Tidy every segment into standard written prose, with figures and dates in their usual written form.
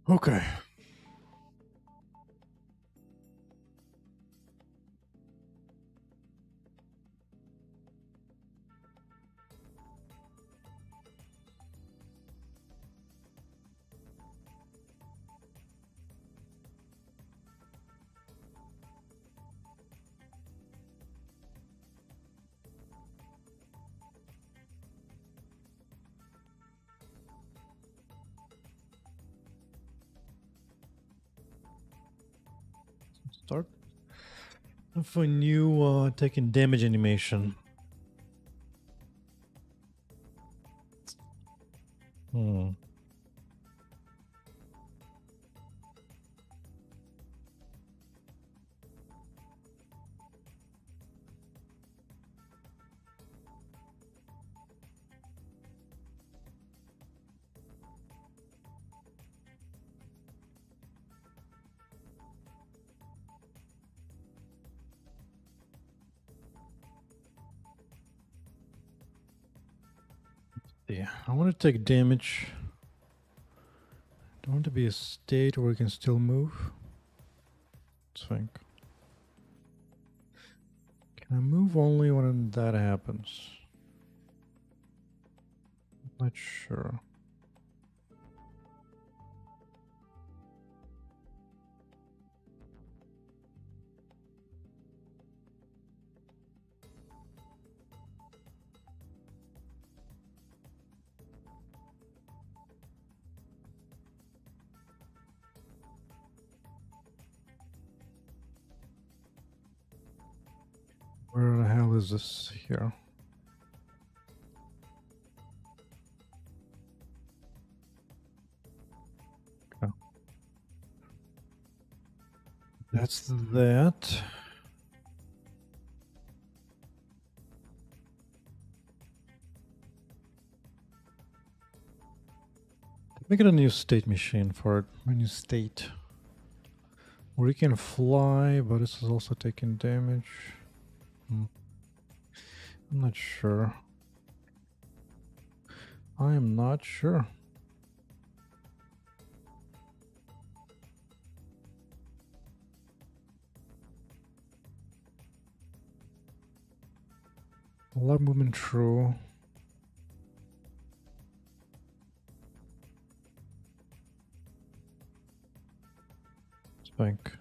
Okay. Start. For new taking damage animation. Hmm. Yeah, I want to take damage. I want to be a state where we can still move. Let's think. Can I move only when that happens? Not sure. Where the hell is this here? Okay. That's that. Make it a new state machine for it. A new state. Where you can fly, but this is also taking damage. I'm not sure. I am not sure. A lot of movement through. Think.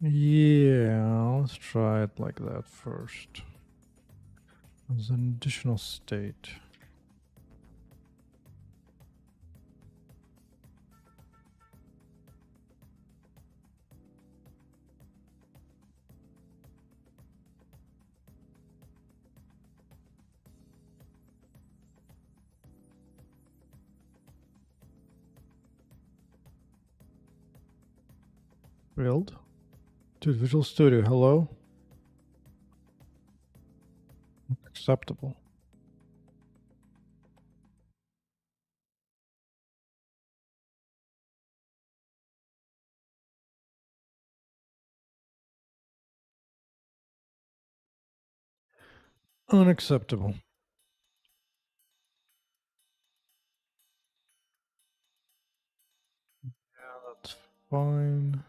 Yeah, let's try it like that first. As an additional state. Build. Dude, Visual Studio, hello? Acceptable. Unacceptable. Yeah, that's fine.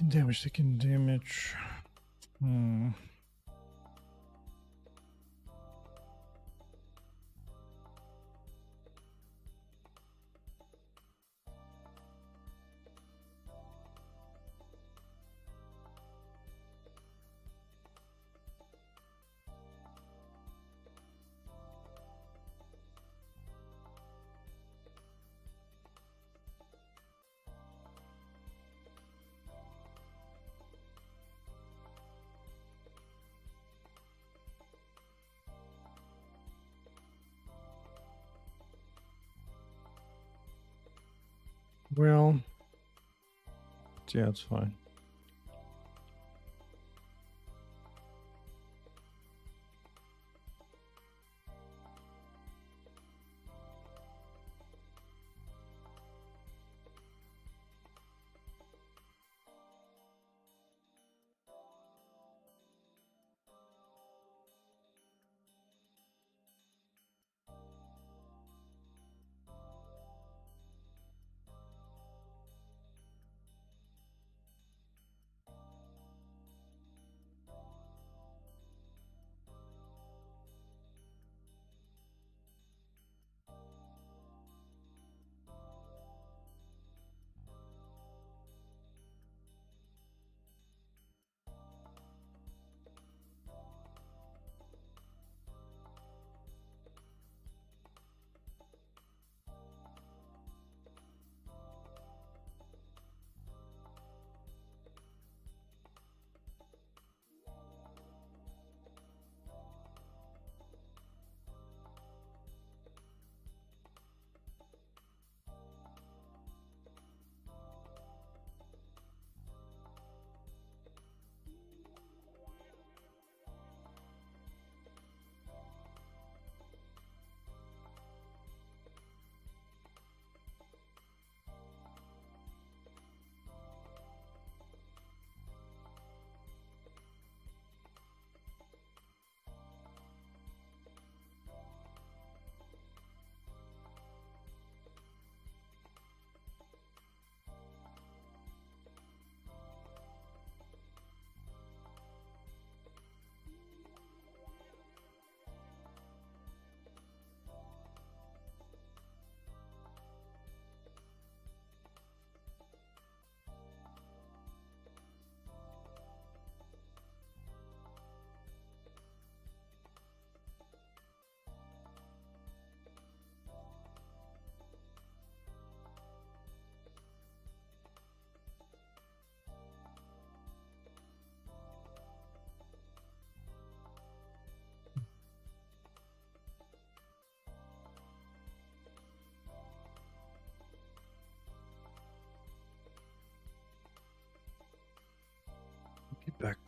Taking damage, taking damage. Well, yeah, it's fine. Get back.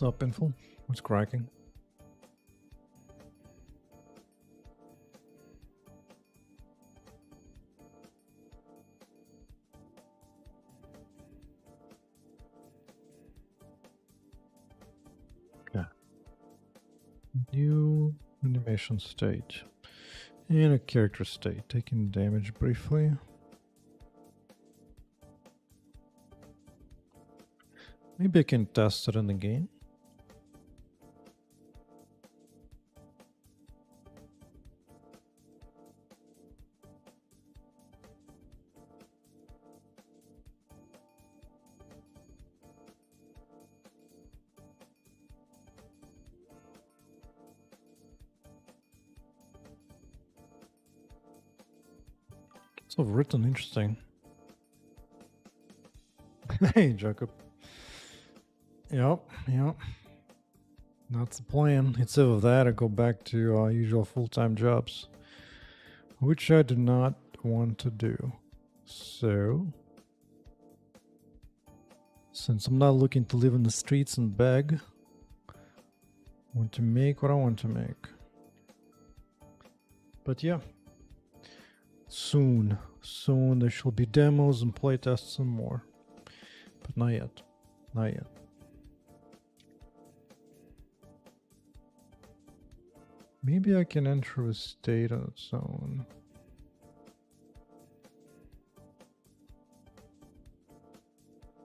What's up, Info? What's cracking? Okay. New animation state. And a character state. Taking damage briefly. Maybe I can test it in the game. So written, interesting. Hey, Jacob. Yep. That's the plan. It's either that or go back to our usual full-time jobs, which I do not want to do. So, since I'm not looking to live in the streets and beg, I want to make what I want to make. But yeah, soon there shall be demos and playtests and more. But not yet. Maybe I can enter a state on its own.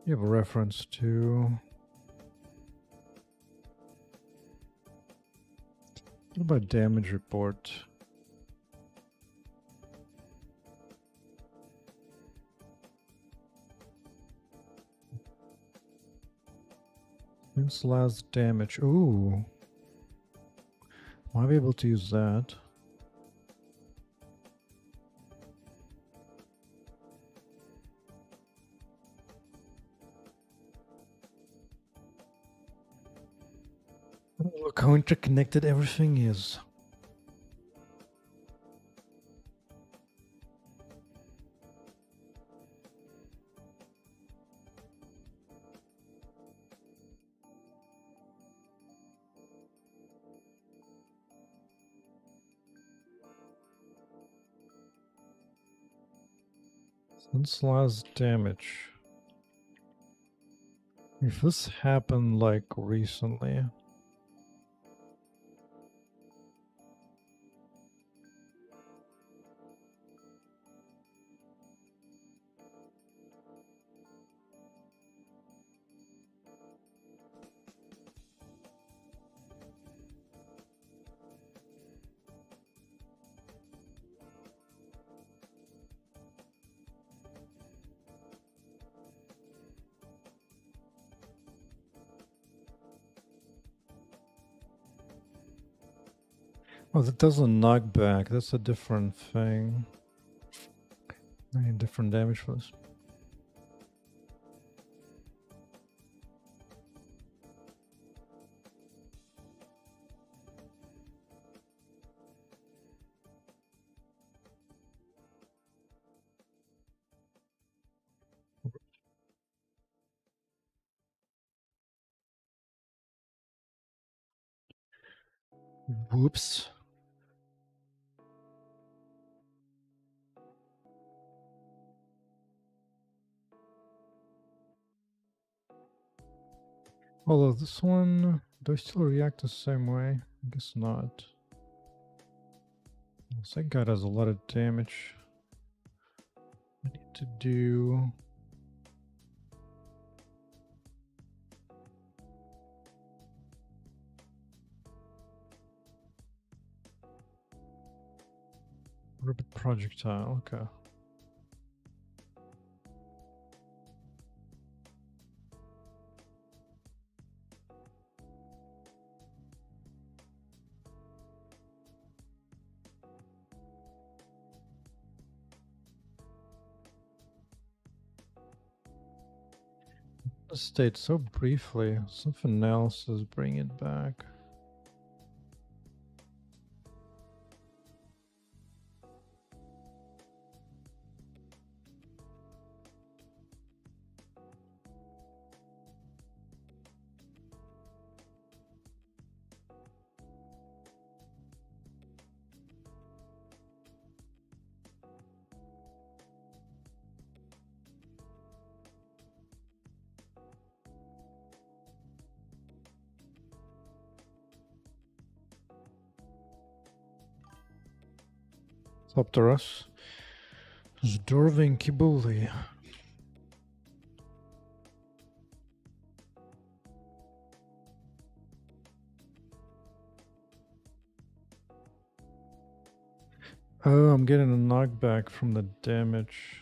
You have a reference to... What about damage report? Since last damage. Ooh. Might be able to use that. Look how interconnected everything is. Since last damage. If this happened like recently. Oh, that doesn't knock back. That's a different thing. I need different damage for this. Whoops. Although this one, do I still react the same way? I guess not. That guy does a lot of damage. I need to do... Rapid projectile, okay. State so briefly. Something else is bringing it back. Thopteros. Zdorvin Kibuli. Oh, I'm getting a knockback from the damage.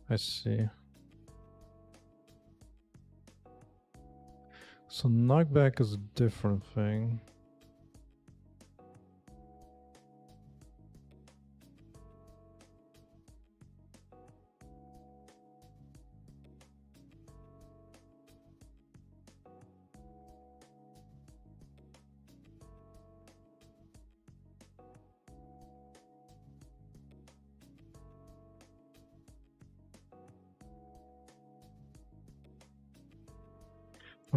I see. So knockback is a different thing.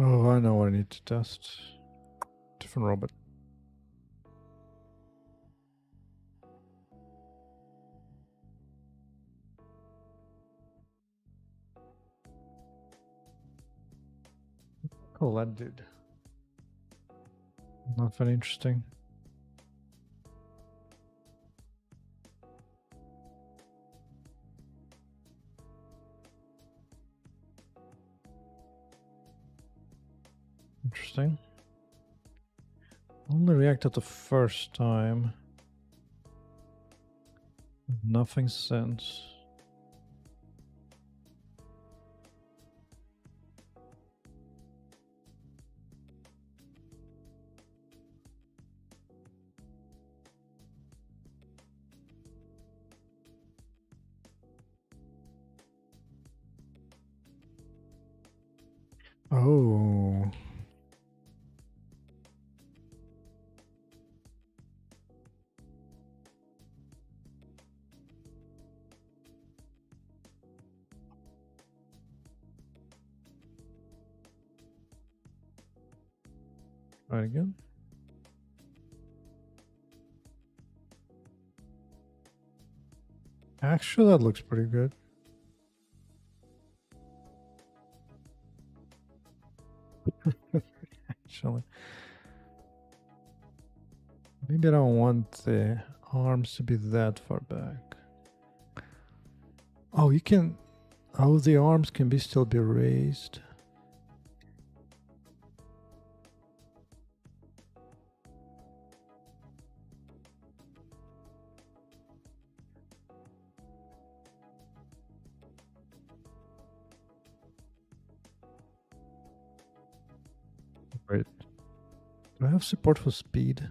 Oh, I know what I need to test. Different robot. Call that dude. Not very interesting. Interesting. Only reacted the first time. Nothing since. Oh. Try again. Actually, that looks pretty good. Actually. Maybe I don't want the arms to be that far back. Oh, you can... Oh, the arms can be still be raised. Right. Do I have support for speed?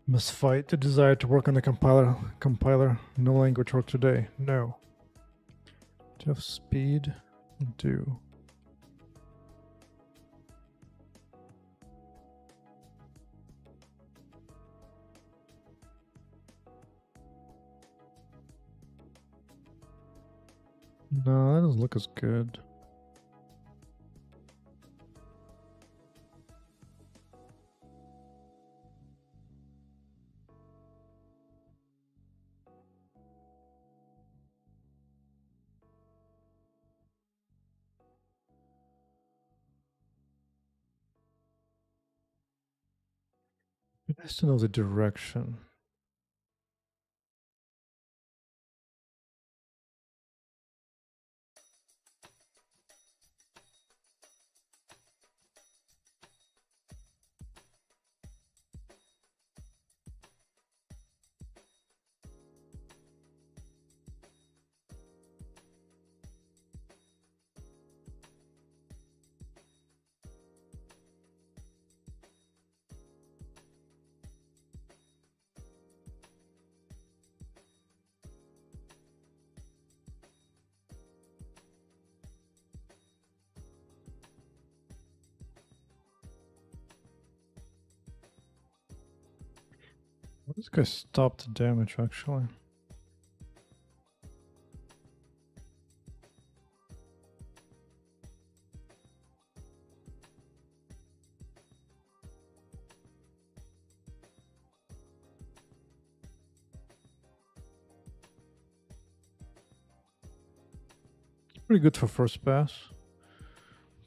Must fight the desire to work on the compiler. No language work today. No. Do you have speed? I do. No, that doesn't look as good. It has to know the direction. This guy stopped the damage actually. pretty good for first pass.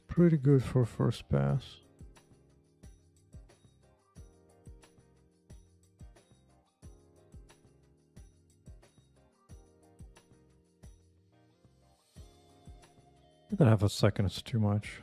Pretty good for first pass. I think half a second is too much.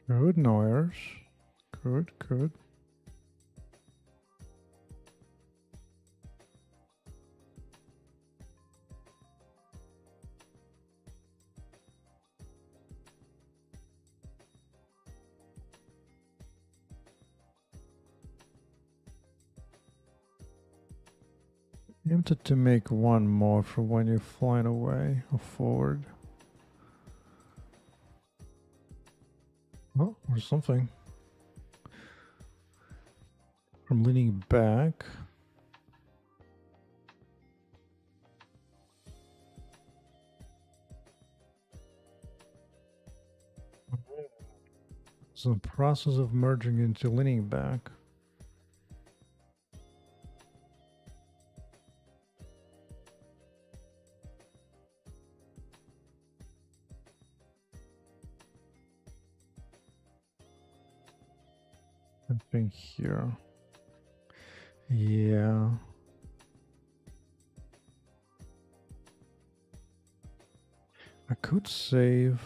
Good, no errors. Good, good. Tempted to make one more for when you're flying away or forward. Oh, or something. From leaning back. It's the process of merging into leaning back. I think here. Yeah. I could save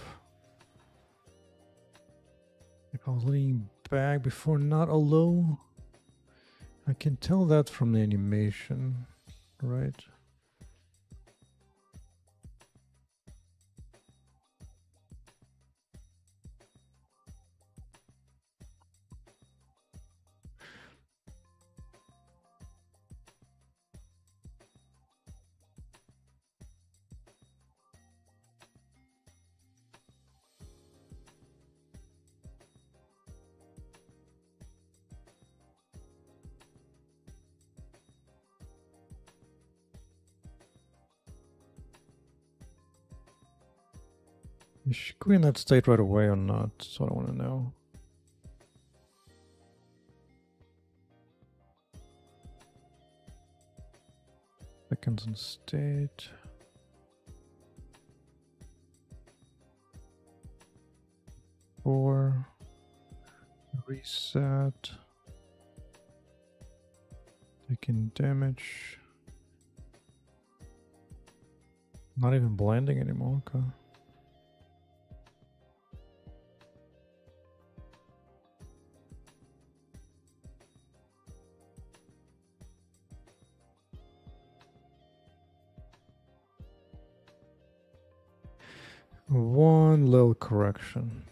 if I was leaning back before not a low. I can tell that from the animation, right? Is she in that state right away or not? That's what I want to know. Seconds in state. Four. Reset. Taking damage. Not even blending anymore. Okay. One little correction.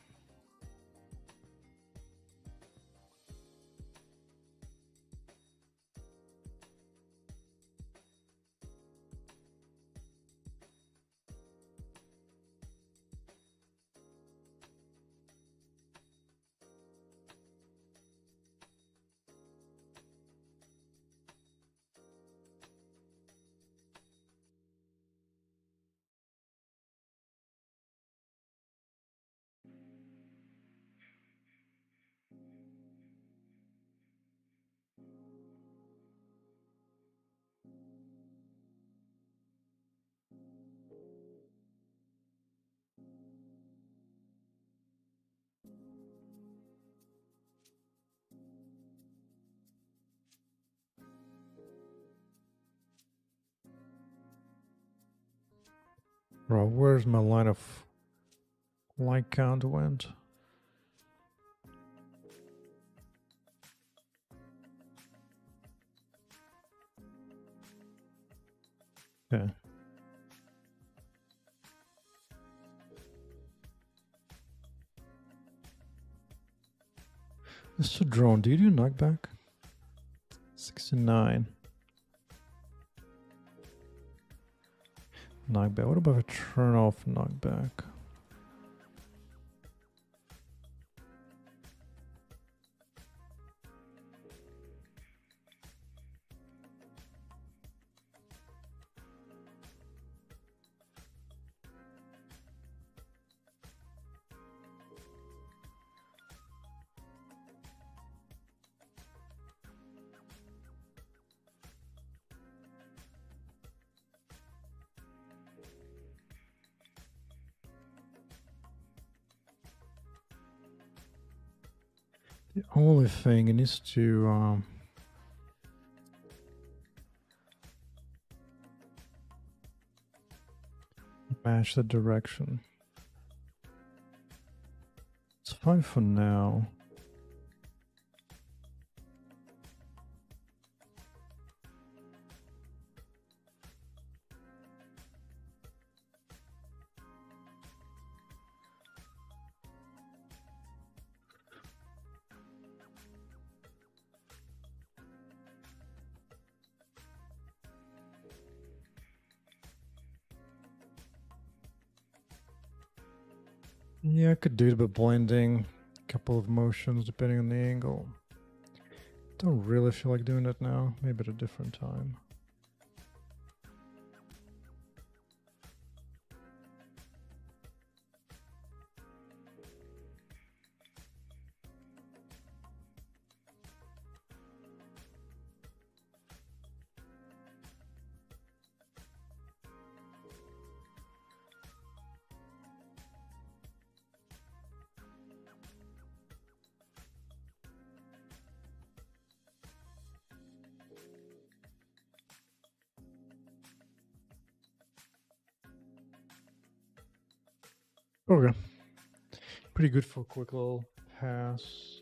Bro, where's my line of light count went? Okay. Mr. Drone, do you do knockback? 69. Knockback. What about a turn off knockback? The only thing it needs to match the direction. It's fine for now. Yeah, I could do it by blending a couple of motions depending on the angle. Don't really feel like doing it now. Maybe at a different time. Okay. Pretty good for a quick little pass.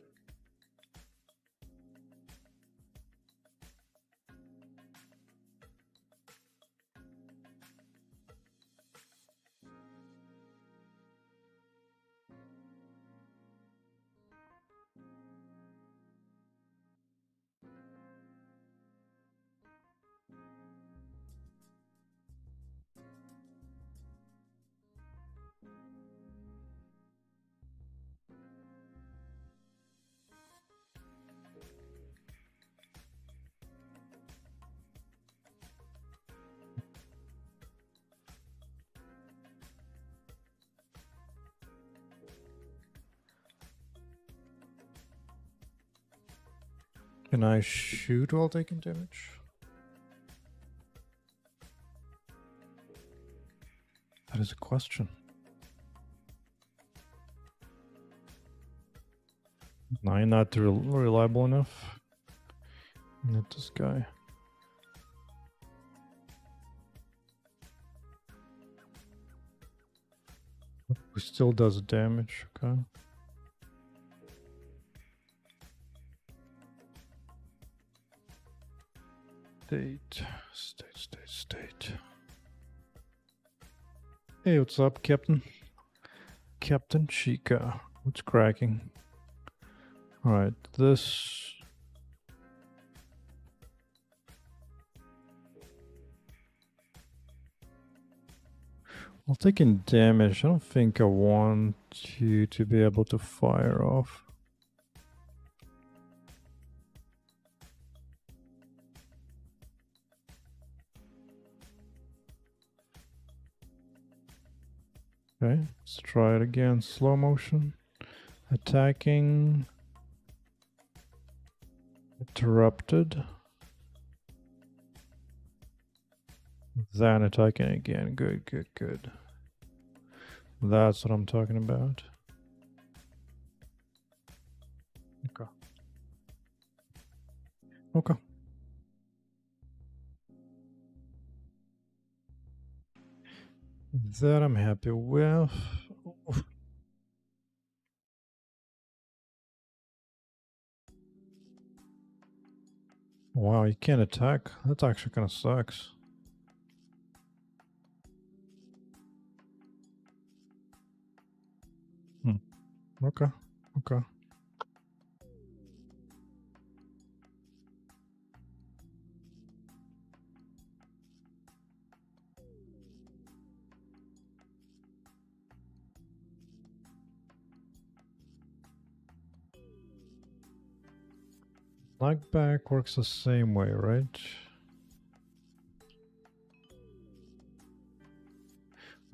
Can I shoot while taking damage? That is a question. No, you're not reliable enough. Not this guy. Who still does damage, okay. State. Hey, what's up, Captain? Captain Chica. What's cracking? Alright, this... While taking damage, I don't think I want you to be able to fire off. Okay, let's try it again. Slow motion. Attacking. Interrupted. Then attacking again. Good. That's what I'm talking about. Okay. That I'm happy with. Wow, you can't attack. That actually kind of sucks. Okay. Knockback works the same way, right?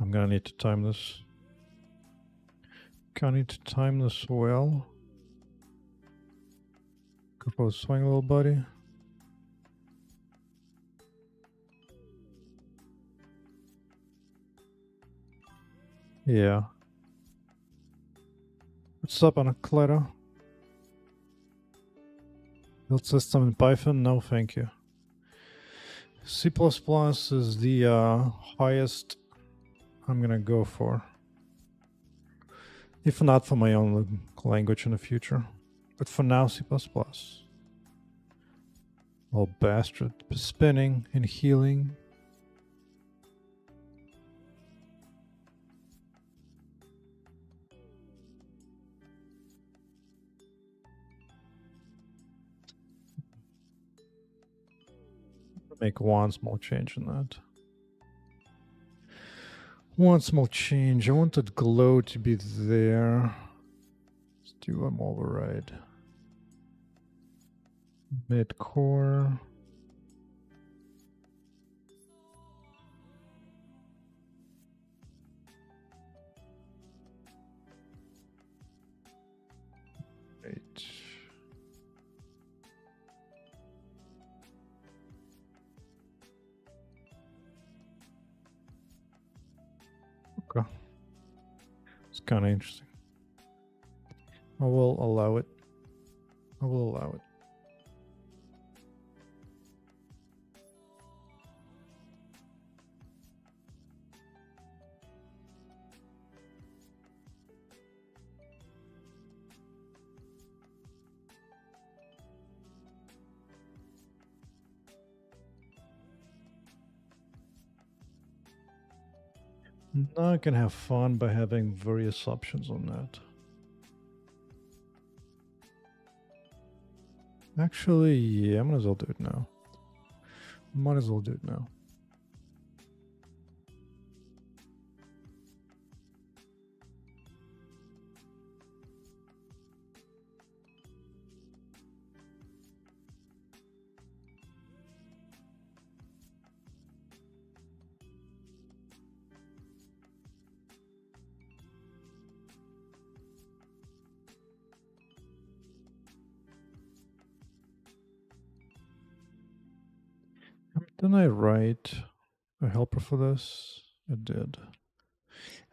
I'm gonna need to time this. Gonna need to time this well. Go for a swing, little buddy. Yeah. What's up, Anacleta? Build system in Python? No, thank you. C++ is the highest I'm gonna go for. If not for my own language in the future. But for now, C++. Oh, bastard. Spinning and healing. Make one small change in that. One small change. I wanted glow to be there. Let's do an override. Mid core. Right. Okay. It's kind of interesting. I will allow it. I will allow it. Now I can have fun by having various options on that. Actually, yeah, I might as well do it now. Might as well do it now. Didn't I write a helper for this? I did.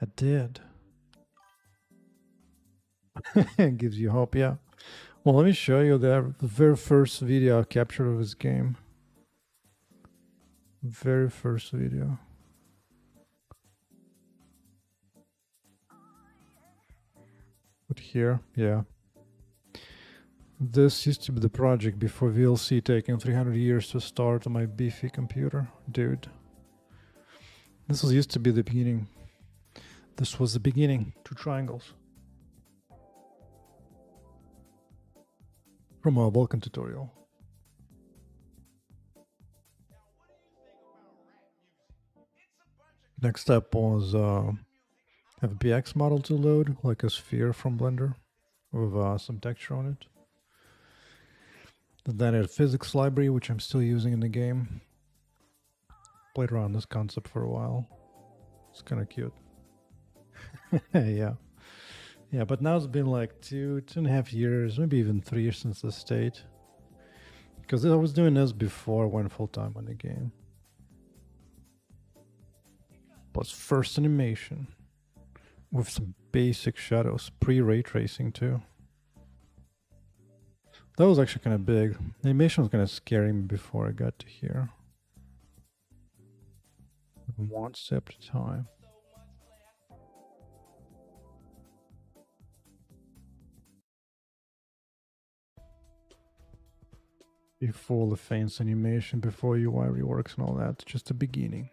I did. It gives you hope, yeah. Well, let me show you the very first video I captured of this game. Very first video. But here, yeah. This used to be the project before VLC taking 300 years to start on my beefy computer. Dude. This was used to be the beginning. This was the beginning. 2 triangles. From a Vulkan tutorial. Next step was FBX model to load, like a sphere from Blender, with some texture on it. Then a physics library, which I'm still using in the game. Played around this concept for a while. It's kind of cute. Yeah. Yeah, but now it's been like 2.5 years, maybe even 3 years since the state. Because I was doing this before I went full time on the game. Plus first animation. With some basic shadows, pre-ray tracing too. That was actually kind of big. The animation was kind of scaring me before I got to here. One step at a time. Before the fancy animation, before UI reworks and all that, just the beginning.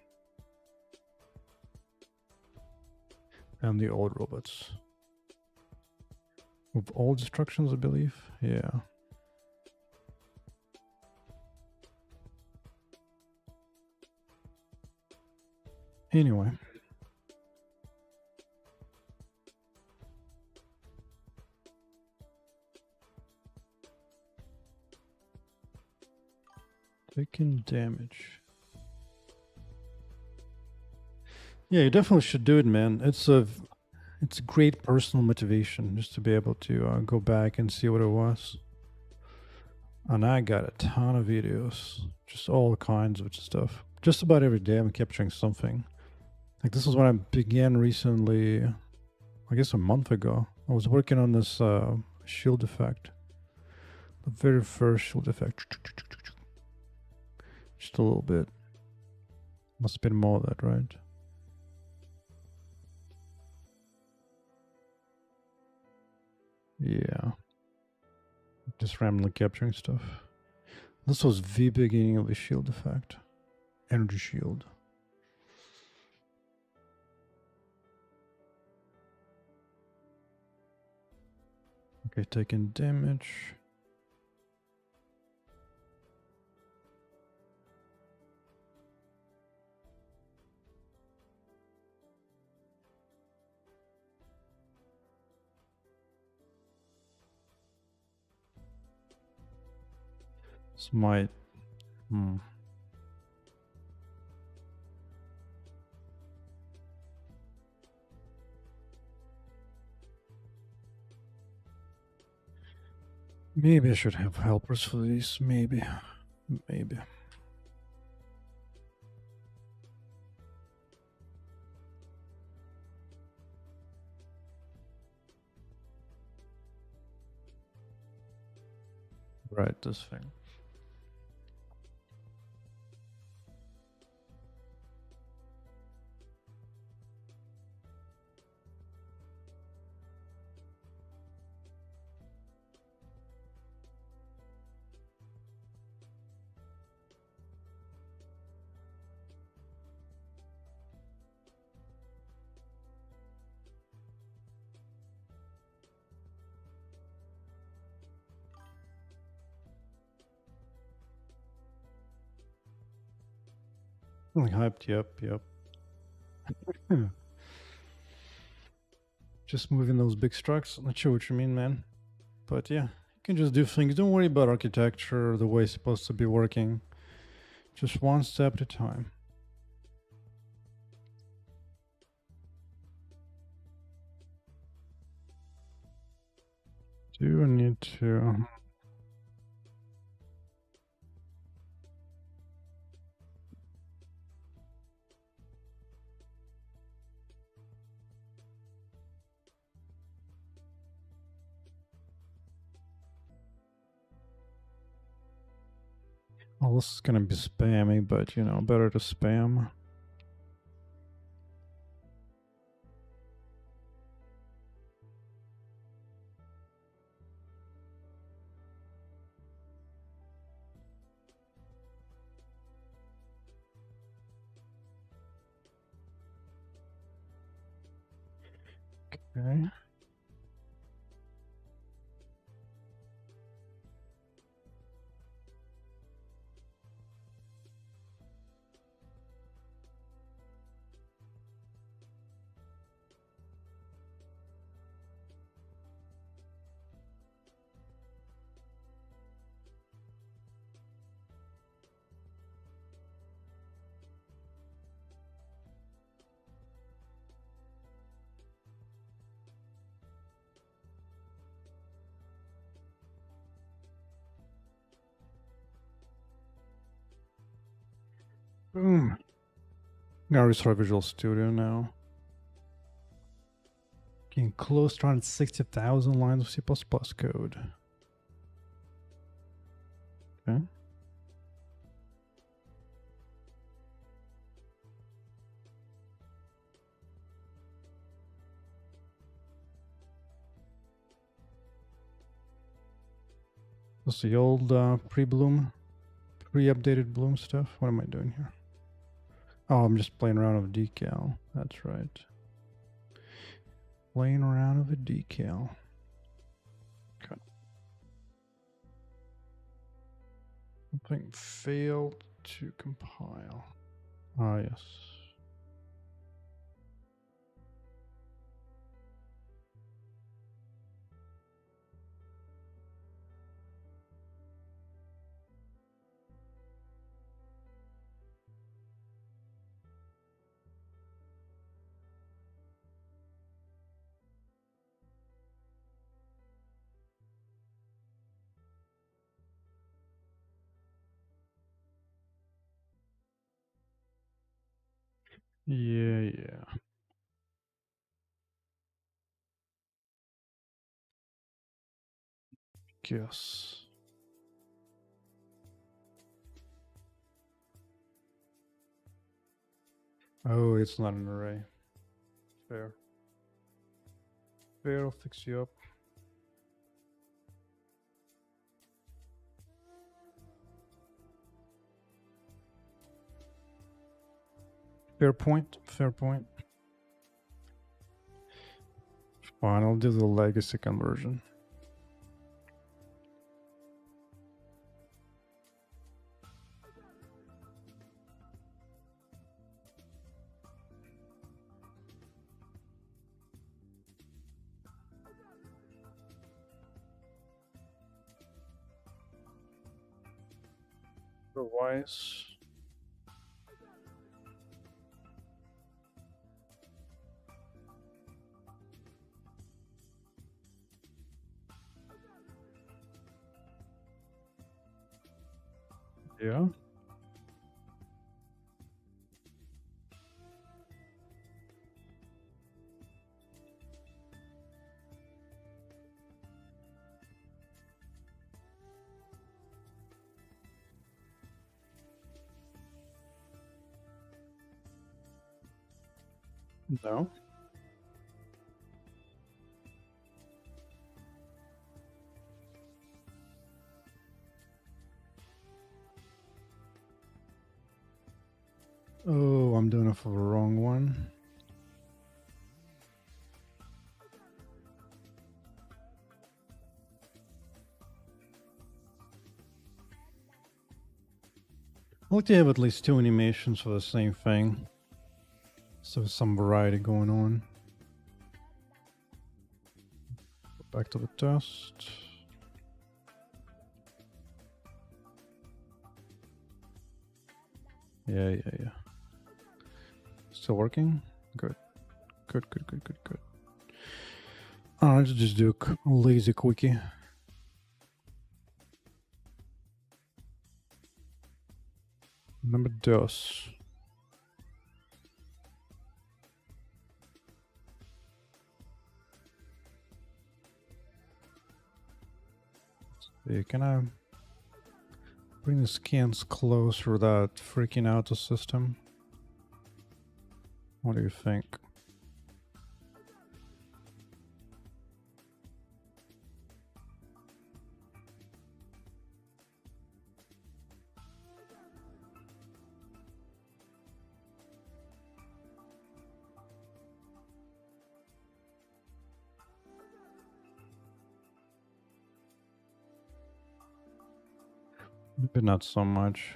And the old robots. With old instructions, I believe. Yeah. Anyway. Taking damage. Yeah, you definitely should do it, man. It's a great personal motivation just to be able to go back and see what it was. And I got a ton of videos, just all kinds of stuff. Just about every day I'm capturing something. Like this is when I began recently, I guess a month ago. I was working on this shield effect. The very first shield effect. Just a little bit. Must have been more of that, right? Yeah. Just randomly capturing stuff. This was the beginning of the shield effect. Energy shield. Okay, taking damage. This might... Maybe I should have helpers for these. Maybe. Right, this thing. Like hyped, yep. Just moving those big structs. Not sure what you mean, man. But yeah, you can just do things. Don't worry about architecture or the way it's supposed to be working. Just one step at a time. Do need to... Well, this is gonna be spammy, but you know, better to spam. Okay. Boom. Now restart Visual Studio now. Getting close to around 60,000 lines of C++ code. Okay. This is the old pre-Bloom, pre-updated Bloom stuff. What am I doing here? Oh, I'm just playing around with decal. That's right. Playing around with a decal. Okay. Something failed to compile. Ah, yes. Yeah. Guess. Oh, it's not an array. Fair. Fair, I'll fix you up. Fair point. Fair point. Fine, I'll do the legacy conversion. Otherwise, yeah. No. Oh, I'm doing it for the wrong one. I like to have at least 2 animations for the same thing. So there's some variety going on. Back to the test. Yeah. Still working? Good. Good. I'll just do a lazy quickie. Number 2. Yeah, can I bring the scans closer without freaking out the system? What do you think? Maybe not so much.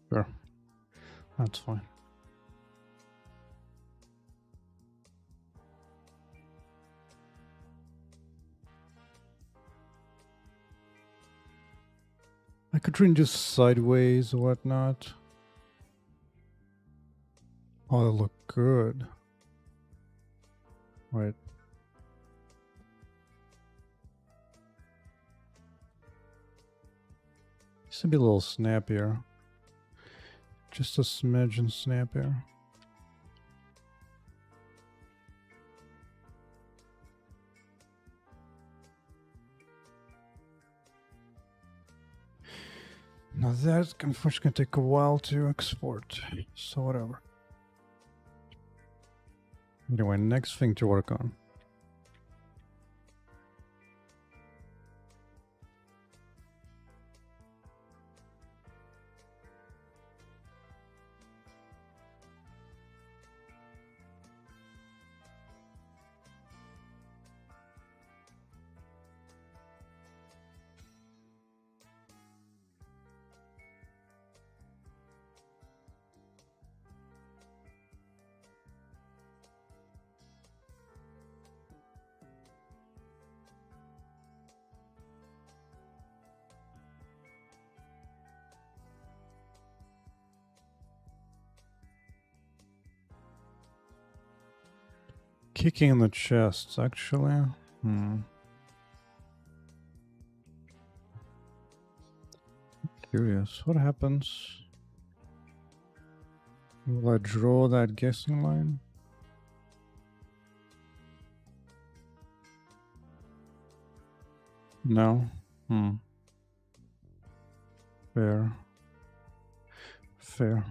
Sure. That's fine. I could turn just sideways or whatnot. Oh, they look good. Right. Used to be a little snappier. Just a smidgen snappier. Now that's unfortunately gonna take a while to export. So whatever. Anyway, next thing to work on. Kicking in the chest, actually. Curious. What happens? Will I draw that guessing line? No. Fair. Fair.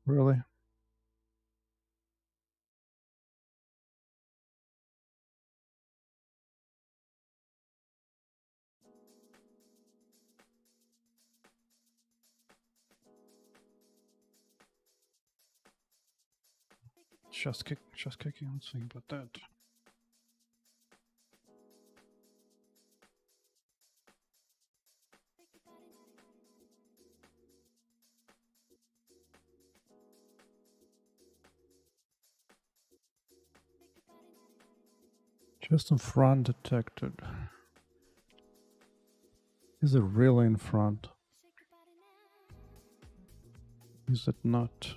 Really? Just kicking. Let's think about that. Just in front detected. Is it really in front? Is it not?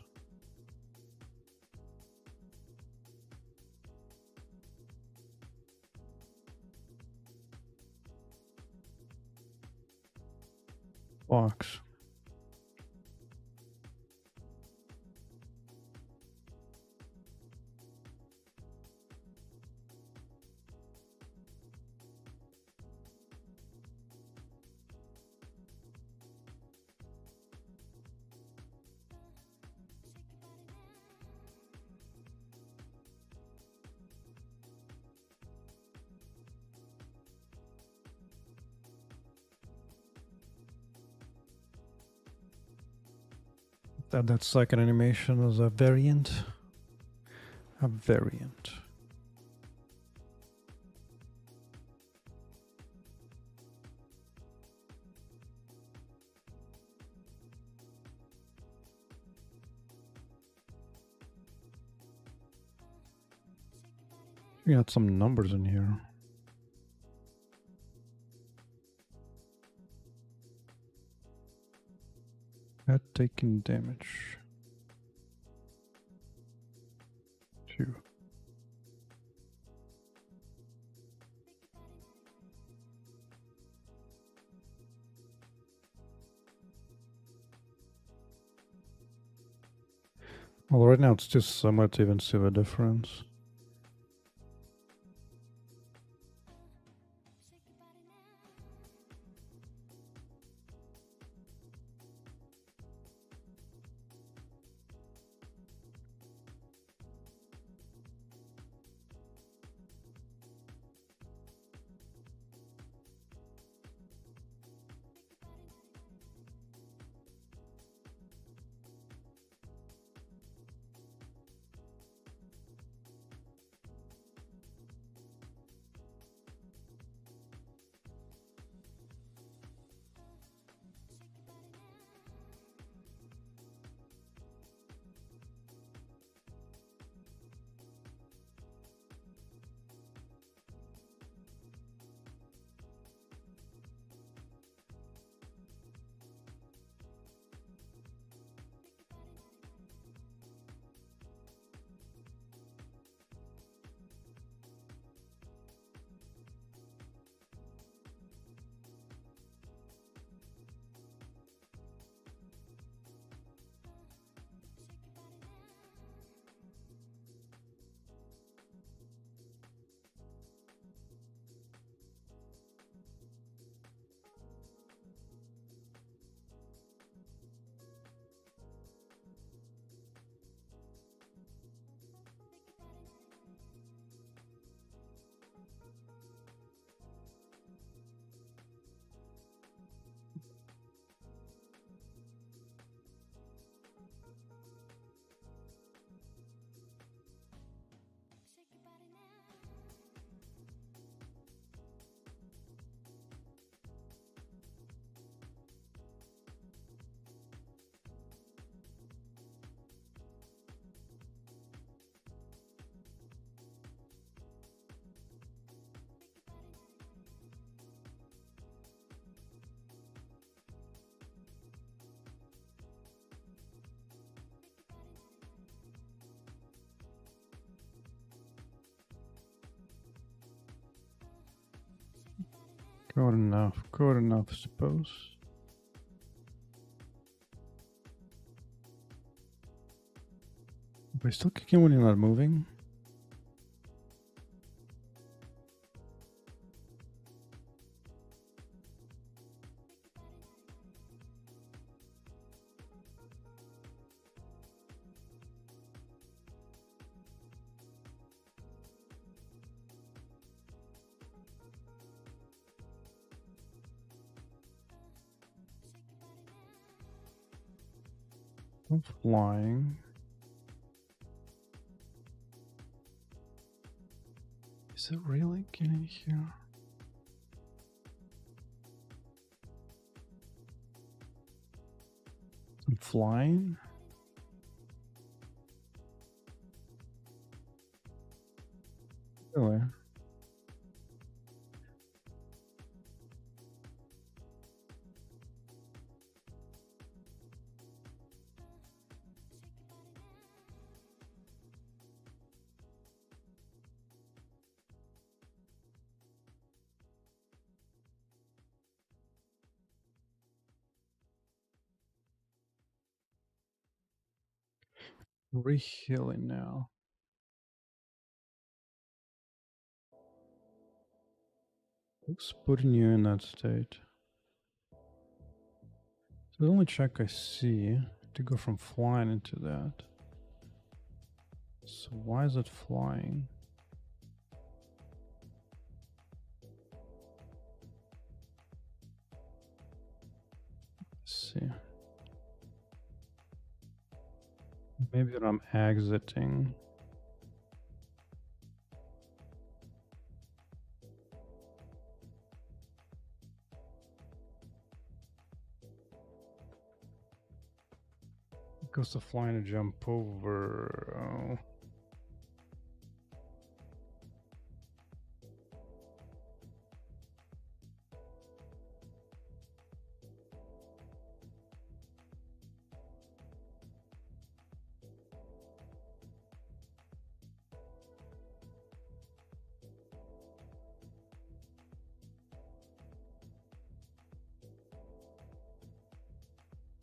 Box. That second animation is a variant. A variant. We had some numbers in here. At taking damage. 2. Well, right now it's just somewhat to even see the difference. Good enough, I suppose. Are you still kicking when you're not moving? I'm flying. Is it really getting here? I'm flying? Really? Rehealing now. Who's putting you in that state? So the only check I see to go from flying into that. So why is it flying? Let's see. Maybe that I'm exiting. It goes to flying to jump over. Oh.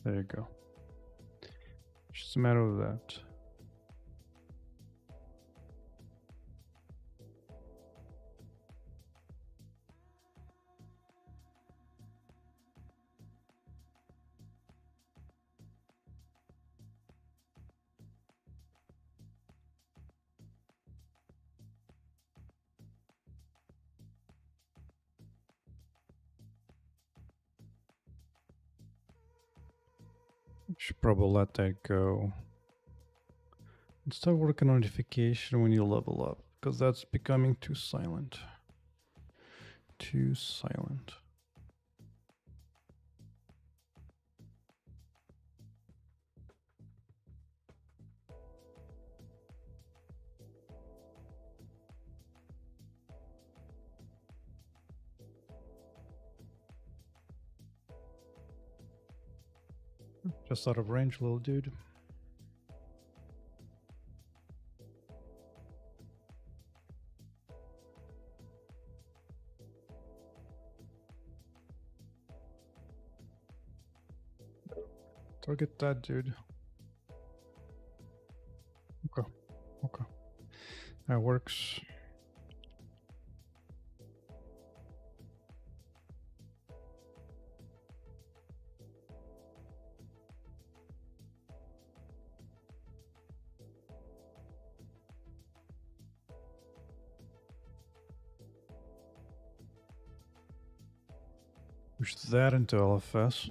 There you go. Just a matter of that. Should probably let that go. And start working on notification when you level up, because that's becoming too silent. Too silent. Just out of range, little dude. Target that dude. Okay. Okay. That works. Push that into LFS.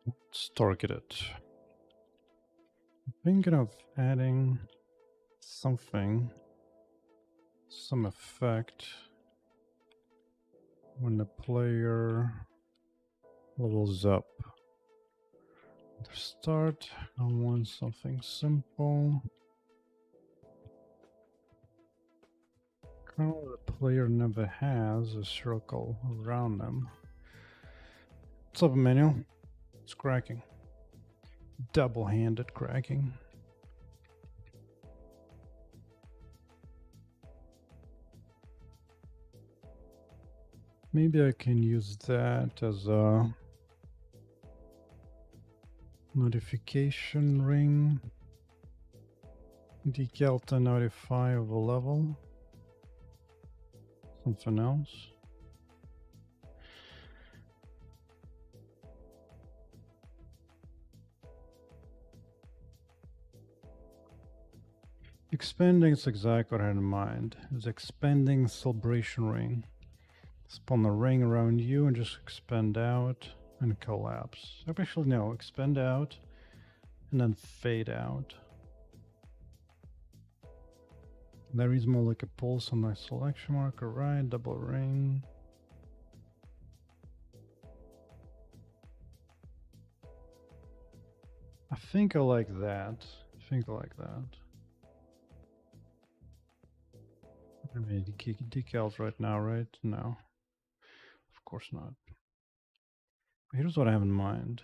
Let's target it. Thinking of adding something, some effect when the player levels up. To start, I want something simple. Currently, the player never has a circle around them. What's up, Emmanuel? It's cracking. Double-handed cracking. Maybe I can use that as a notification ring. Decal to notify of a level. Something else. Expanding is exactly what I had in mind. It's expanding celebration ring. Spawn a ring around you and just expand out and collapse. Actually, no, expand out and then fade out. That reads more like a pulse on my selection marker, right? Double ring. I think I like that. I mean, decals right now, right? No, of course not. Here's what I have in mind.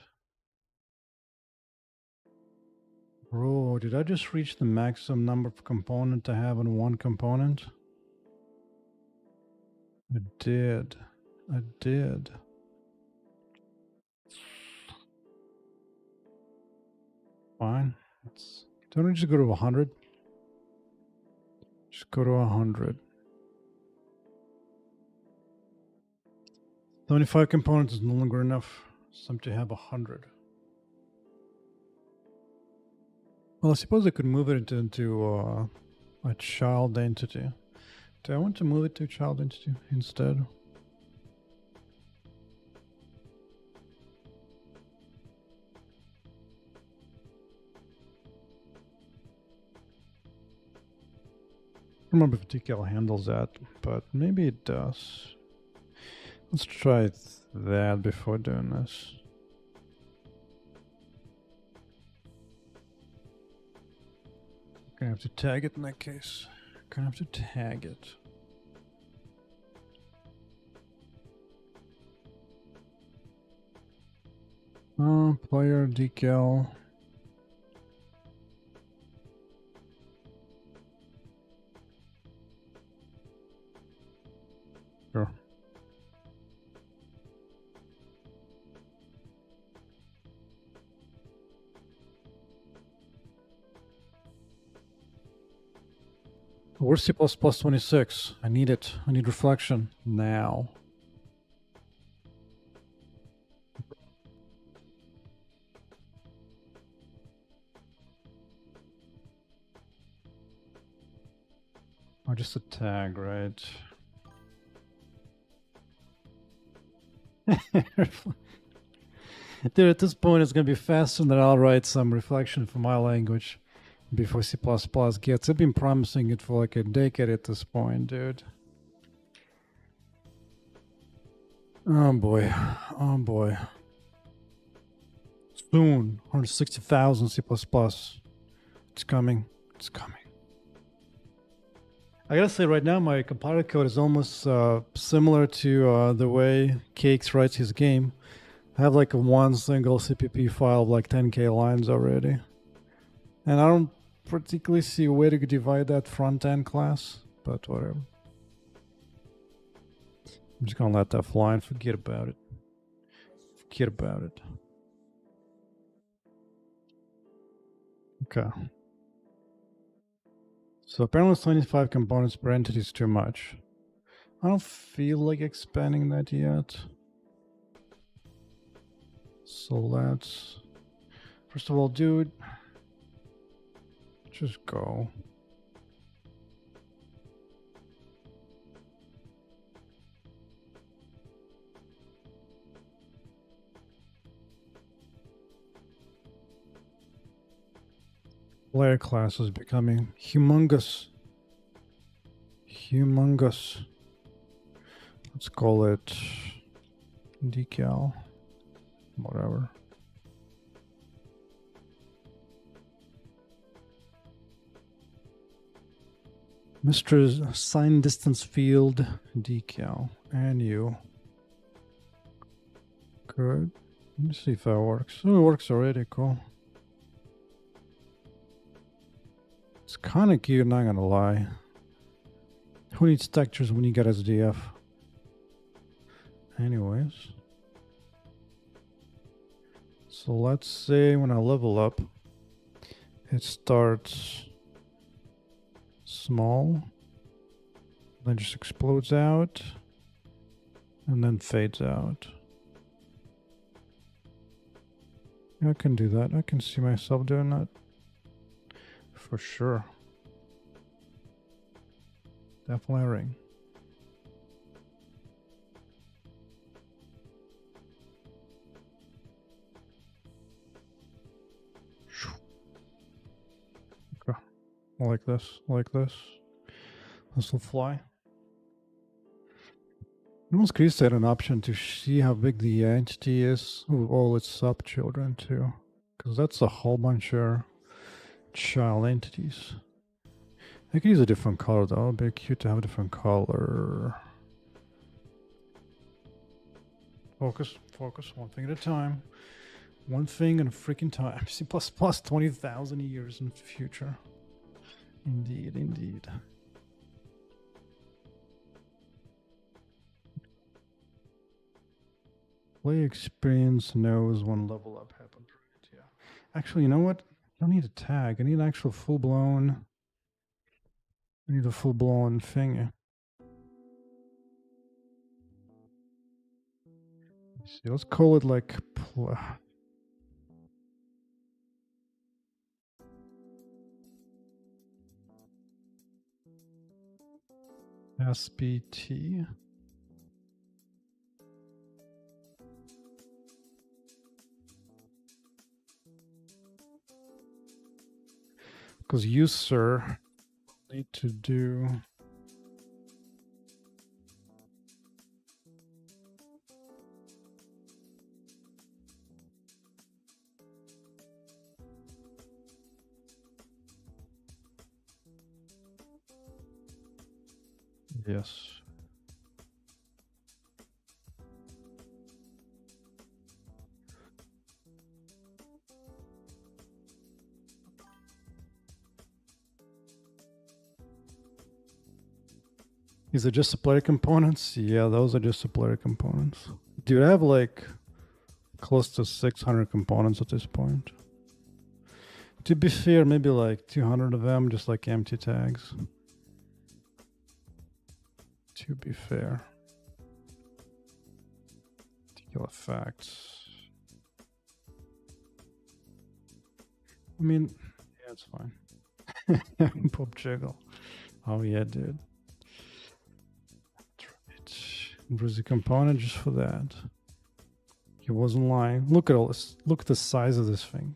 Bro, did I just reach the maximum number of components to have on one component? I did. Fine. Don't we just go to 100? Just go to 100. 75 components is no longer enough. Some to have 100. Well, I suppose I could move it into a child entity. Do I want to move it to a child entity instead? I don't remember if decal handles that, but maybe it does. Let's try that before doing this. Gonna have to tag it in that case. Gonna have to tag it. Player decal. Sure. Where's C++ 26? I need it. I need reflection now. Or just a tag, right? Dude, at this point, it's gonna be faster than I'll write some reflection for my language before C++ gets. I've been promising it for like a decade at this point, dude. Oh boy. Oh boy. Soon, 160,000 C++. It's coming. It's coming. I gotta say, right now, my compiler code is almost similar to the way Cakes writes his game. I have like a one single CPP file of like 10k lines already. And I don't particularly see a way to divide that front-end class, but whatever. I'm just gonna let that fly and forget about it. Forget about it. Okay. So apparently 25 components per entity is too much. I don't feel like expanding that yet. So let's, first of all, dude, just go. Player class is becoming humongous. Humongous. Let's call it decal. Whatever. Mr. Sign Distance Field decal. And you. Good. Let me see if that works. Oh, it works already. Cool. It's kind of cute, not gonna lie. Who needs textures when you get SDF? Anyways. So let's say when I level up, it starts small, then just explodes out, and then fades out. I can do that. I can see myself doing that. For sure. Definitely a ring. Okay. Like this. Like this. This will fly. I almost created an option to see how big the entity is with all its sub-children too. Because that's a whole bunch of child entities. I could use a different color though. It'd be cute to have a different color. Focus, focus, one thing at a time. One thing at a freaking time. C++ 20,000 years in the future. Indeed, indeed. Play experience knows when level up happened. Yeah. Actually, you know what? I don't need a tag. I need an actual full-blown... I need a full-blown thing. Let's see, let's call it like... SBT. Because you, sir, need to do... Yes. These are just supplier components? Yeah, those are just supplier components. Dude, I have like close to 600 components at this point. To be fair, maybe like 200 of them just like empty tags. To be fair. Particular facts. I mean, yeah, it's fine. Pop jiggle. Oh yeah, dude. There's a component just for that. He wasn't lying. Look at all this. Look at the size of this thing.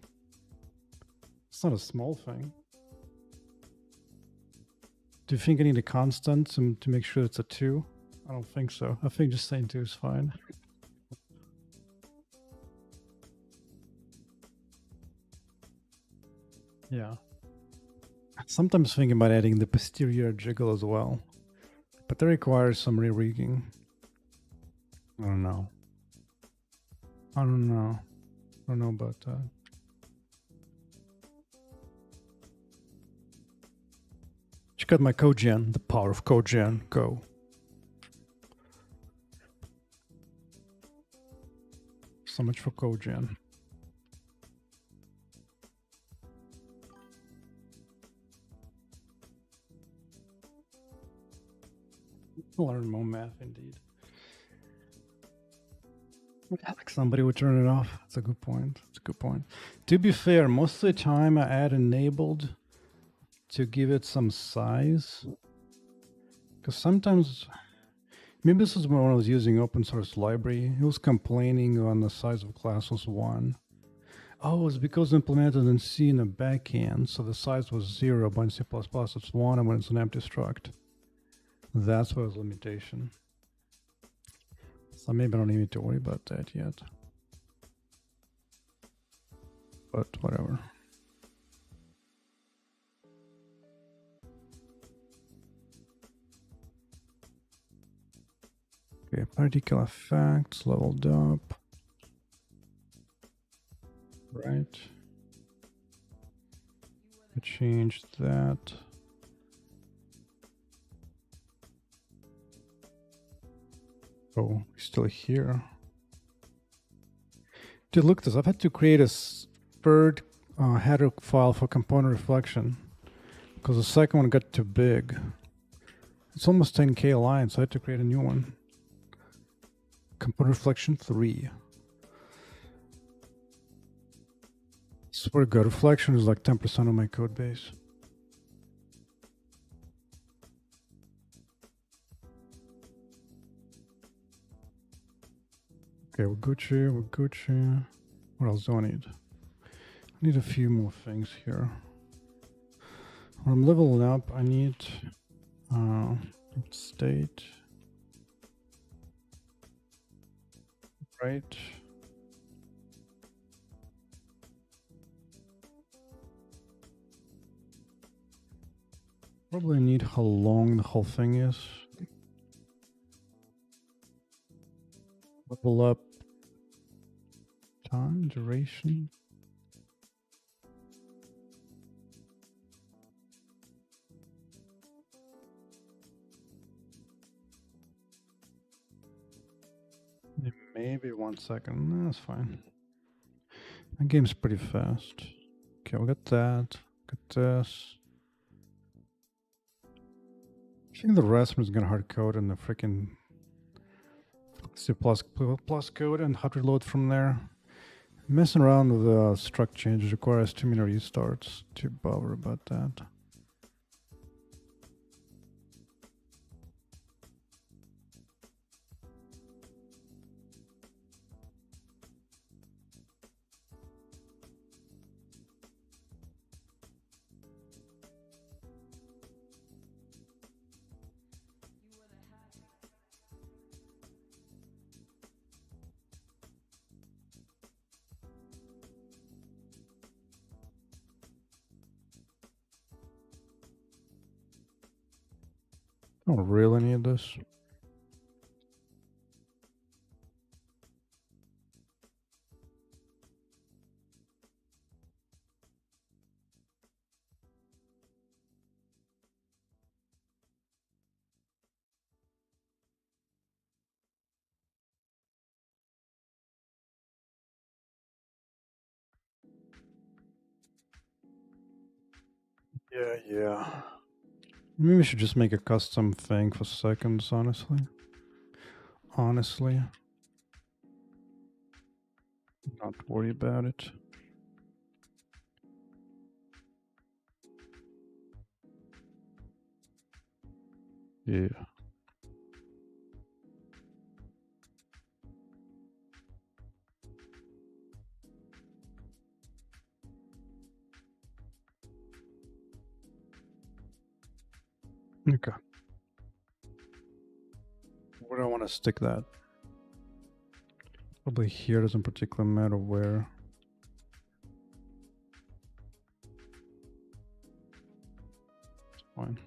It's not a small thing. Do you think I need a constant to make sure it's a 2? I don't think so. I think just saying 2 is fine. Yeah. Sometimes thinking about adding the posterior jiggle as well. But that requires some re-rigging. I don't know. I don't know. I don't know about that. Check out my CodeGen, the power of CodeGen. Go. So much for CodeGen. Learn more math, indeed. Like somebody would turn it off. That's a good point. That's a good point. To be fair, most of the time I add enabled to give it some size. Because sometimes, maybe this is when I was using open source library, it was complaining on the size of class was 1. Oh, it's because implemented in C in the backend, so the size was 0, but in C++ it's 1, and when it's an empty struct. That's why it's limitation. So maybe I don't need to worry about that yet. But whatever. Okay, particle effects leveled up. Right. I changed that. Oh, he's still here. Dude, look at this. I've had to create a third header file for component reflection because the second one got too big. It's almost 10K lines, so I had to create a new one. Component reflection 3. Swear to God, reflection is like 10% of my code base. Okay, we're Gucci, we're Gucci. What else do I need? I need a few more things here. When I'm leveling up, I need state. Right. Probably need how long the whole thing is. Level up time, duration. Maybe 1 second. That's fine. My game's pretty fast. Okay, we got that. Got this. I think the rest is gonna hard code in the freaking C++ code and hard reload from there. Messing around with struct changes requires too many restarts to bother about that. I don't really need this. Yeah. Maybe we should just make a custom thing for seconds, honestly. Not worry about it. Yeah. Okay. Where do I want to stick that? Probably here, doesn't particularly matter where. It's fine.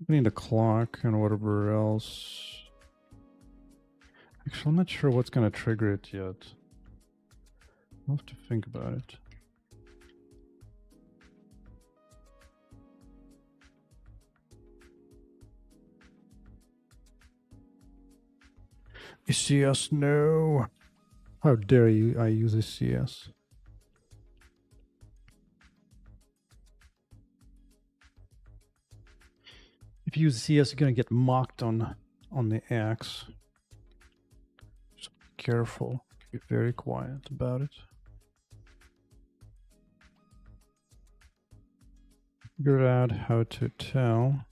We need a clock and whatever else. Actually, I'm not sure what's going to trigger it yet. I'll have to think about it. ECS, no. How dare you, I use ECS. If you use ECS, you're gonna get mocked on the X. So be careful. Be very quiet about it. Figure out how to tell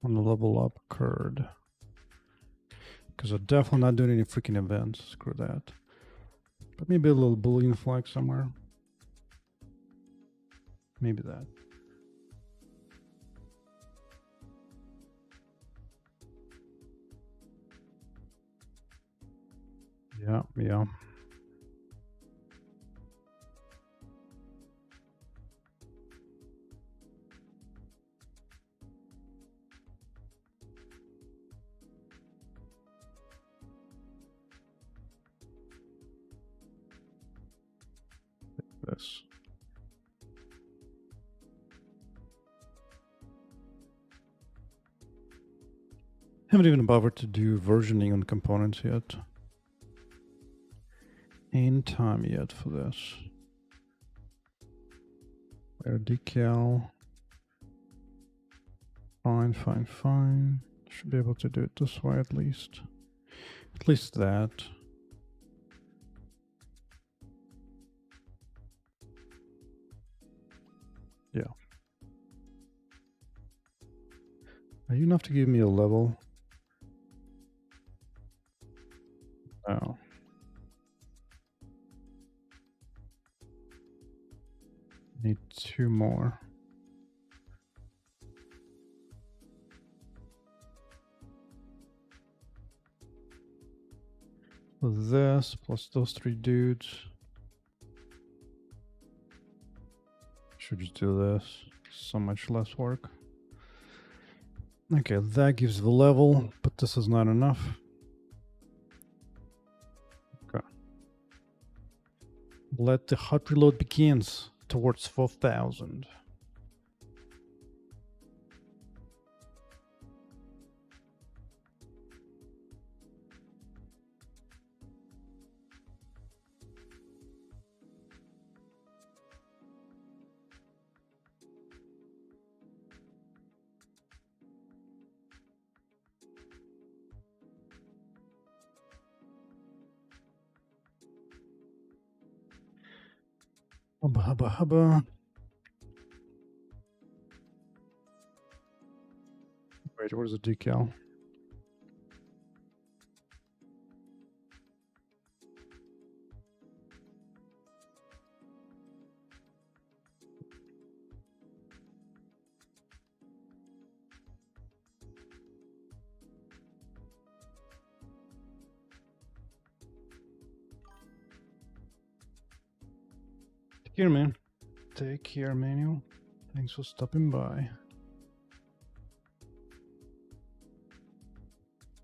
when the level up occurred. Because I'm definitely not doing any freaking events. Screw that. But maybe a little Boolean flag somewhere. Maybe that. Yeah, yeah. This. Haven't even bothered to do versioning on components yet. Ain't time yet for this. Where decal. Fine, fine, fine. Should be able to do it this way at least. At least that. Yeah. Are you enough to give me a level? No. Need 2 more. With this, plus those 3 dudes. Should just do this. So much less work. Okay, that gives the level, but this is not enough. Okay. Let the hot reload begins towards 4,000. Hubba, hubba, hubba. Wait, where's the decal? Take care, man. Take care, Manuel. Thanks for stopping by.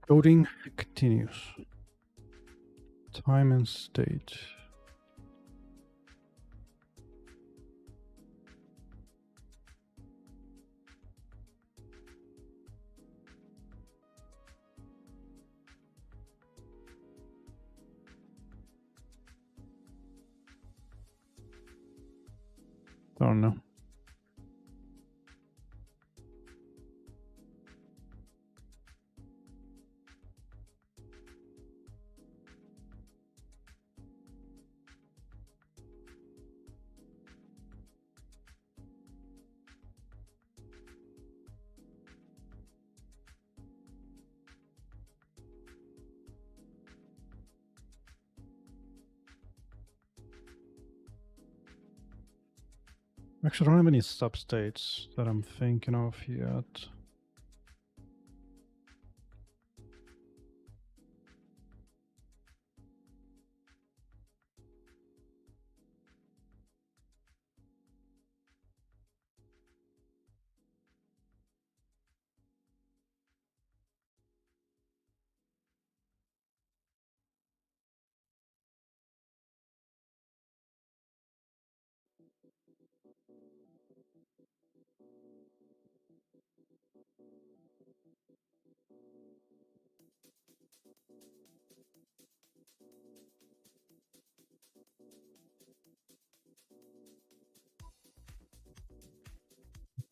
Coding continues. Time and state. Don't know. Actually, I don't have any substates that I'm thinking of yet.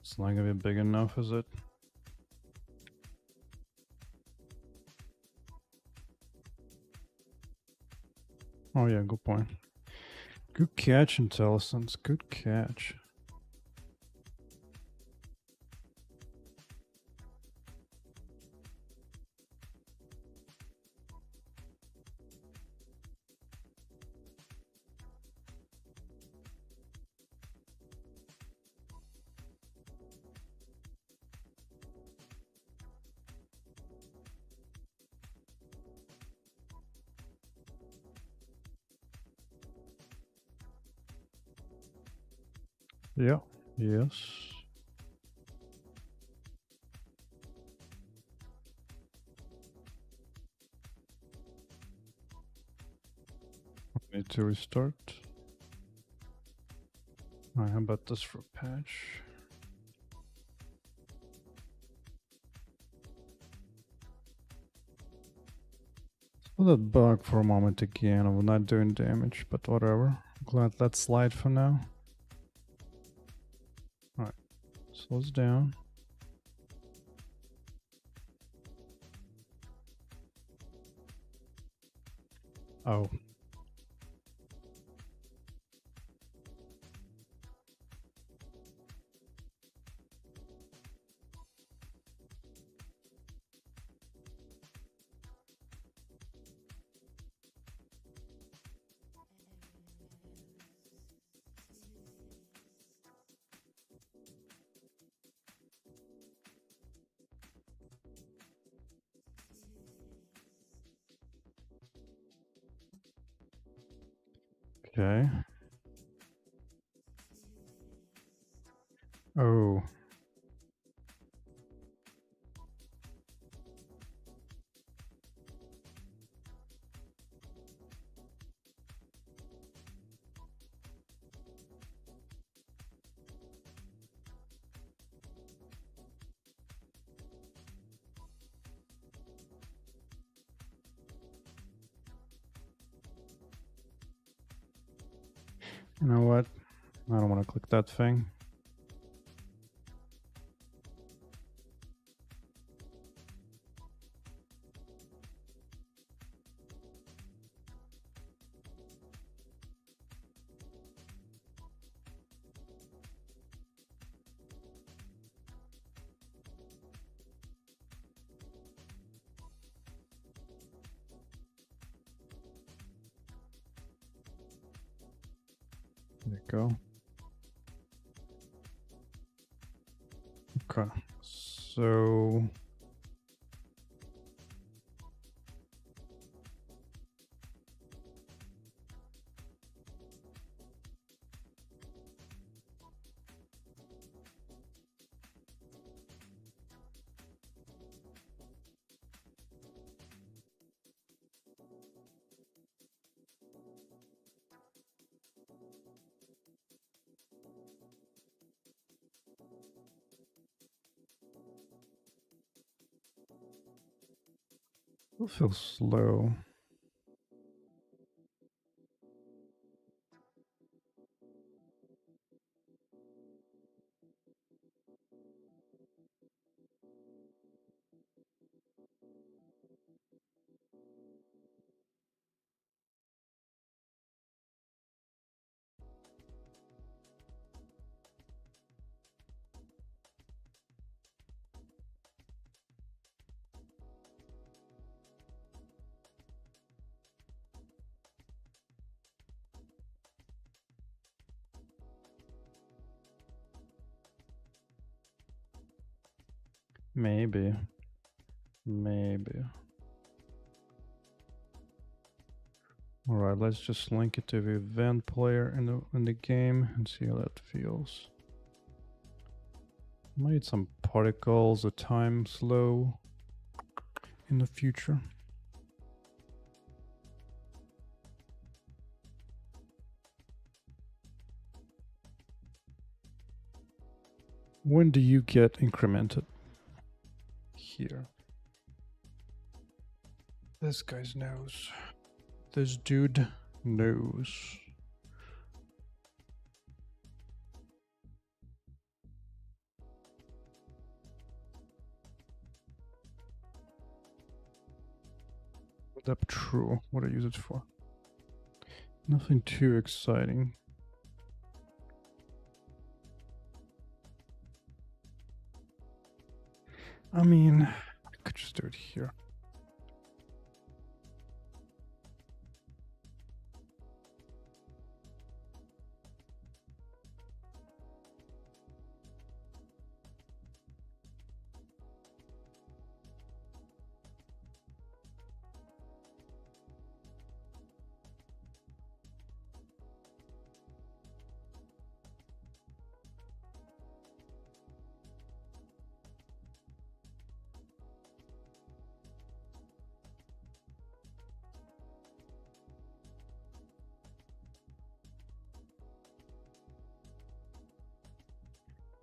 It's not gonna be big enough, is it? Oh yeah, good point. Good catch, IntelliSense. Good catch. Yeah. Yes. Need to restart. Alright, how about this for patch? Let it bug for a moment again. I'm not doing damage, but whatever. Glad that slide for now. Alright, slows down. Oh. Okay. Oh. You know what? I don't want to click that thing. There you go. Okay. So it feels slow. Maybe. Maybe. Alright, let's just link it to the event player in the game and see how that feels. Might need some particles, a time slow in the future. When do you get incremented? Here. This guy's knows. This dude knows. That's true. What do I use it for? Nothing too exciting. I mean, I could just do it here.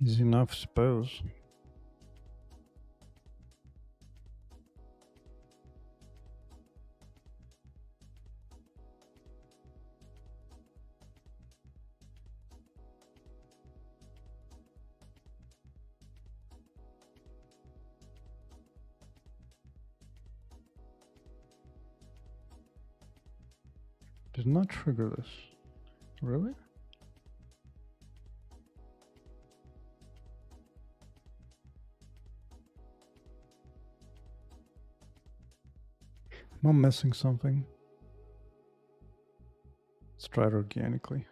Easy enough, suppose. Did not trigger this. Really? Am I missing something? Let's try it organically.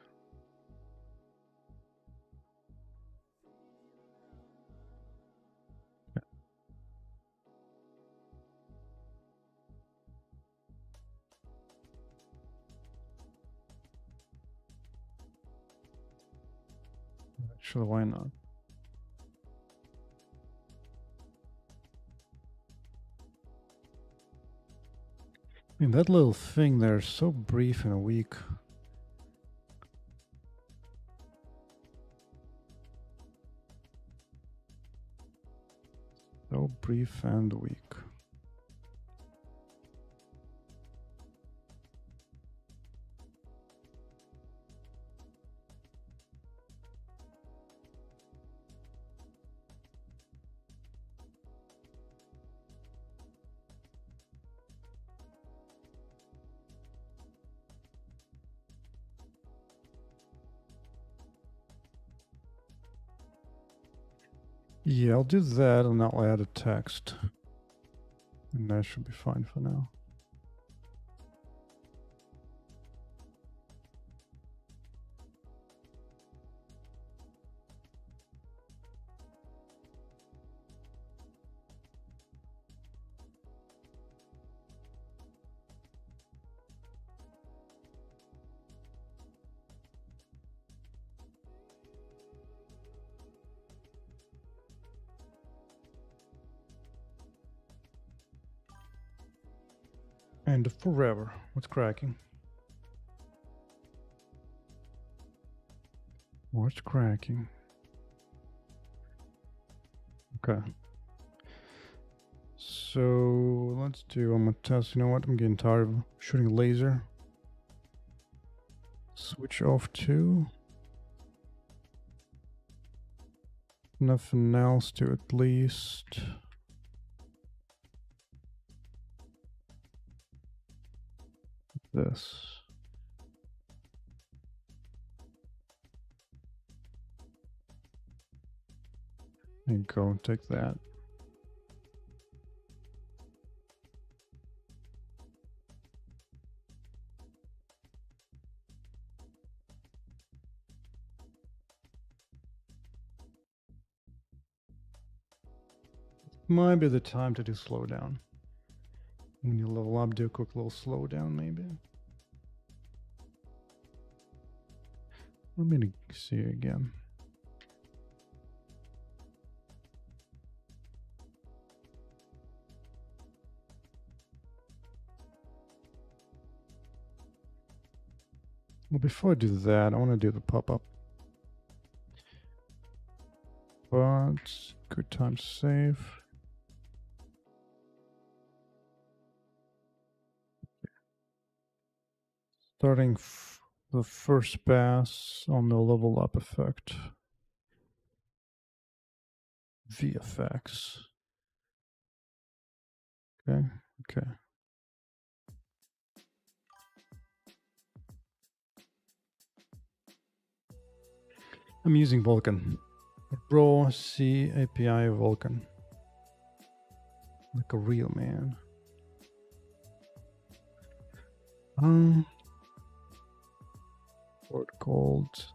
Actually, why not? I mean, that little thing there is so brief and weak. So brief and weak. Yeah, I'll do that and I'll add a text. And that should be fine for now. And forever. What's cracking? What's cracking? Okay. So let's do, I'm gonna test, you know what? I'm getting tired of shooting laser. Switch off to. Nothing else to at least. This. And go take that. Might be the time to do slowdown. When you level up, do a quick little slowdown maybe. Let me see again. Well, before I do that, I want to do the pop-up. But good time to save. Starting the first pass on the level up effect. VFX. Okay, okay. I'm using Vulkan. Raw C API Vulkan. Like a real man. Report called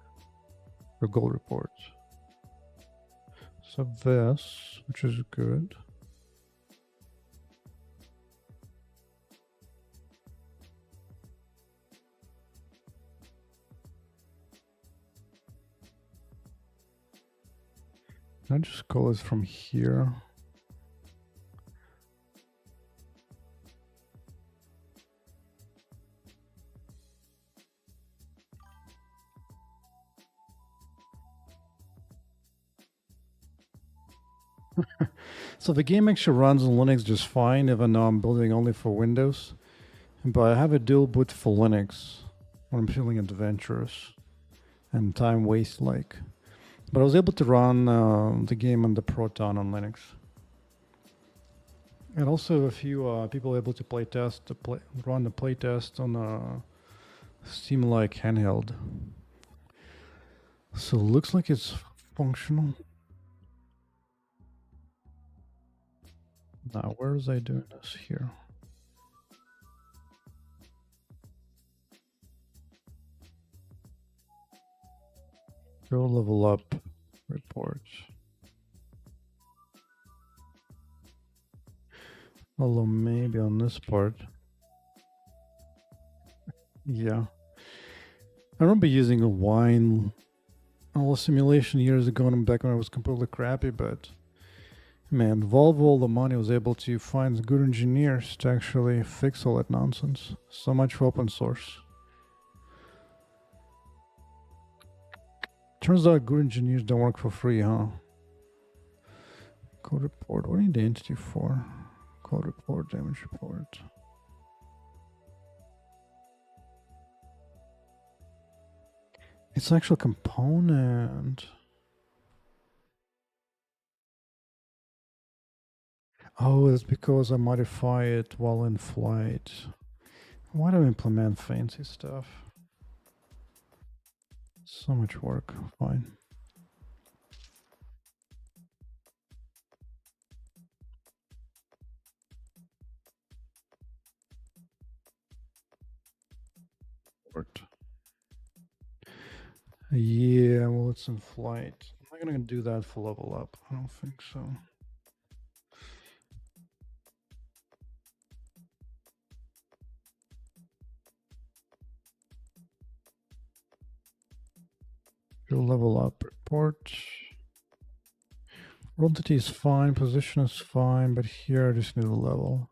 the goal report. So this, which is good. Can I just call it from here? So the game actually runs on Linux just fine, even though I'm building only for Windows. But I have a dual boot for Linux when I'm feeling adventurous and time waste like. But I was able to run the game on the Proton on Linux. And also a few people able to run the playtest on a Steam like handheld. So it looks like it's functional. Now, where was I doing this here? Go level up reports. Although maybe on this part. Yeah. I remember using a wine simulation years ago and back when I was completely crappy, but man, Volvo all the money was able to find good engineers to actually fix all that nonsense. So much for open source. Turns out good engineers don't work for free, huh? Code report. What do you need the entity for? Code report, damage report. It's an actual component. Oh, it's because I modify it while in flight. Why do I implement fancy stuff? So much work. Fine. Yeah, well, it's in flight. I'm not gonna do that for level up. I don't think so. Go level up report. Entity is fine, position is fine, but here I just need a level.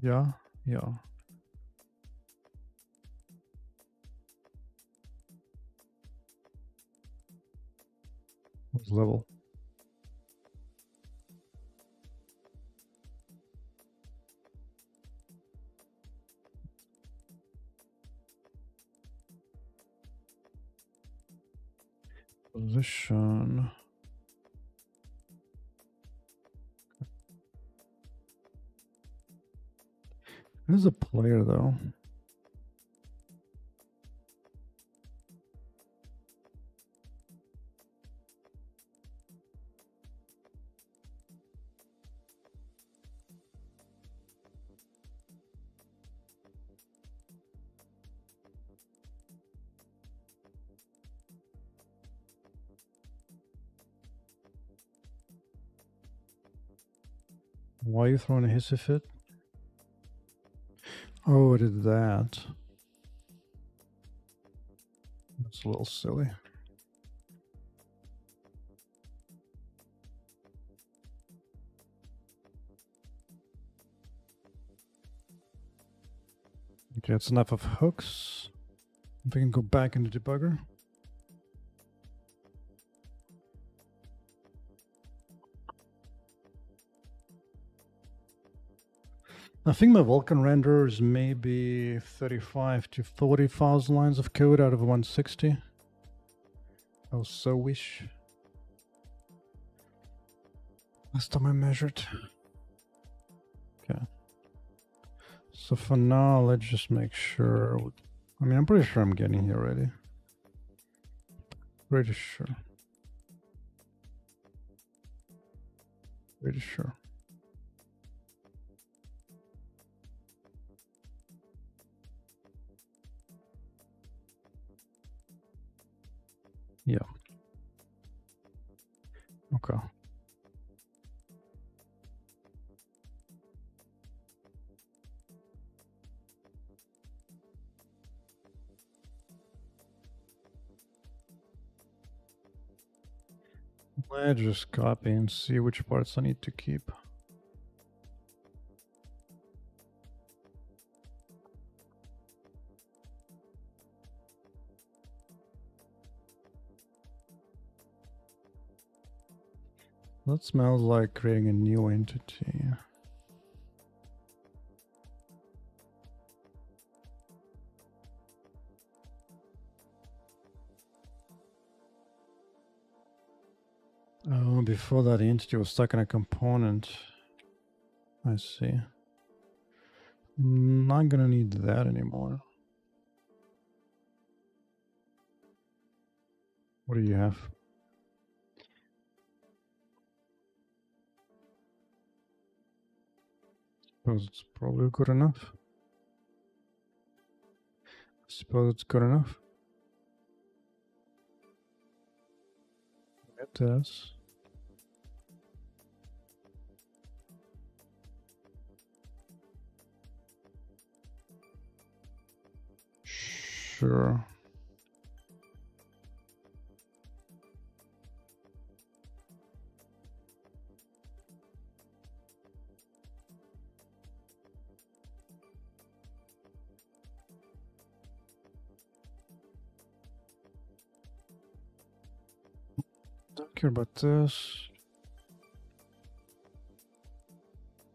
Yeah, yeah. What's level? Position. There's a player though. Why are you throwing a hissy fit? Oh, it did that. That's a little silly. Okay, that's enough of hooks. If we can go back into debugger. I think my Vulkan renderer is maybe 35 to 40,000 lines of code out of 160. I so wish. Last time I measured. Okay. So for now, let's just make sure. I mean, I'm pretty sure I'm getting here already. Pretty sure. Pretty sure. Yeah. Okay. Let's just copy and see which parts I need to keep. That smells like creating a new entity. Oh, before that entity was stuck in a component. I see. Not gonna need that anymore. What do you have? Suppose it's probably good enough. Suppose it's good enough. It is. Sure. Don't care about this.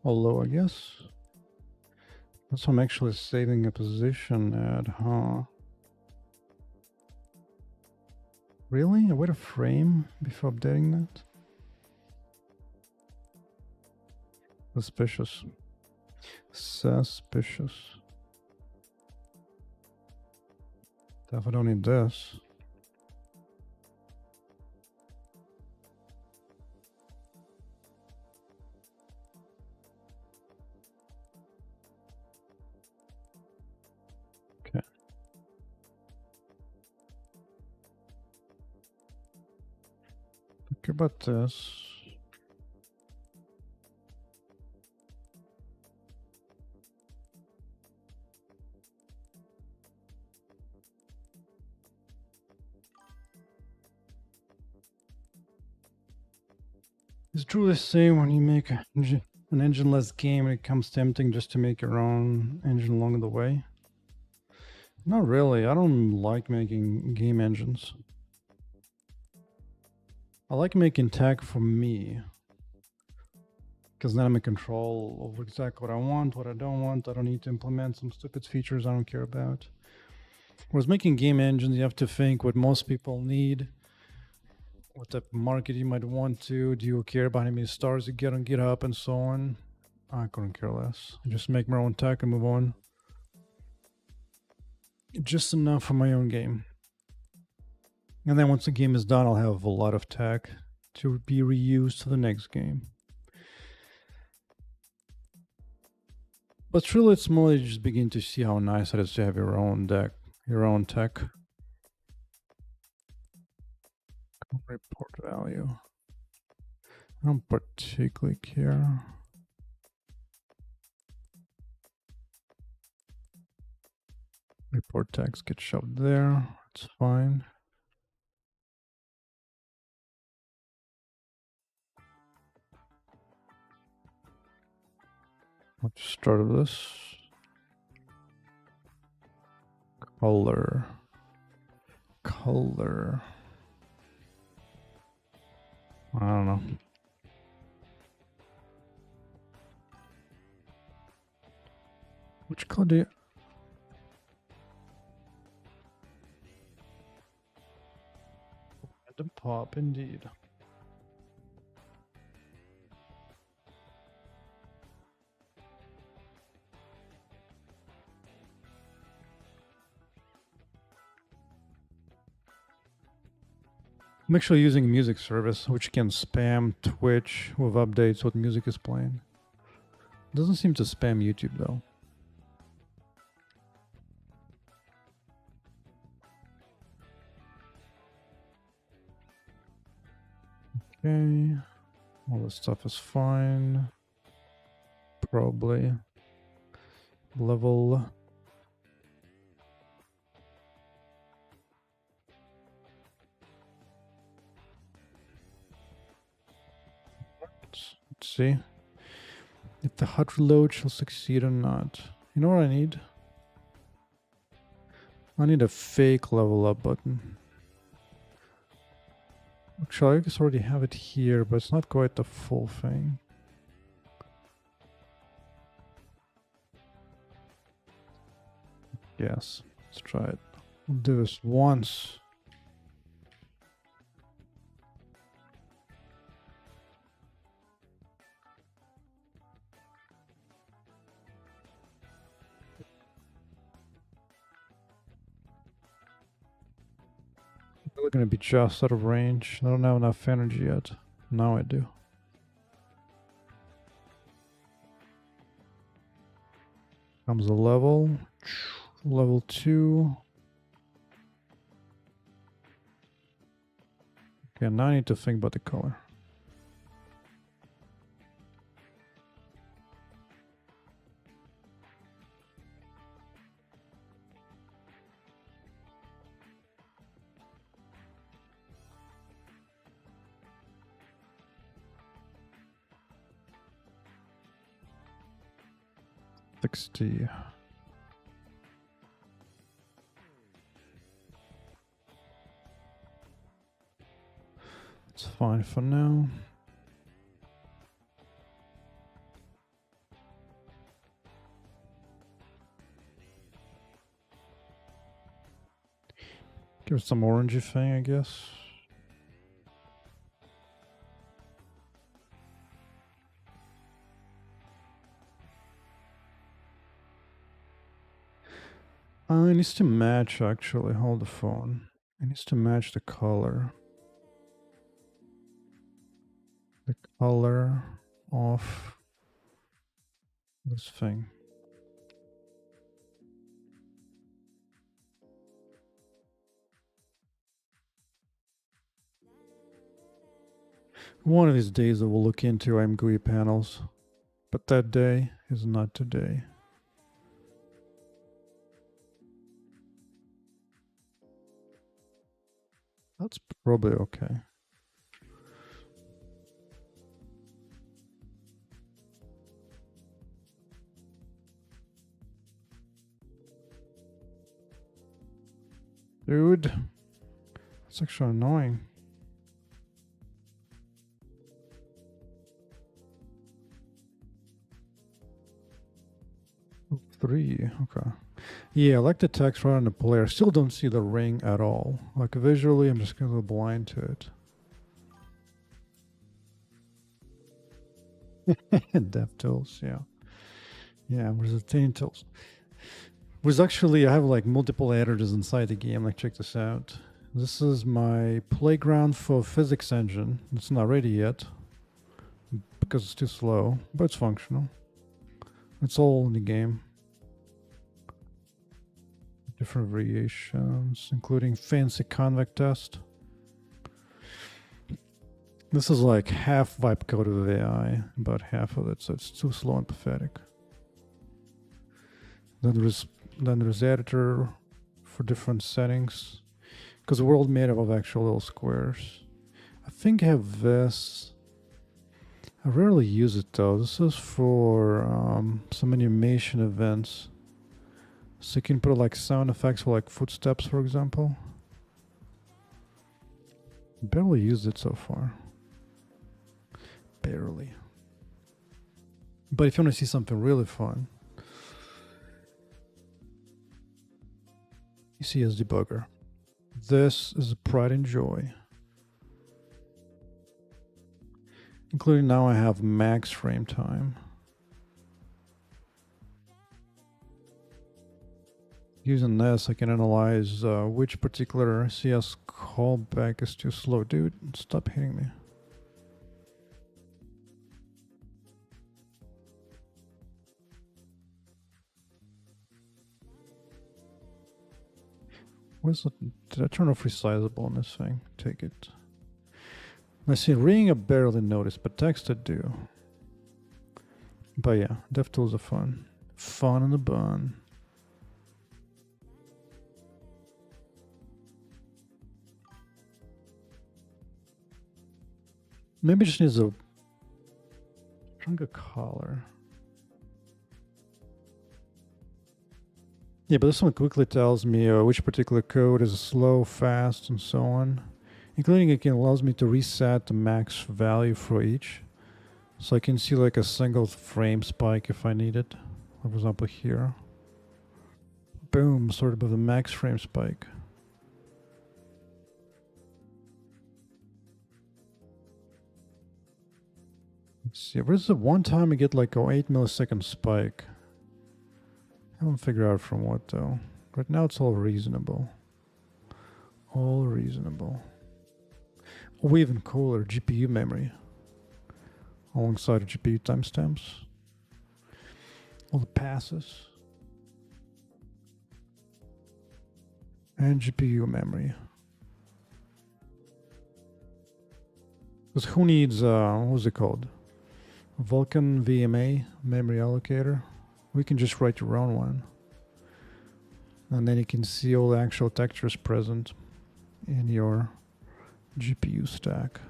Although, I guess that's how I'm actually saving a position at, huh? Really? I wait a frame before updating that? Suspicious. Suspicious. Definitely don't need this. Okay. Don't care about this. It's truly the same when you make an engine-less game and it comes tempting just to make your own engine along the way. Not really. I don't like making game engines. I like making tech for me. Because then I'm in control over exactly what I want, what I don't want. I don't need to implement some stupid features I don't care about. Whereas making game engines, you have to think what most people need, what type of market you might want to, do you care about how many stars you get on GitHub and so on. I couldn't care less. I just make my own tech and move on. Just enough for my own game. And then once the game is done, I'll have a lot of tech to be reused to the next game. But really, it's more you just begin to see how nice it is to have your own deck, your own tech. Report value. I don't particularly care. Report tags get shoved there. It's fine. Let's start with this. Color. Color. I don't know. Which color do you... Random pop, indeed. I'm actually using a music service which can spam Twitch with updates what music is playing. It doesn't seem to spam YouTube though. Okay, all this stuff is fine. Probably. Level. Let's see if the hot reload shall succeed or not. You know what I need? I need a fake level up button. Actually, I guess I already have it here, but it's not quite the full thing. Yes, let's try it. We'll do this once. We're gonna be just out of range. I don't have enough energy yet. Now I do. Comes a level. Level 2. Okay, now I need to think about the color. $60. It's fine for now. Give it some orangey thing, I guess. It needs to match, actually. Hold the phone. It needs to match the color. The color of this thing. One of these days I will look into GUI panels, but that day is not today. That's probably okay. Dude, it's actually annoying. Three, okay. Yeah, I like the text right on the player. Still don't see the ring at all. Like visually, I'm just gonna go blind to it. DevTools, yeah. Yeah, where's the tools? There's actually, I have like multiple editors inside the game. Like, check this out. This is my playground for physics engine. It's not ready yet because it's too slow, but it's functional. It's all in the game. Different variations, including fancy convex test. This is like half vibe code of AI, about half of it, so it's too slow and pathetic. Then there's editor for different settings, because the world made up of actual little squares. I think I have this. I rarely use it though. This is for some animation events. So you can put like sound effects for like footsteps, for example. Barely used it so far. Barely. But if you want to see something really fun, ECS debugger. This is a pride and joy. Including now I have max frame time. Using this, I can analyze which particular CS callback is too slow. Dude, stop hitting me. Where's it? Did I turn off resizable on this thing? Take it. I see ring I barely noticed, but text I do. But yeah, DevTools are fun. Fun in the bun. Maybe it just needs a stronger collar. Yeah, but this one quickly tells me which particular code is slow, fast, and so on. Including it allows me to reset the max value for each. So I can see like a single frame spike if I need it. For example here. Boom, sort of the max frame spike. Let's see, where's the one time I get like an 8 millisecond spike? I haven't figured out from what though. Right now it's all reasonable. All reasonable. Or even cooler, GPU memory. Alongside GPU timestamps. All the passes. And GPU memory. Because who needs, what's it called? Vulkan VMA memory allocator. We can just write your own one. And then you can see all the actual textures present in your GPU stack.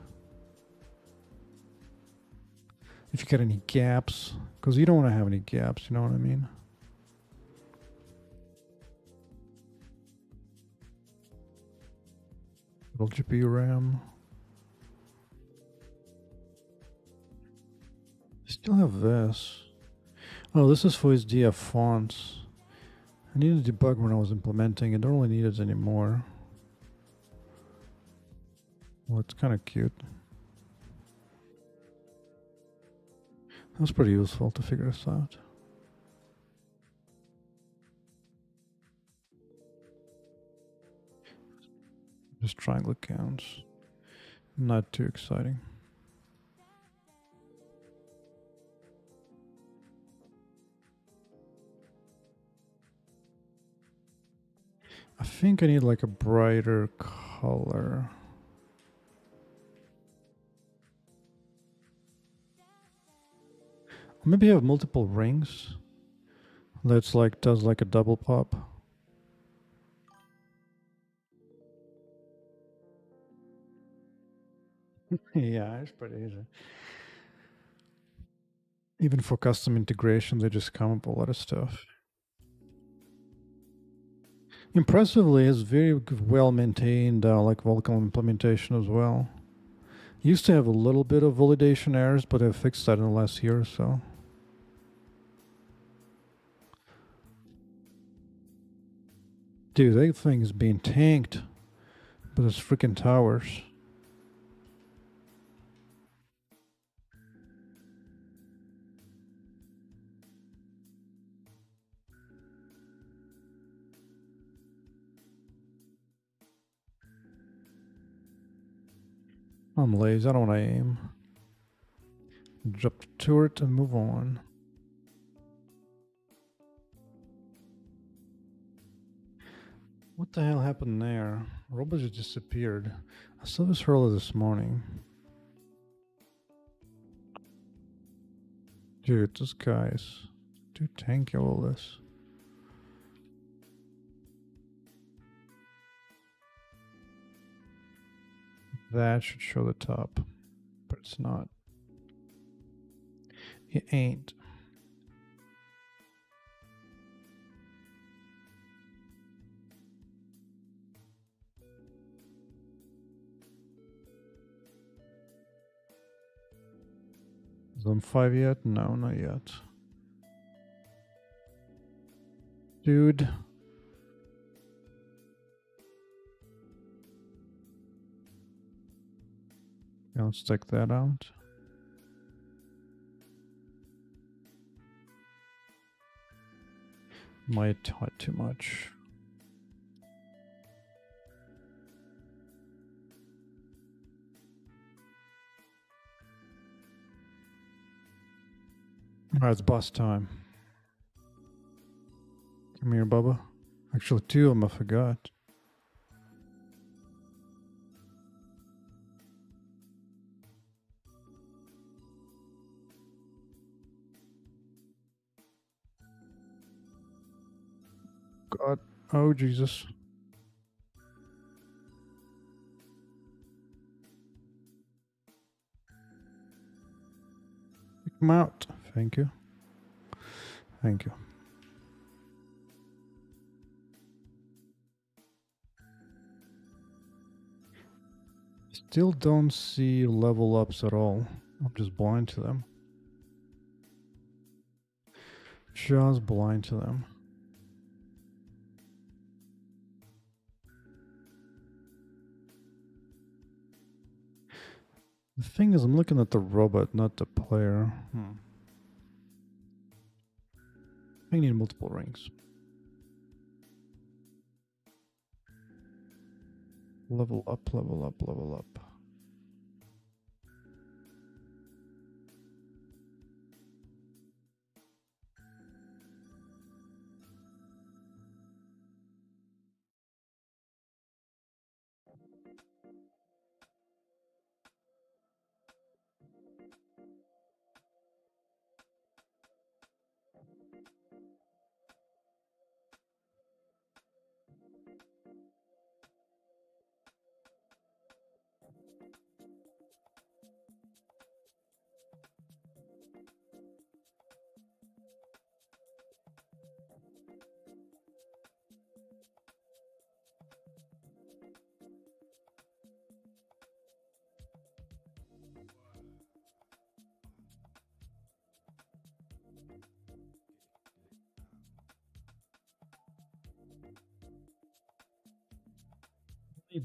If you got any gaps, because you don't want to have any gaps, you know what I mean? Little GPU RAM. Still have this. Oh, this is for his DF fonts. I needed to debug when I was implementing. I don't really need it anymore. Well, it's kind of cute. That was pretty useful to figure this out. Just triangle counts. Not too exciting. I think I need like a brighter color. Maybe I have multiple rings. That's like, does like a double pop. Yeah, it's pretty easy. Even for custom integration, they just come up with a lot of stuff. Impressively, it's very well maintained, like Vulkan implementation as well. Used to have a little bit of validation errors, but I've fixed that in the last year or so. Dude, that thing is being tanked by those freaking towers. I'm lazy, I don't want to aim. Drop the turret and move on. What the hell happened there? Robot just disappeared. I saw this earlier this morning. Dude, this guy's too tanky, all this. That should show the top, but it's not. It ain't. Zone 5 yet? No, not yet. Dude. Yeah, let's check that out. Might hot too much. Alright, it's boss time. Come here, Bubba. Actually, two of them I forgot. God. Oh, Jesus. Pick him out. Thank you. Thank you. Still don't see level ups at all. I'm just blind to them. Just blind to them. The thing is, I'm looking at the robot, not the player. I need multiple rings. Level up, level up, level up.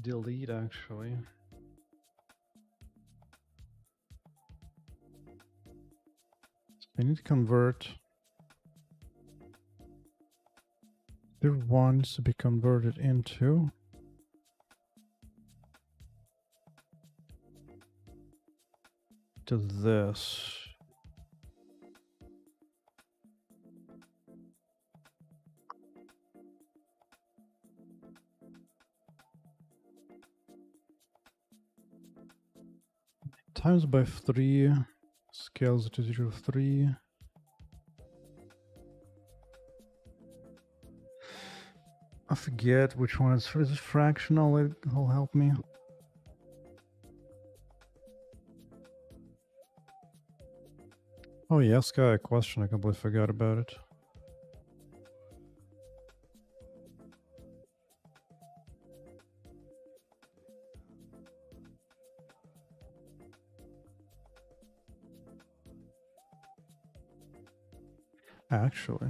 Delete actually. I need to convert. There wants to be converted into this. Times by 3, scales to 0 3. I forget which one is it fractional. It'll help me. Oh yeah, Sky, a question. I completely forgot about it. Actually.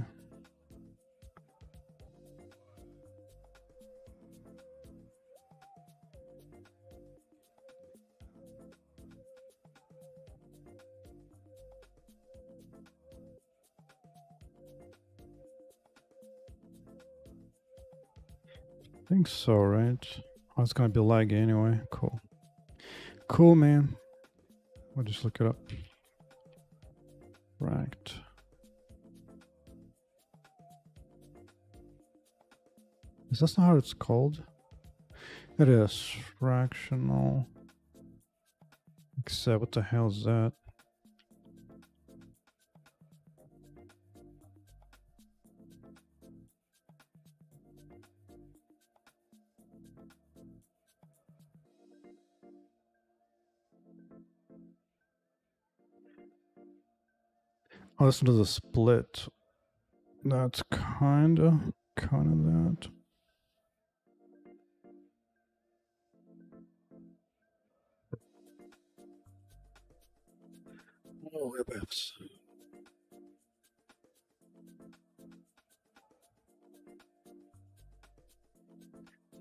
I think so, right? Oh, it's gonna be laggy anyway. Cool. Cool, man. We'll just look it up. Right. Is that not how it's called? It is. Fractional. Except, what the hell is that? Oh, listen to the split. That's kinda that. Oh, WebEfs.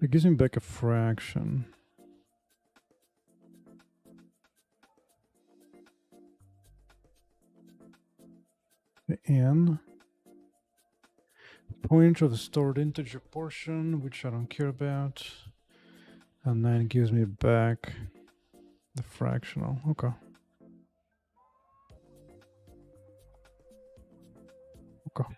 It gives me back a fraction. The n. Pointer of the stored integer portion, which I don't care about. And then it gives me back the fractional. Okay. Okay.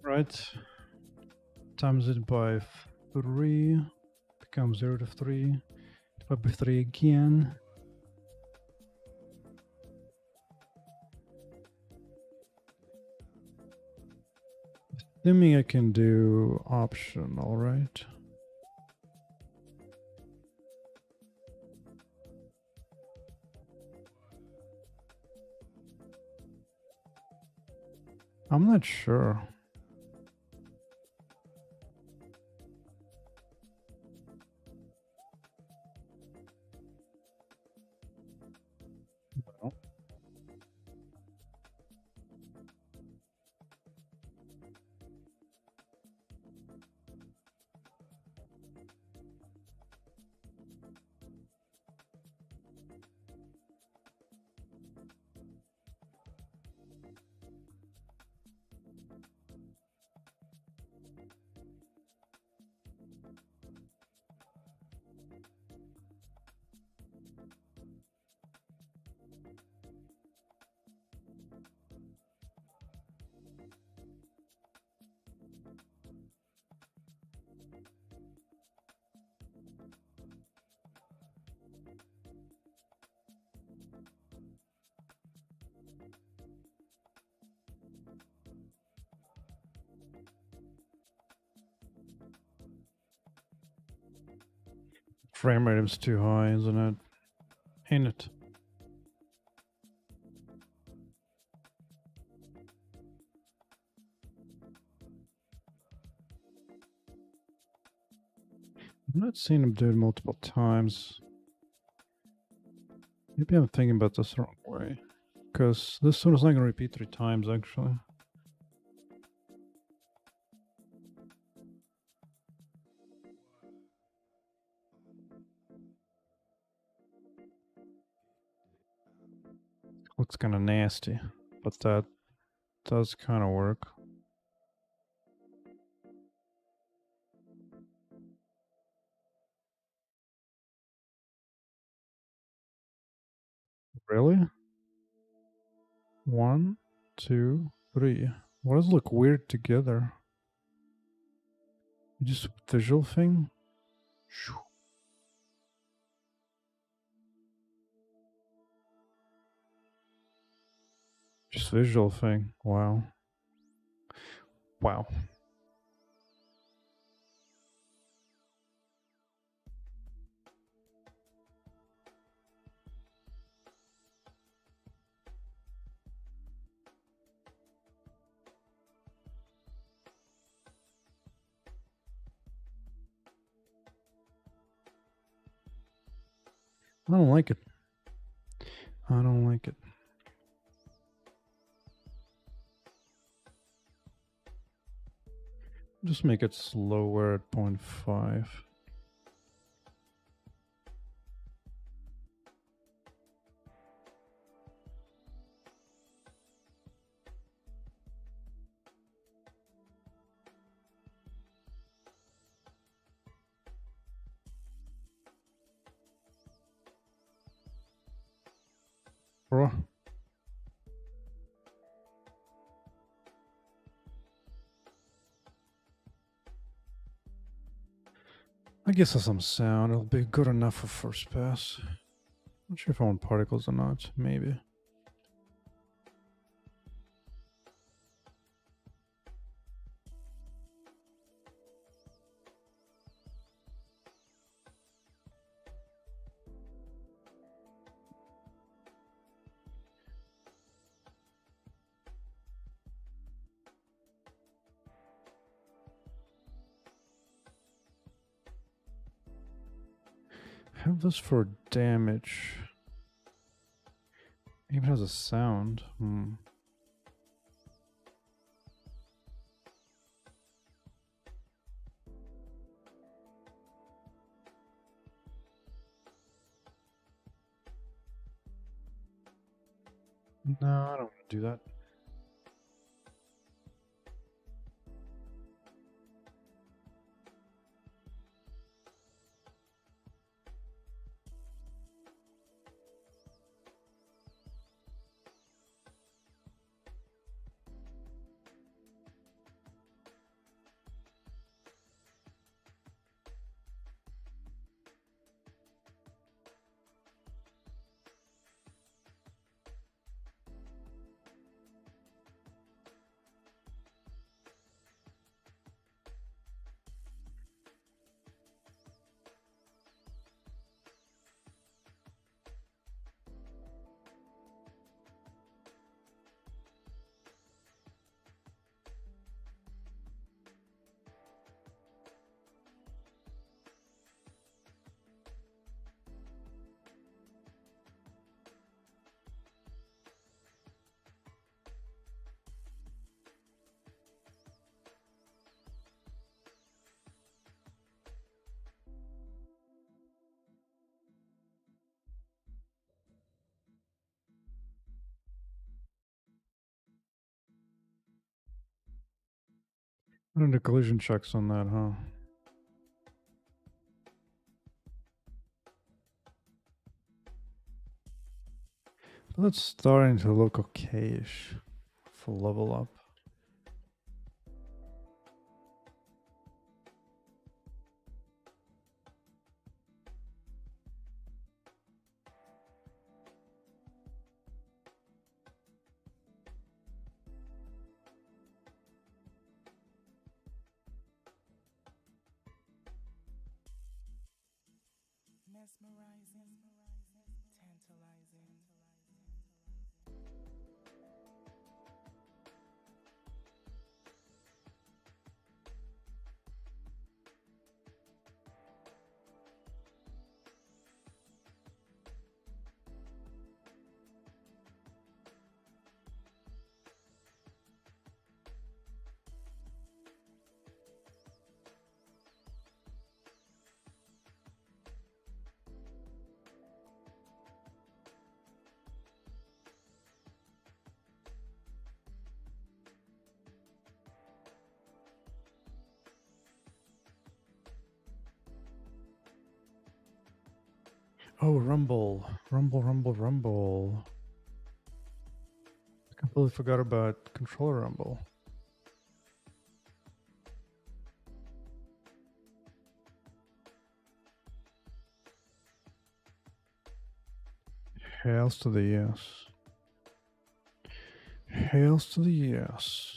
Right. Times it by 3. Becomes 0 to 3. Divided by 3 again. I Assuming I can do optional, right? I'm not sure. Well, frame rate is too high, isn't it? Ain't it? I've not seen him do it multiple times. Maybe I'm thinking about this the wrong way. Because this one is not going to repeat 3 times, actually. Looks kind of nasty, but that does kind of work. Really? 1, 2, 3. Why does it look weird together? Just visual thing? Just visual thing. Wow. Wow. I don't like it. I don't like it. Just make it slower at 0.5. Bro. I guess there's some sound. It'll be good enough for first pass. Not sure if I want particles or not. Maybe. Have this for damage. Even has a sound. No, I don't want to do that. And the collision checks on that, huh? That's starting to look okayish for level up. Mesmerizing, tantalizing. Oh, Rumble. Rumble, Rumble, Rumble. I completely forgot about controller Rumble. Hails to the yes. Hails to the yes.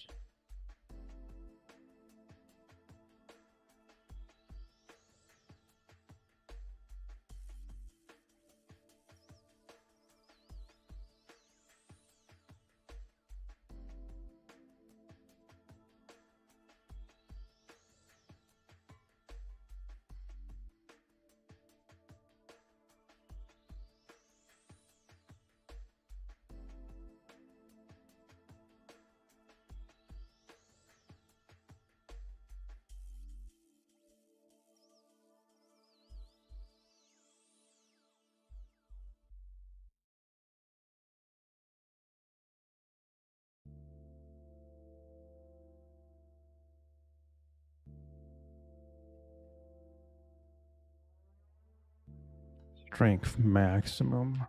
Strength maximum.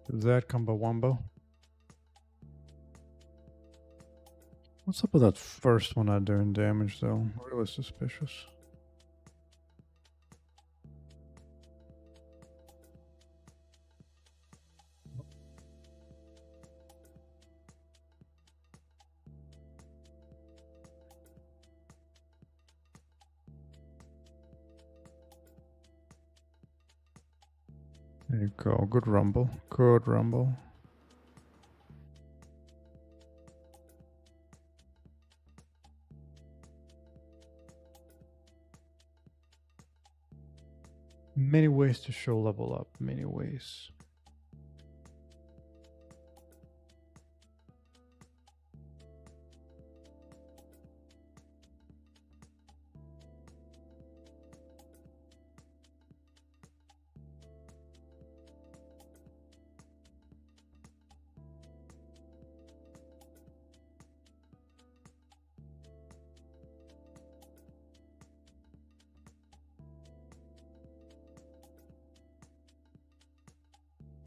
Is that combo wombo? What's up with that first one not doing damage though? Really suspicious. There you go. Good rumble. Good rumble. Many ways to show level up. Many ways.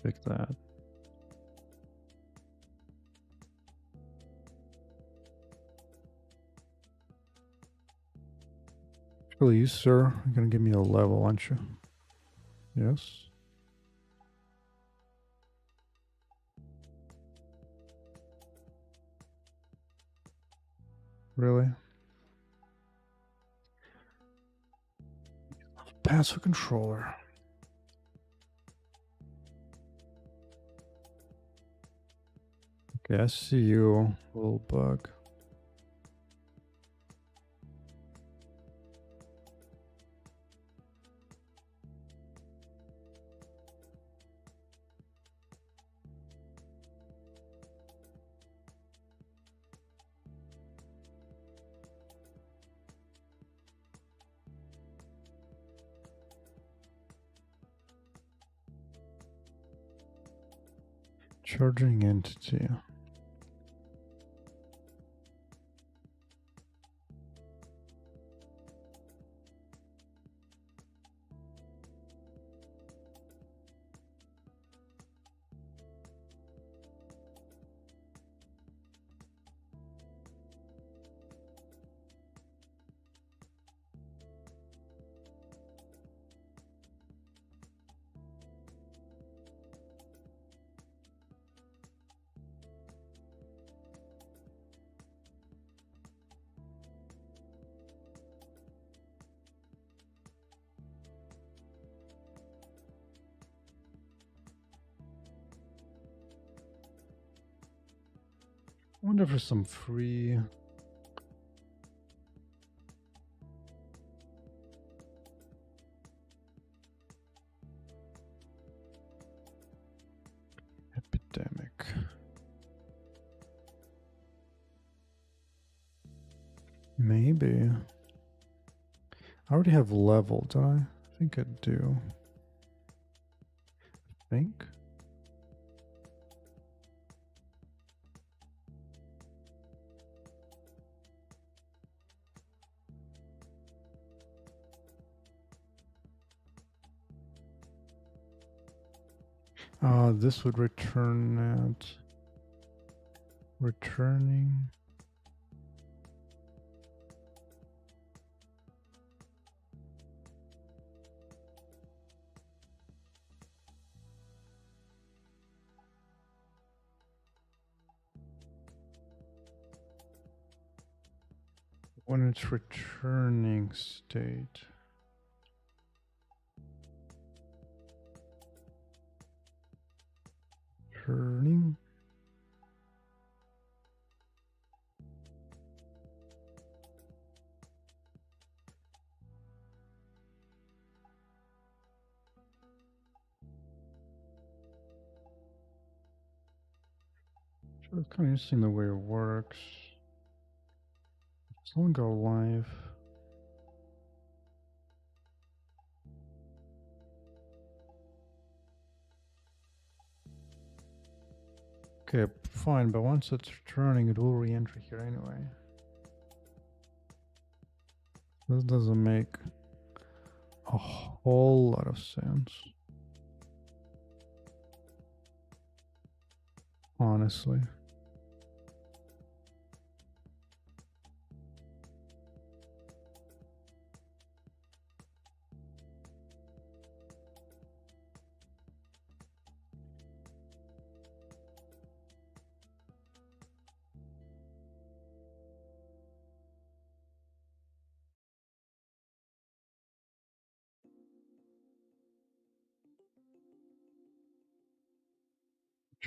Pick that. Please, sir, you're gonna give me a level, aren't you? Yes. Really? Passive controller. Okay, I see you, little bug. Charging entity. I wonder if there's some free. Epidemic. Maybe. I already have level, don't I? I think I do. I think. This would return that. Returning. When it's returning state. Returning. So it's kind of interesting the way it works. It's not go live. Okay, fine, but once it's returning, it will re-enter here anyway. This doesn't make a whole lot of sense. Honestly.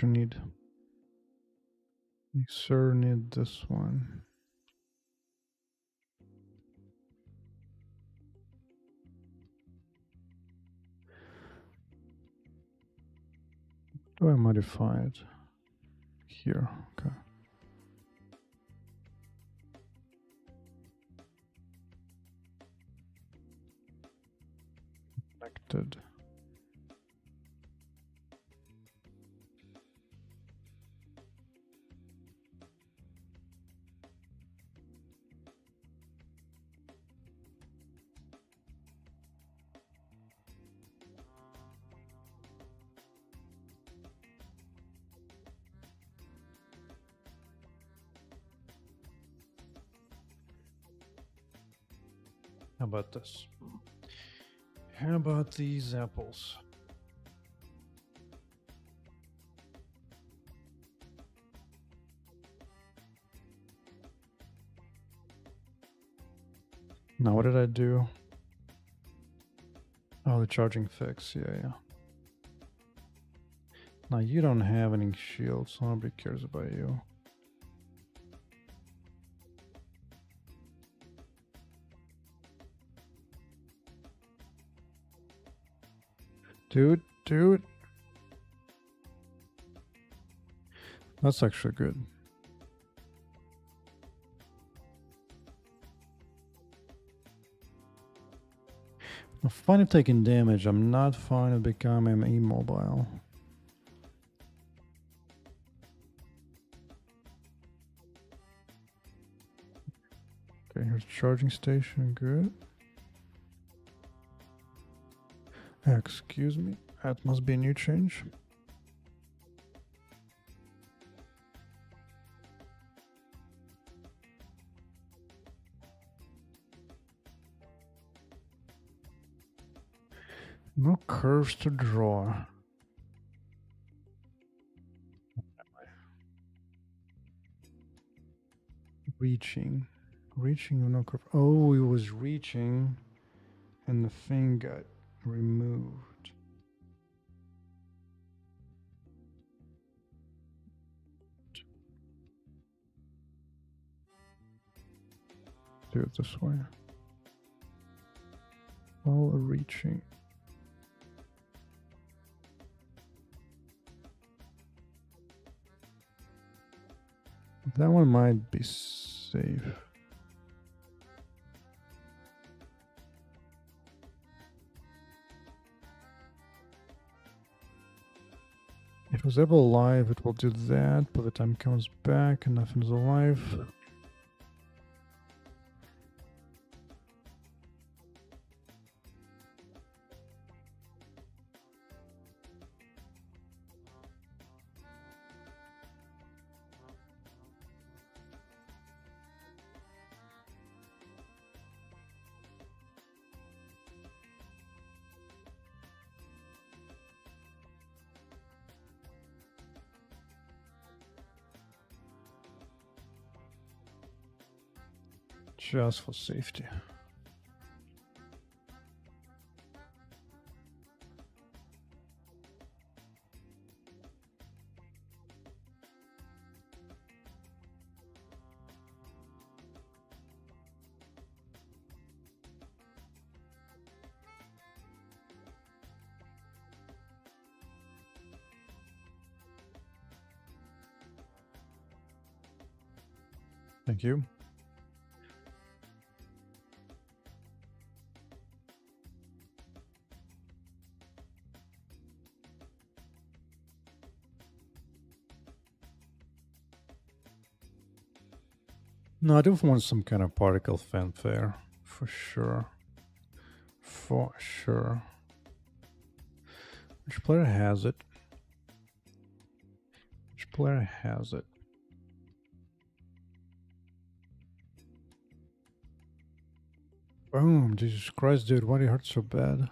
You need. You sure need this one. Do I modify it? Here, okay. Connected. How about this? How about these apples? Now, what did I do? Oh, the charging fix. Yeah. Now, you don't have any shields, so nobody cares about you. Dude. That's actually good. I'm fine with taking damage. I'm not fine with becoming immobile. Okay, here's charging station. Good. Excuse me. That must be a new change. No curves to draw. Reaching. Reaching with no curve. Oh, it was reaching and the thing got removed. Do it this way. All reaching. That one might be safe. If it was ever alive, it will do that. By the time it comes back and nothing's alive. Just for safety. Thank you. No, I do want some kind of particle fanfare. For sure. For sure. Which player has it? Which player has it? Boom, Jesus Christ, dude, why do you hurt so bad?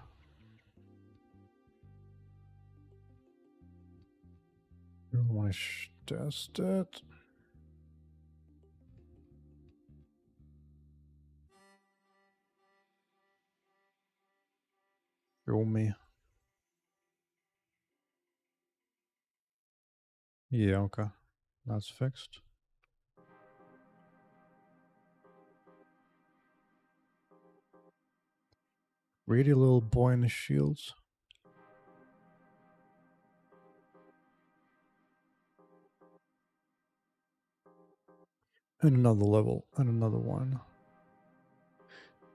You don't want to test it. Show me. Yeah, okay. That's fixed. Greedy little boy in the shields. And another level. And another one.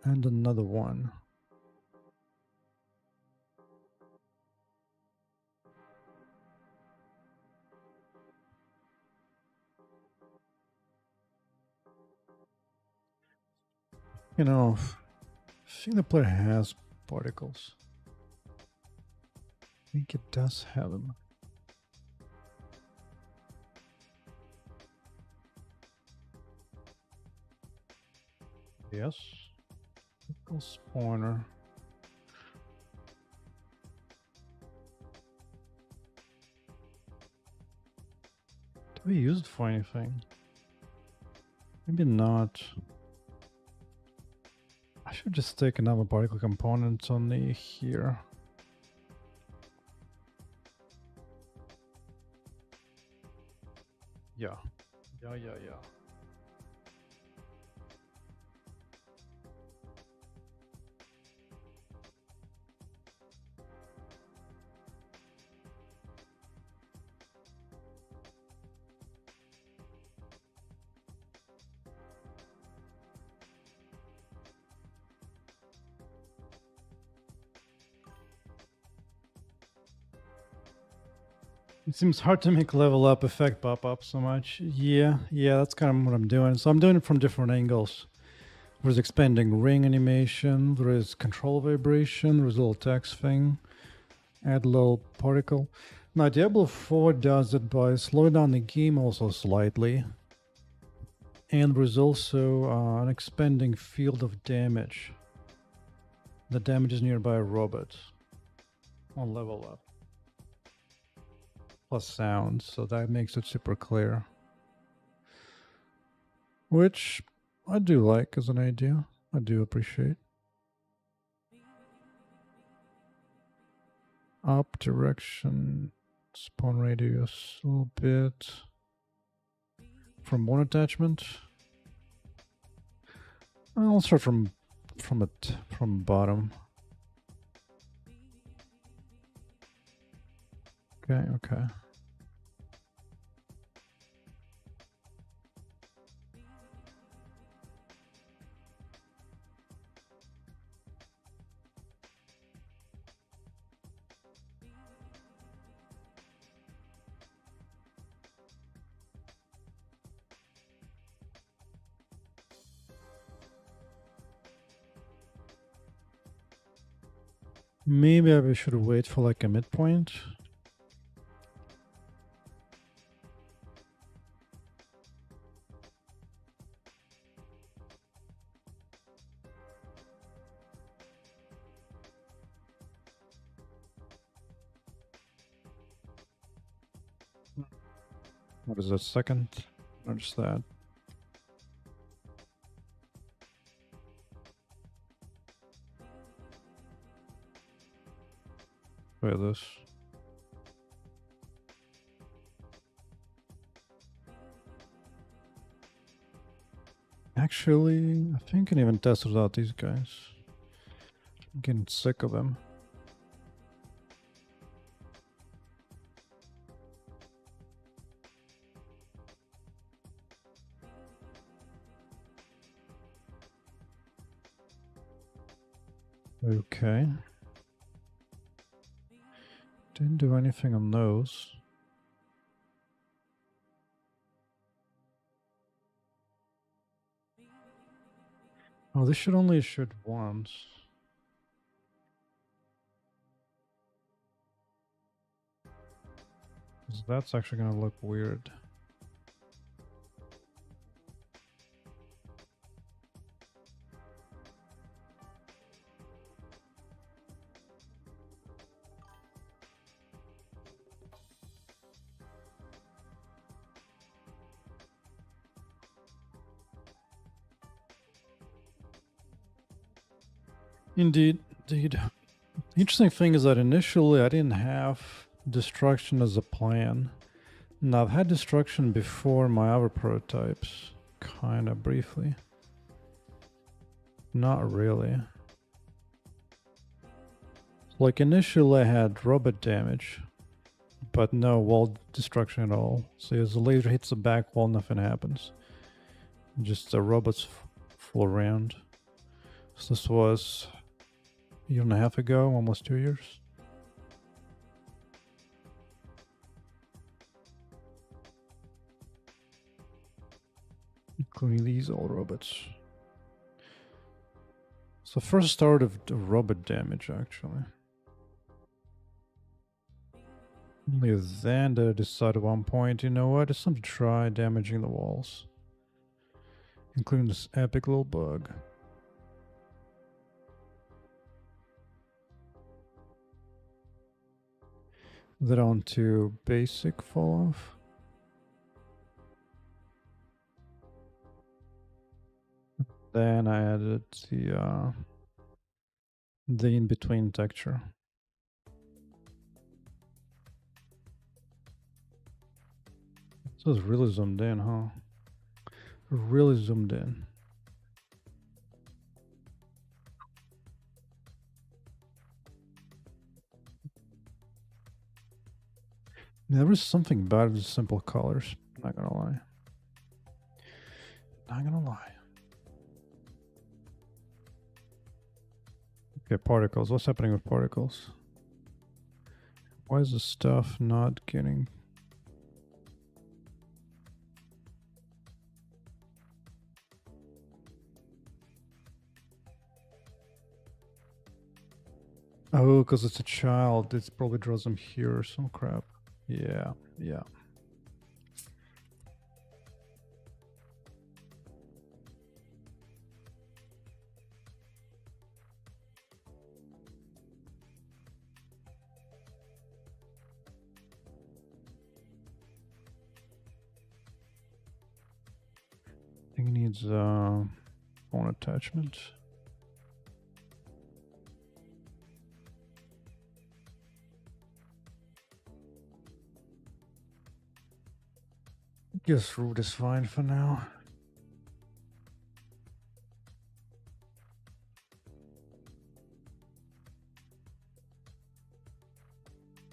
And another one. You know, I think the player has particles. I think it does have them. Yes. Particle spawner. Do we use it for anything? Maybe not. I should just take another particle component on the here. Yeah. Yeah. It seems hard to make level up effect pop up so much. Yeah, that's kind of what I'm doing. So I'm doing it from different angles. There's expanding ring animation. There is control vibration. There's a little text thing. Add a little particle. Now Diablo 4 does it by slowing down the game also slightly. And there's also an expanding field of damage. The damage is nearby a robot on level up. Plus sound, so that makes it super clear. Which I do like as an idea. I do appreciate. Up direction, spawn radius a little bit. From one attachment. I'll start from bottom. Okay. Maybe I should wait for like a midpoint. What is that second? Notice that. Look at this. Actually, I think I can even test without these guys. I'm getting sick of them. Okay. Didn't do anything on those. Oh, this should only shoot once. That's actually gonna look weird. Indeed. The interesting thing is that initially I didn't have destruction as a plan. Now I've had destruction before my other prototypes, kind of briefly. Not really. Like initially I had robot damage, but no wall destruction at all. So as the laser hits the back wall, nothing happens. Just the robots fall around. So this was a year and a half ago, almost 2 years. Including these all robots. So first start of the robot damage actually. Only then did I decide at one point, you know what, it's time to try damaging the walls. Including this epic little bug. Then on to basic fall off. Then I added the in-between texture. So it's really zoomed in, huh? Really zoomed in. There is something about the simple colors, not gonna lie. Not gonna lie. Okay, particles. What's happening with particles? Why is the stuff not getting... Oh, because it's a child. It probably draws them here or some crap. Yeah, yeah. I think it needs phone attachment. Guess root is fine for now.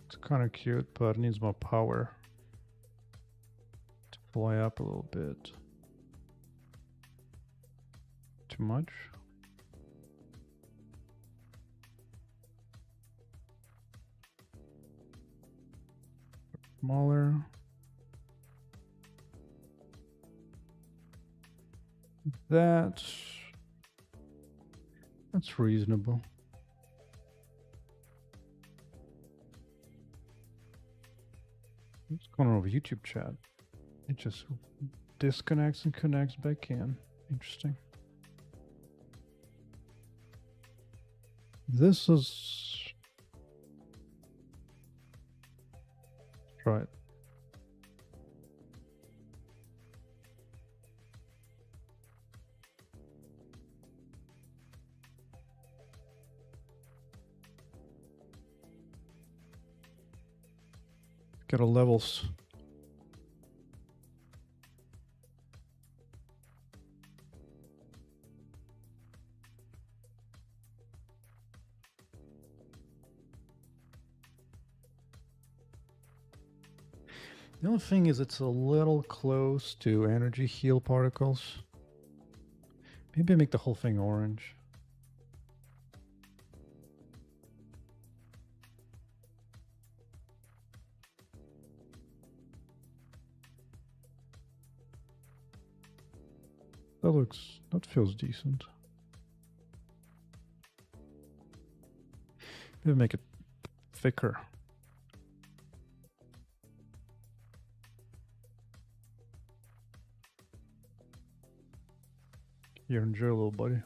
It's kind of cute, but it needs more power to fly up a little bit. Too much? Smaller. That's reasonable. What's going on with YouTube chat? It just disconnects and connects back in. Interesting. This is right. Get a levels. The only thing is it's a little close to energy heal particles. Maybe I make the whole thing orange. That feels decent. Maybe make it thicker. Here, enjoy, little buddy.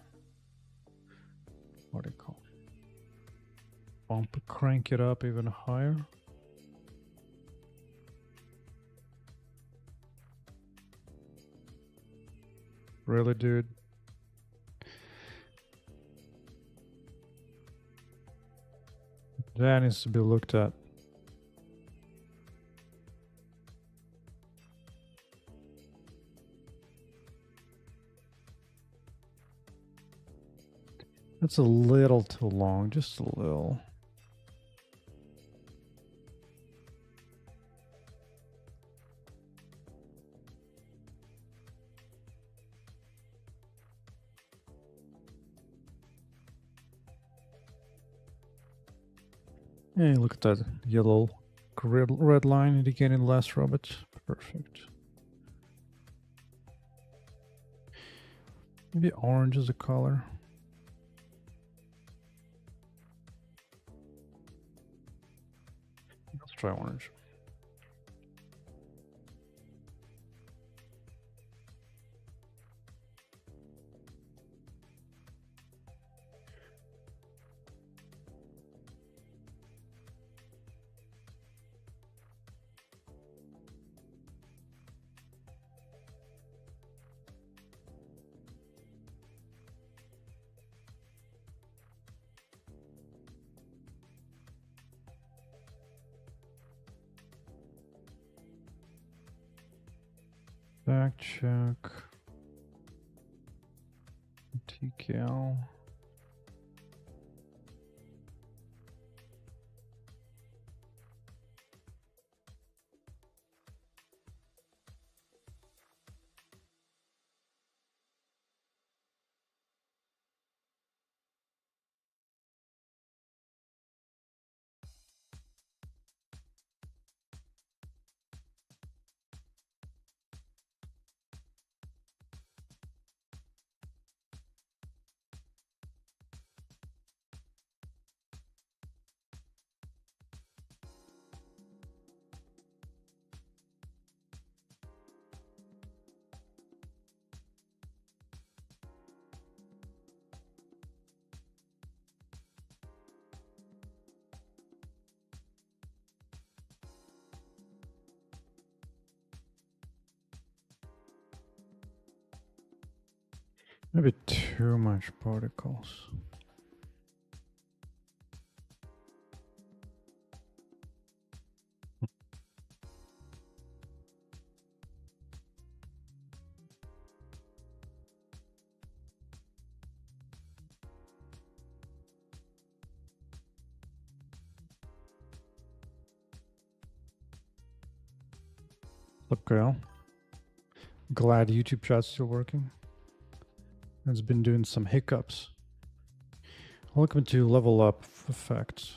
What do you call it? Crank it up even higher. Really, dude? That needs to be looked at. That's a little too long, just a little. Hey, look at that yellow red line indicating last robot. Perfect. Maybe orange is a color. Let's try orange. Back check. TKL. Maybe too much particles. Okay. Glad YouTube chat's still working. It's been doing some hiccups. Welcome to level up effects.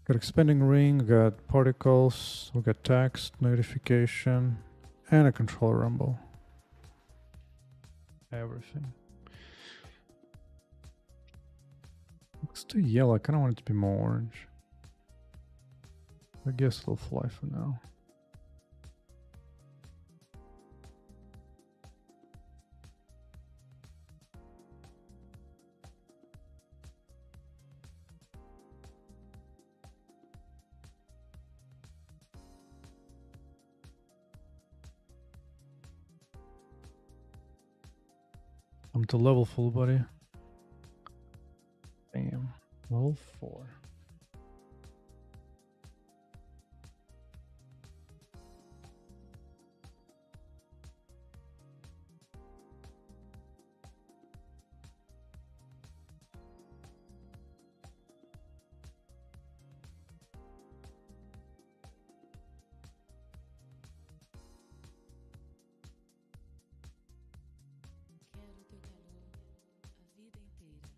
Got expanding ring, got particles, we got text, notification, and a control rumble. Everything. Looks too yellow. I kind of want it to be more orange. I guess it'll fly for now. I'm to level full body. Damn. Level 4. Quero teu calor a vida inteira.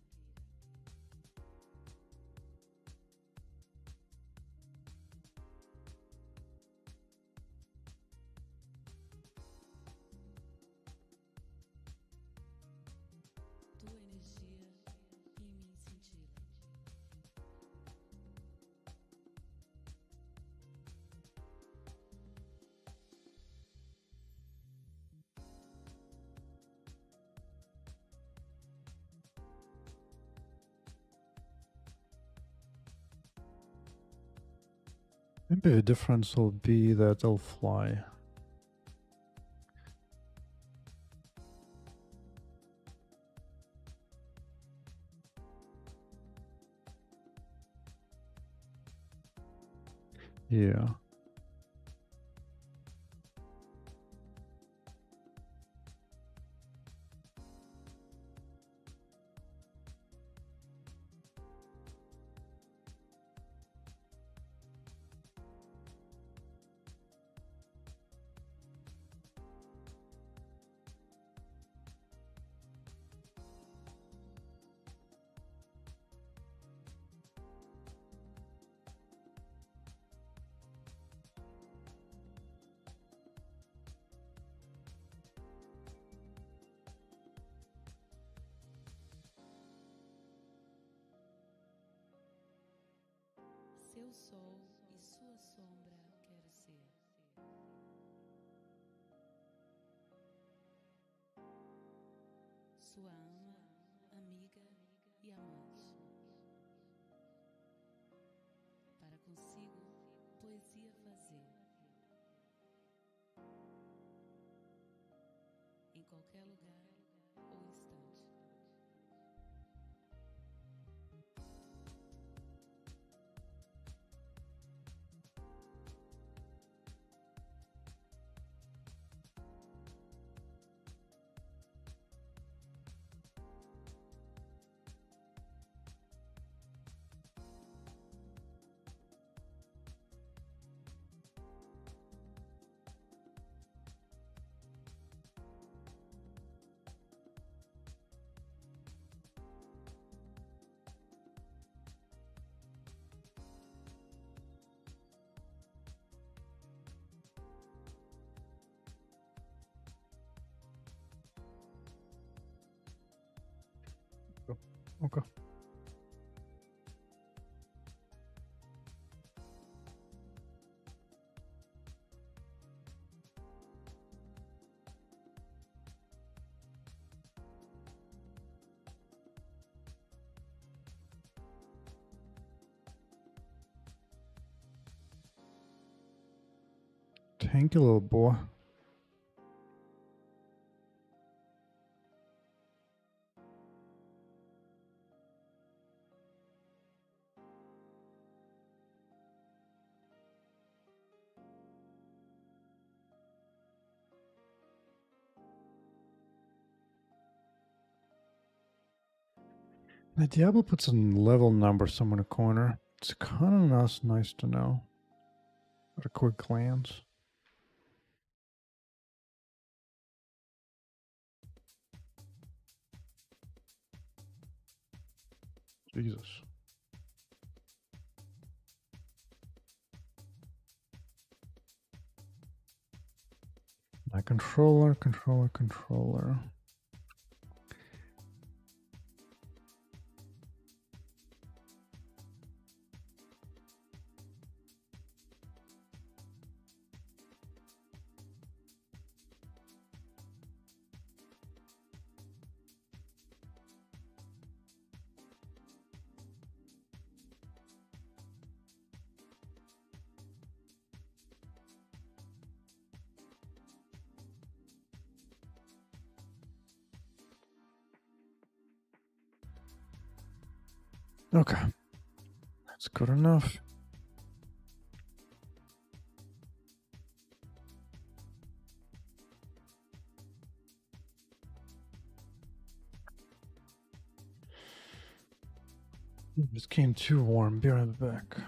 Tua energia em mim cintila. Maybe the difference will be that they'll fly. Yeah. Seu sol e sua sombra quero ser. Sua ama, amiga e amante. Para consigo poesia fazer. Em qualquer lugar ou instante. Okay. Thank you, little boy. The Diablo puts a level number somewhere in the corner. It's kind of nice to know at a quick glance. Jesus. My controller. Okay. That's good enough. This came too warm. Be right back.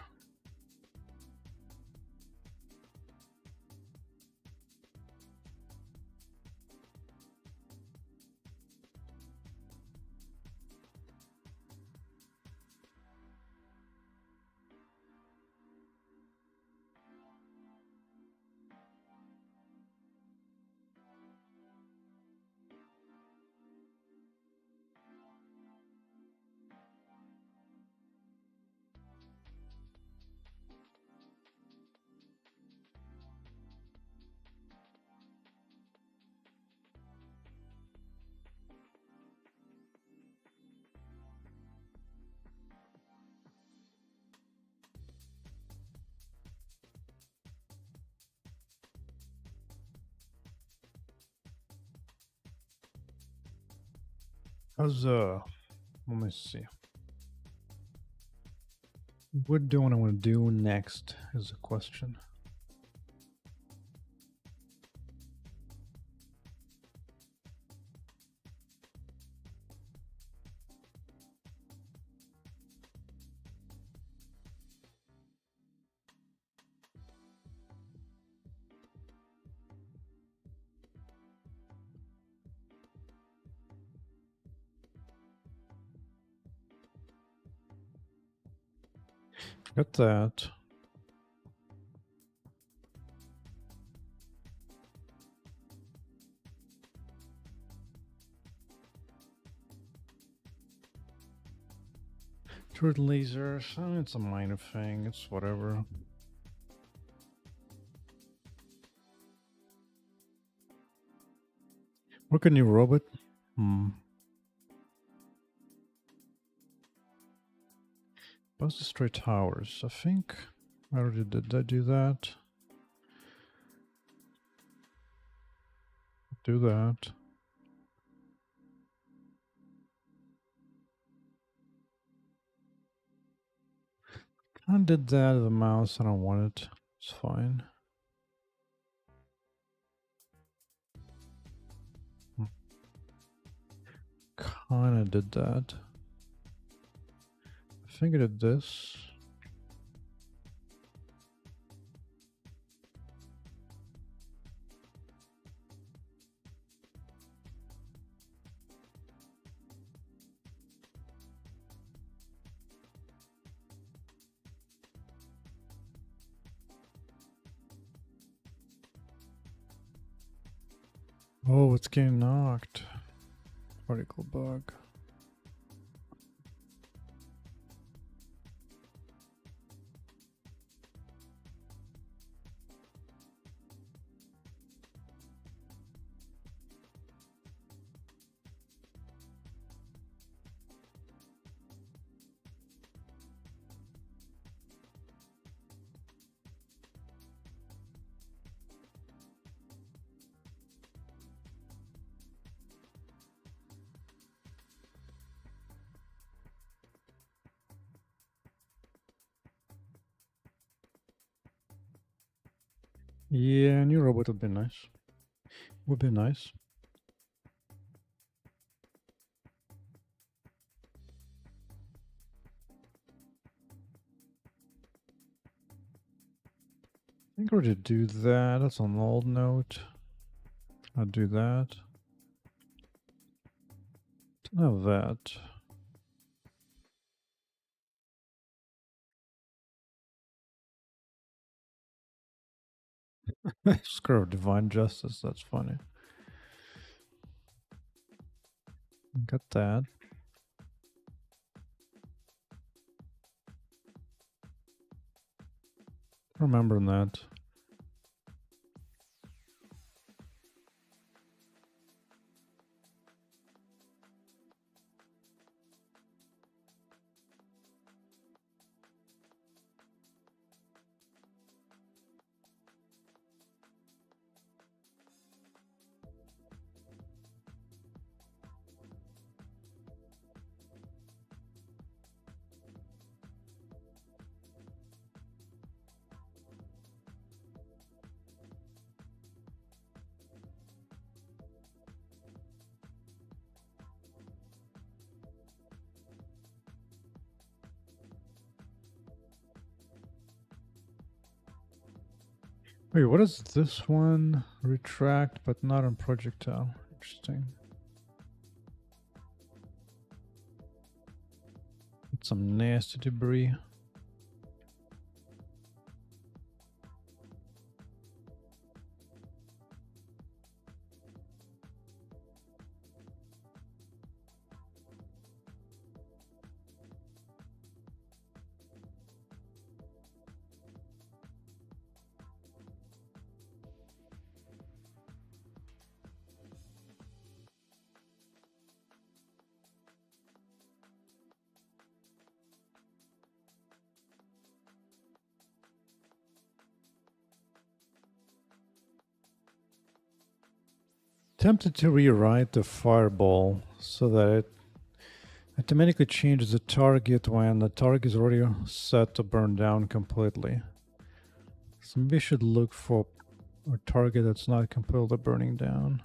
How's let me see. What do I want to do next is a question. Got that. Turret lasers. It's a minor thing. It's whatever. Work a new robot. Buzz destroy towers. I think I already did I do that. Do that. I did that with the mouse. I don't want it. It's fine. Kinda did that. I think I did this. Oh, it's getting knocked. Particle bug. Yeah, a new robot would be nice. Would be nice. I think I already do that. That's an old note. I'll do that. Don't have that. Scar of Divine Justice, that's funny. Got that. Remember that. Wait, what is this one? Retract, but not on projectile. Interesting. It's some nasty debris. Tempted to rewrite the fireball so that it automatically changes the target when the target is already set to burn down completely. So maybe I should look for a target that's not completely burning down.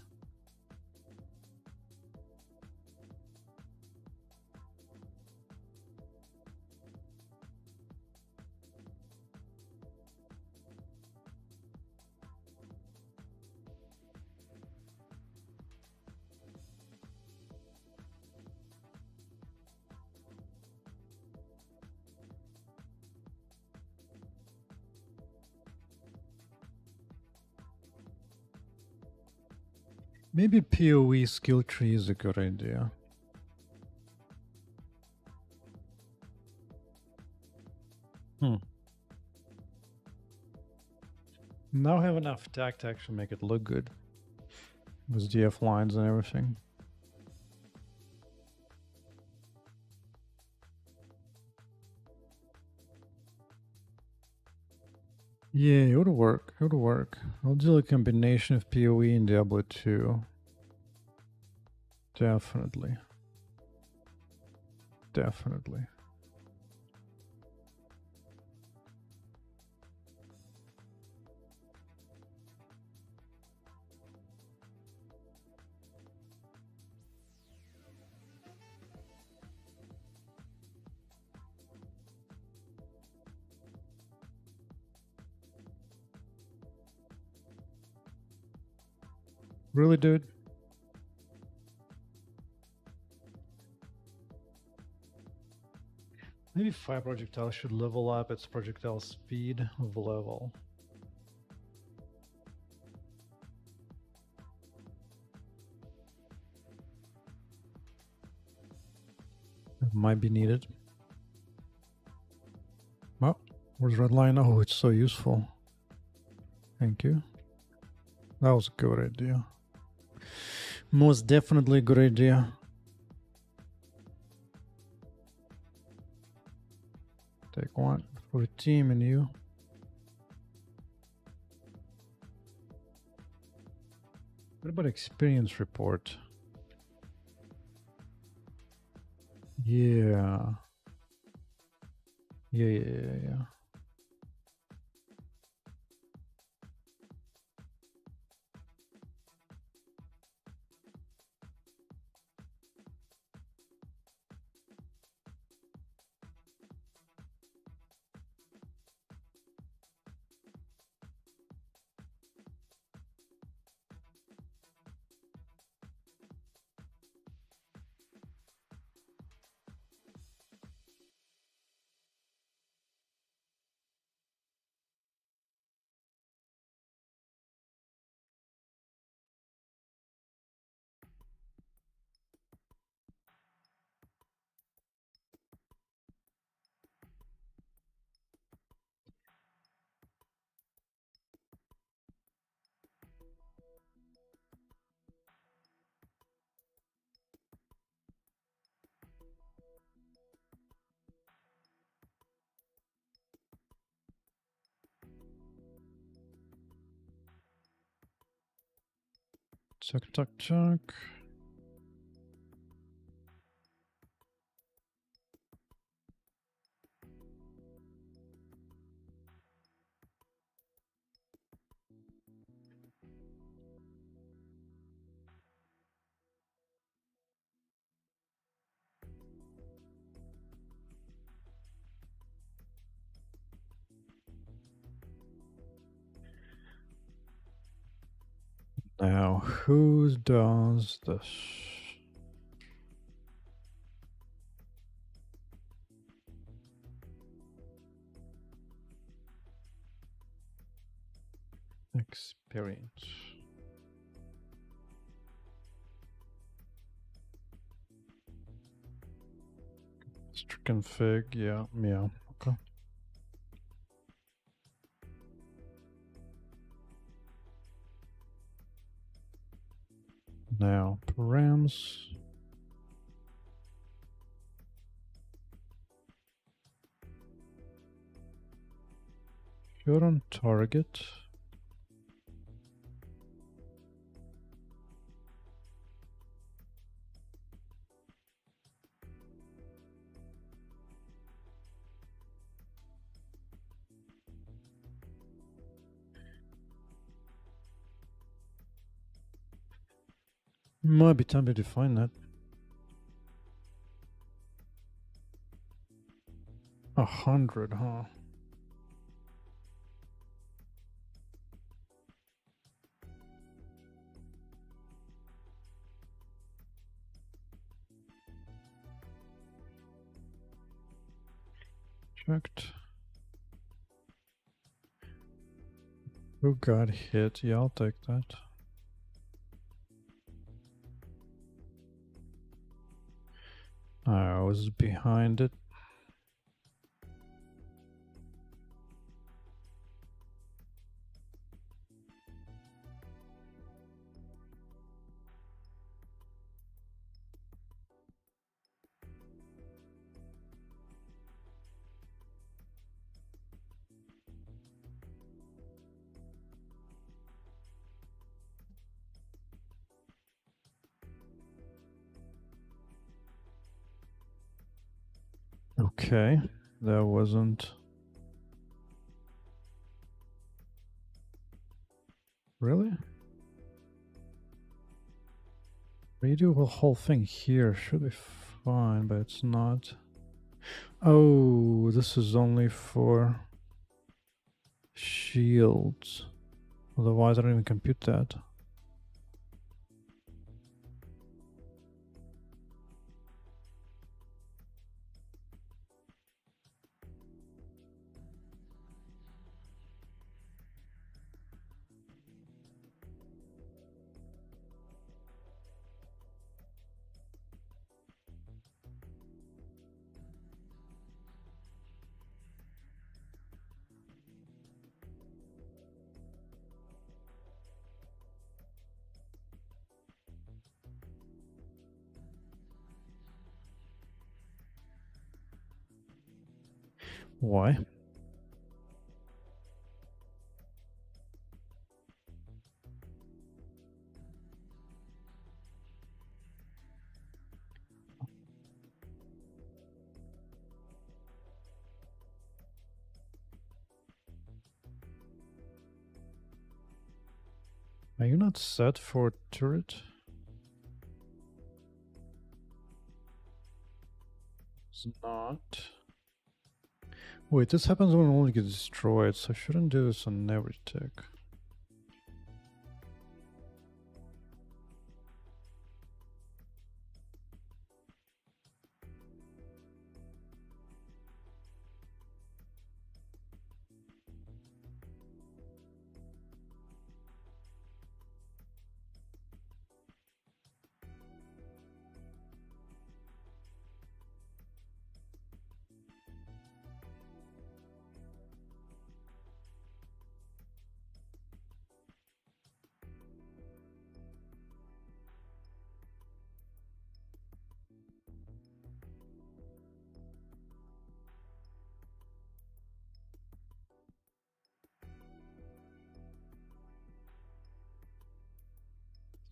Maybe PoE skill tree is a good idea. Now I have enough attack to actually make it look good. With DF lines and everything. Yeah, it would work. It would work. I'll do a combination of PoE and Diablo 2. Definitely. Definitely. Really, dude? Maybe fire projectile should level up its projectile speed of level. It might be needed. Well, where's red line? Oh, it's so useful. Thank you. That was a good idea. Most definitely a good idea. Take one for the team and you. What about experience report? Yeah. Yeah. Tuck, tuck, tuck. Now, who does this? Experience. Config, yeah, okay. Now, params. You're on target. Might be time to define that. 100, huh? Checked. Who got hit? Yeah, I'll take that. I was behind it. Okay, that wasn't really. Redo the whole thing here should be fine, but it's not. Oh, this is only for shields. Otherwise, I don't even compute that. Why? Are you not set for turret? It's not. Wait, this happens when it only gets destroyed, so I shouldn't do this on every tick.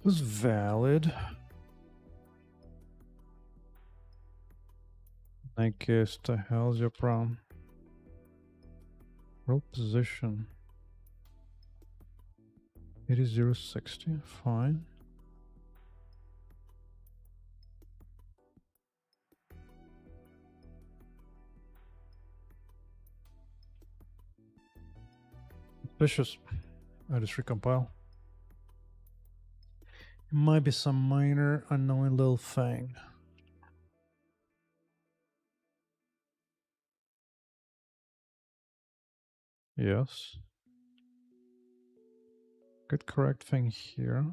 was valid. I guess the hell's your problem? World position. 8060, fine. Suspicious. I just recompile. It might be some minor unknown little thing. Yes. Good correct thing here.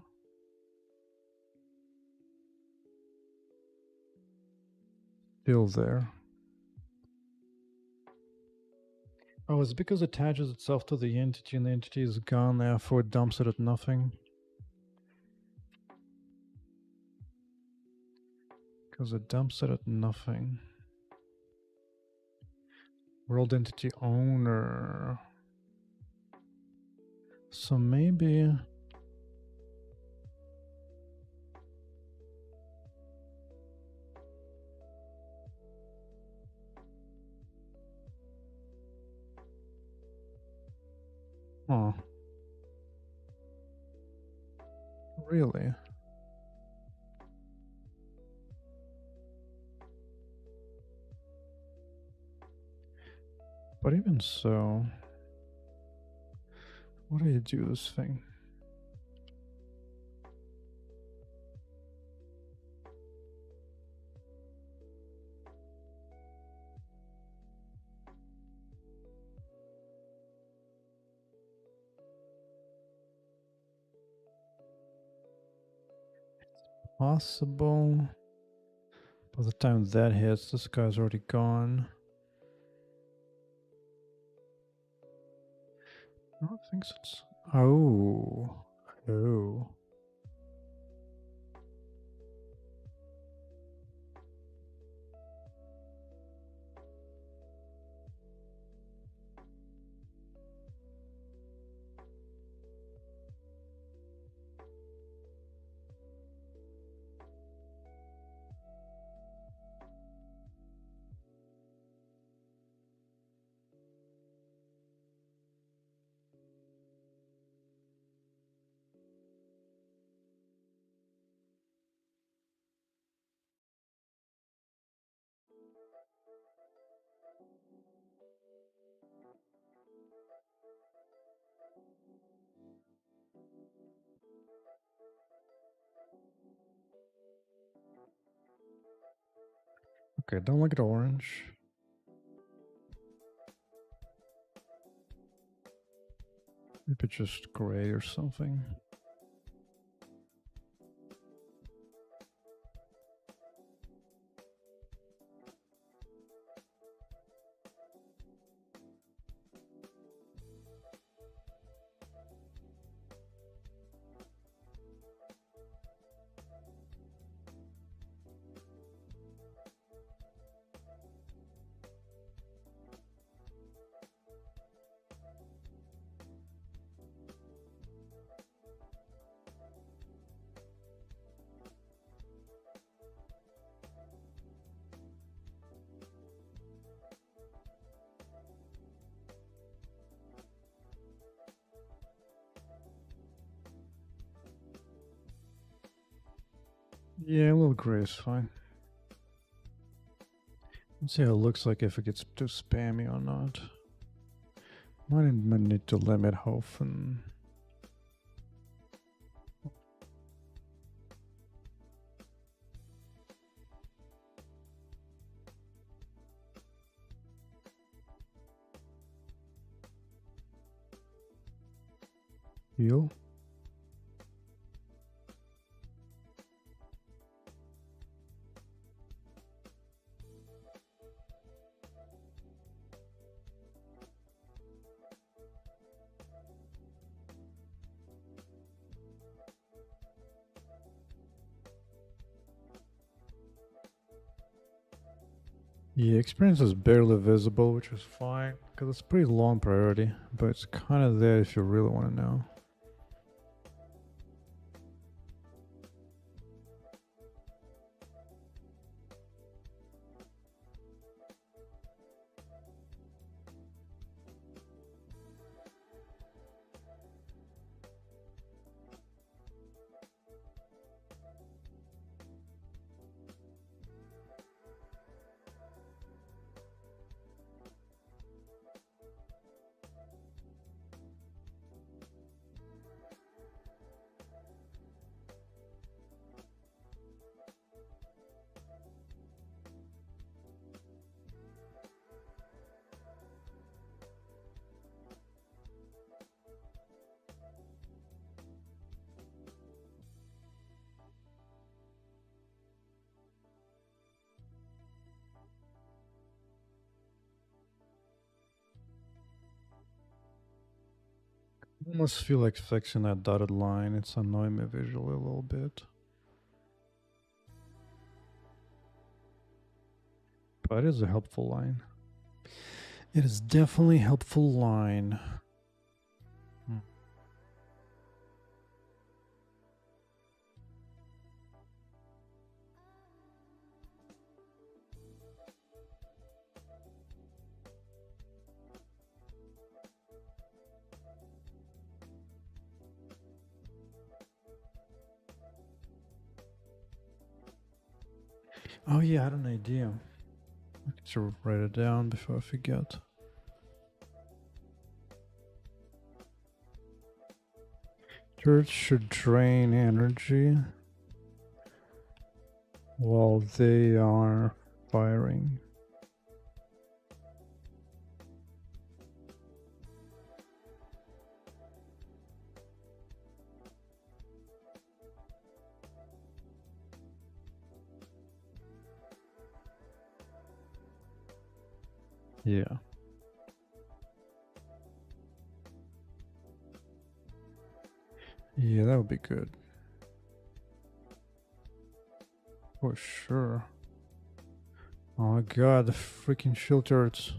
Still there. Oh, it's because it attaches itself to the entity and the entity is gone, therefore it dumps it at nothing. Because it dumps it at nothing. World entity owner. So maybe... Oh. Really? But even so... What do you do this thing? Possible. By the time that hits, this guy's already gone. I don't think so. Oh. Oh. Okay, don't look at orange. Maybe just gray or something. Yeah, a little gray is fine. Let's see how it looks like if it gets too spammy or not. Might need to limit how often. Heal. Yeah, experience is barely visible, which is fine, because it's pretty long priority, but it's kind of there if you really want to know. almost feel like fixing that dotted line. It's annoying me visually a little bit. But it is a helpful line. It is definitely a helpful line. Oh yeah, I had an idea. I need to write it down before I forget. Turrets should drain energy while they are firing. Yeah. Yeah, that would be good. For sure. Oh my god, the freaking shield turrets.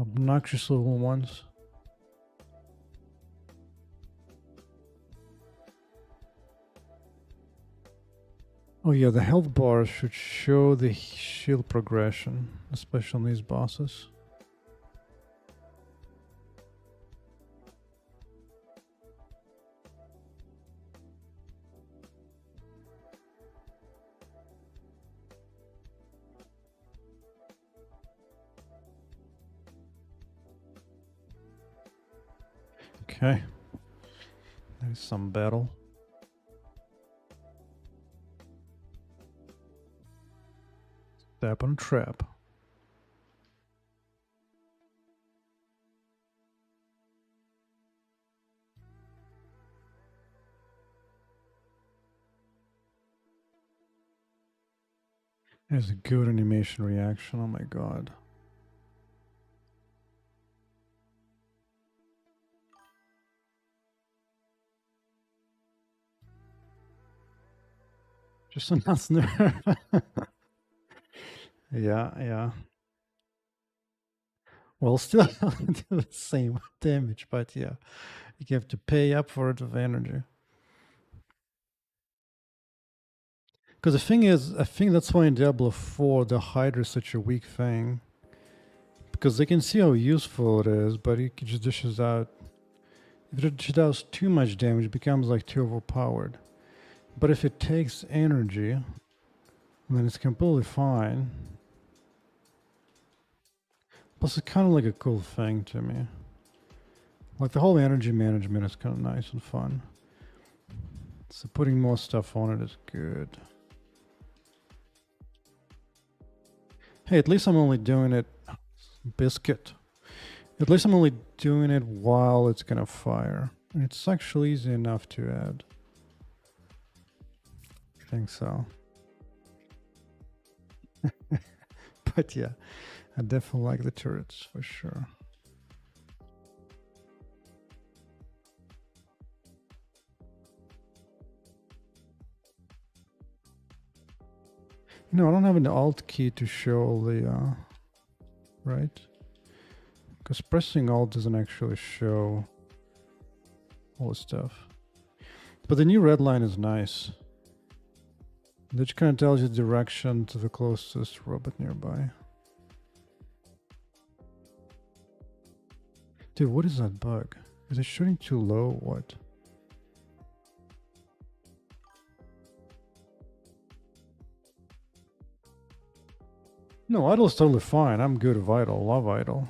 Obnoxious little ones. Oh yeah, the health bars should show the shield progression, especially on these bosses. Okay. There's some battle. Step on trap. There's a good animation reaction, oh my god. Just a nice nerf. Yeah. Well, still do the same damage, but yeah, you have to pay up for it with energy. Because the thing is, I think that's why in Diablo 4 the Hydra is such a weak thing. Because they can see how useful it is, but it just dishes out. If it just does too much damage, it becomes like too overpowered. But if it takes energy, then it's completely fine. Plus, it's kind of like a cool thing to me. Like the whole energy management is kind of nice and fun. So putting more stuff on it is good. Hey, at least I'm only doing it. Biscuit. At least I'm only doing it while it's gonna fire. And it's actually easy enough to add. I think so. But yeah, I definitely like the turrets for sure. No, I don't have an alt key to show all the, right? Because pressing alt doesn't actually show all the stuff. But the new red line is nice. That just kind of tells you the direction to the closest robot nearby. Dude, what is that bug? Is it shooting too low? What? No, idle's totally fine. I'm good with idle. Love idle.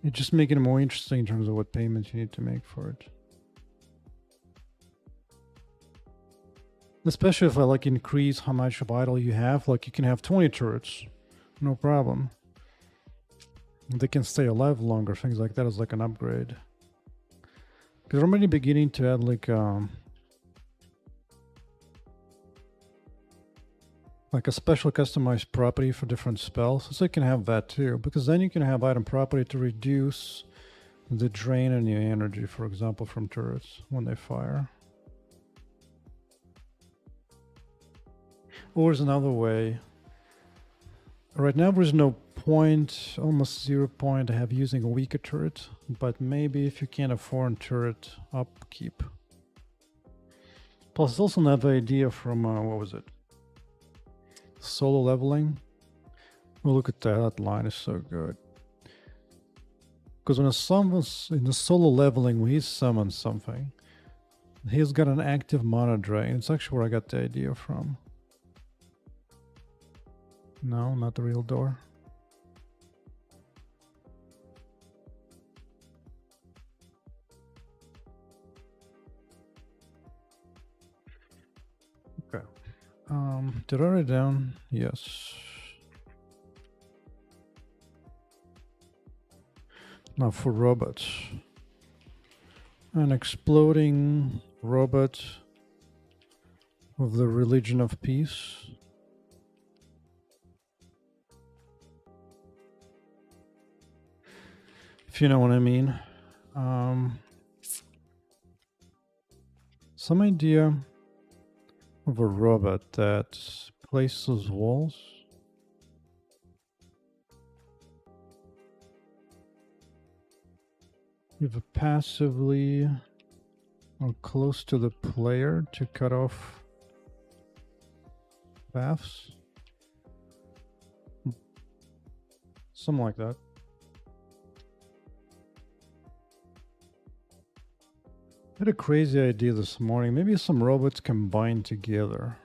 It's just making it more interesting in terms of what payments you need to make for it. Especially if I like increase how much of idle you have. Like you can have 20 turrets. No problem. They can stay alive longer. Things like that is like an upgrade. Because I'm already beginning to add like like a special customized property for different spells. So you can have that too, because then you can have item property to reduce the drain on your energy, for example, from turrets when they fire. Or there's another way. Right now there's no point, almost 0 point I have using a weaker turret, but maybe if you can't afford turret upkeep. Plus, it's also another idea from, what was it? Solo leveling. Well, look at that, that line is so good. Because when a summons, in the solo leveling, when he summons something, he's got an active mana drain. It's actually where I got the idea from. No, not the real door. Okay. Did I write it down? Yes. Now for robots. An exploding robot of the religion of peace. If you know what I mean. Some idea of a robot that places walls. Either passively or close to the player to cut off paths. Something like that. I had a crazy idea this morning. Maybe some robots combined together.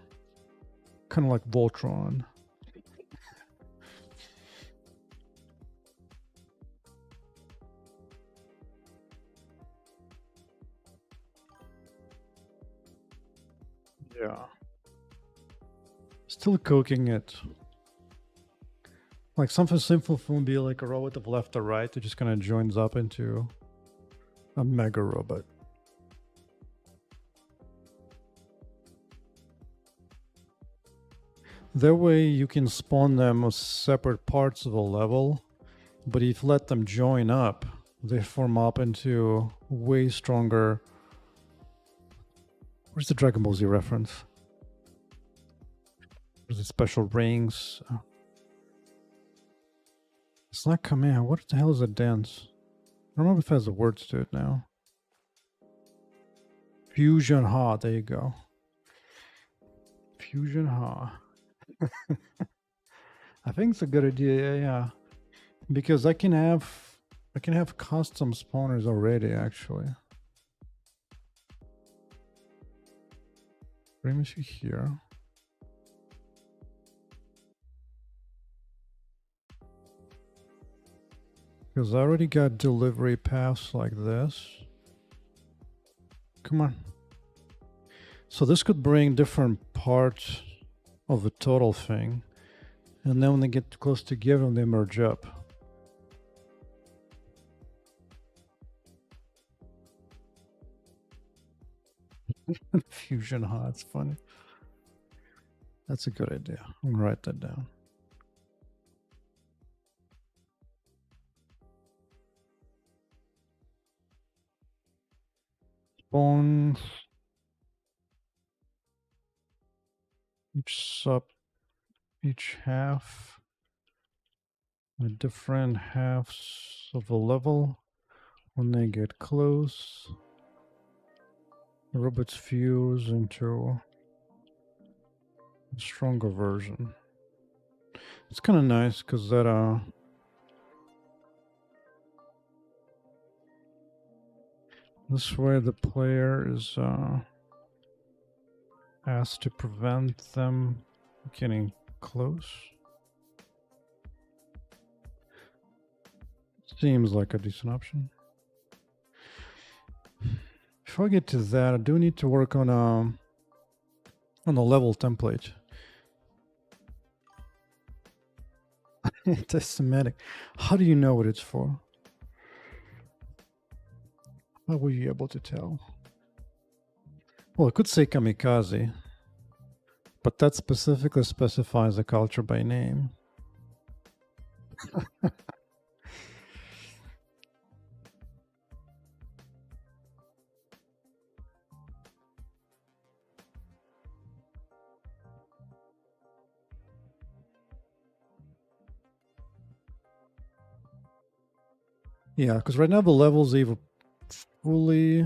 Kind of like Voltron. Yeah. Still cooking it. Like something simple would be like a robot of left or right that just kind of joins up into a mega robot. That way you can spawn them as separate parts of a level, but if you let them join up, they form up into way stronger. Where's the Dragon Ball Z reference? Where's the special rings? Oh. It's not Kameha. What the hell is a dance? I don't remember if it has the words to it now. Fusion Ha. There you go. Fusion Ha. I think it's a good idea, yeah. Because I can have custom spawners already, actually. Let me see here. Because I already got delivery paths like this. Come on. So this could bring different parts of the total thing. And then when they get close together, they merge up. Fusion Ha, it's funny. That's a good idea. I'm gonna write that down. Spawn each half with different halves of a level. When they get close, the robots fuse into a stronger version. It's kind of nice because that this way the player is asked to prevent them getting close. Seems like a decent option. Before I get to that, I do need to work on the level template. It's semantic. How do you know what it's for? How were you able to tell? Well, I could say kamikaze, But that specifically specifies the culture by name. Yeah, because right now the levels either fully...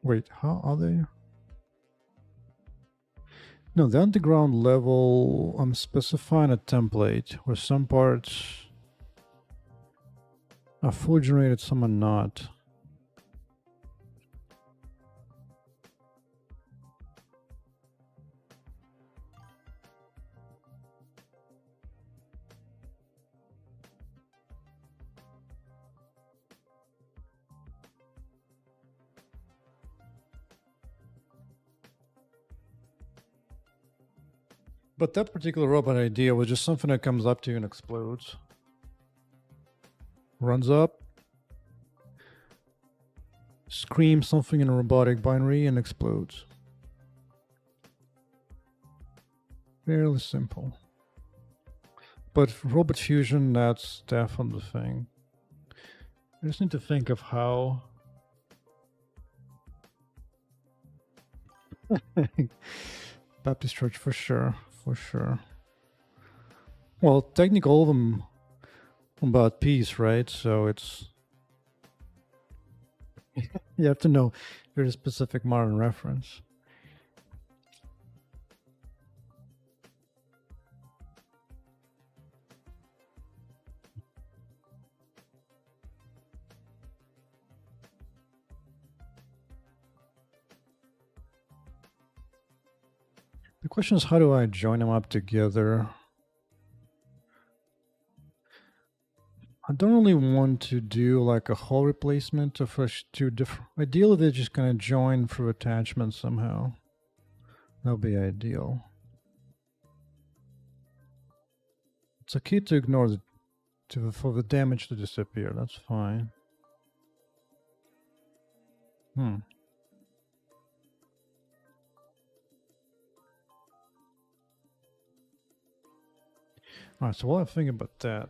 Wait, how are they? No, the underground level, I'm specifying a template where some parts are fully generated, some are not. But that particular robot idea was just something that comes up to you and explodes. Runs up, screams something in a robotic binary, and explodes. Fairly simple. But Robot Fusion, that's definitely the thing. I just need to think of how... Baptist Church, for sure. For sure. Well, technically all of them about peace, right? So it's... you have to know there's a specific modern reference. The question is, how do I join them up together? I don't really want to do like a whole replacement of two different... Ideally, they're just going to join through attachment somehow. That would be ideal. It's okay to ignore for the damage to disappear. That's fine. Alright, so while I think about that,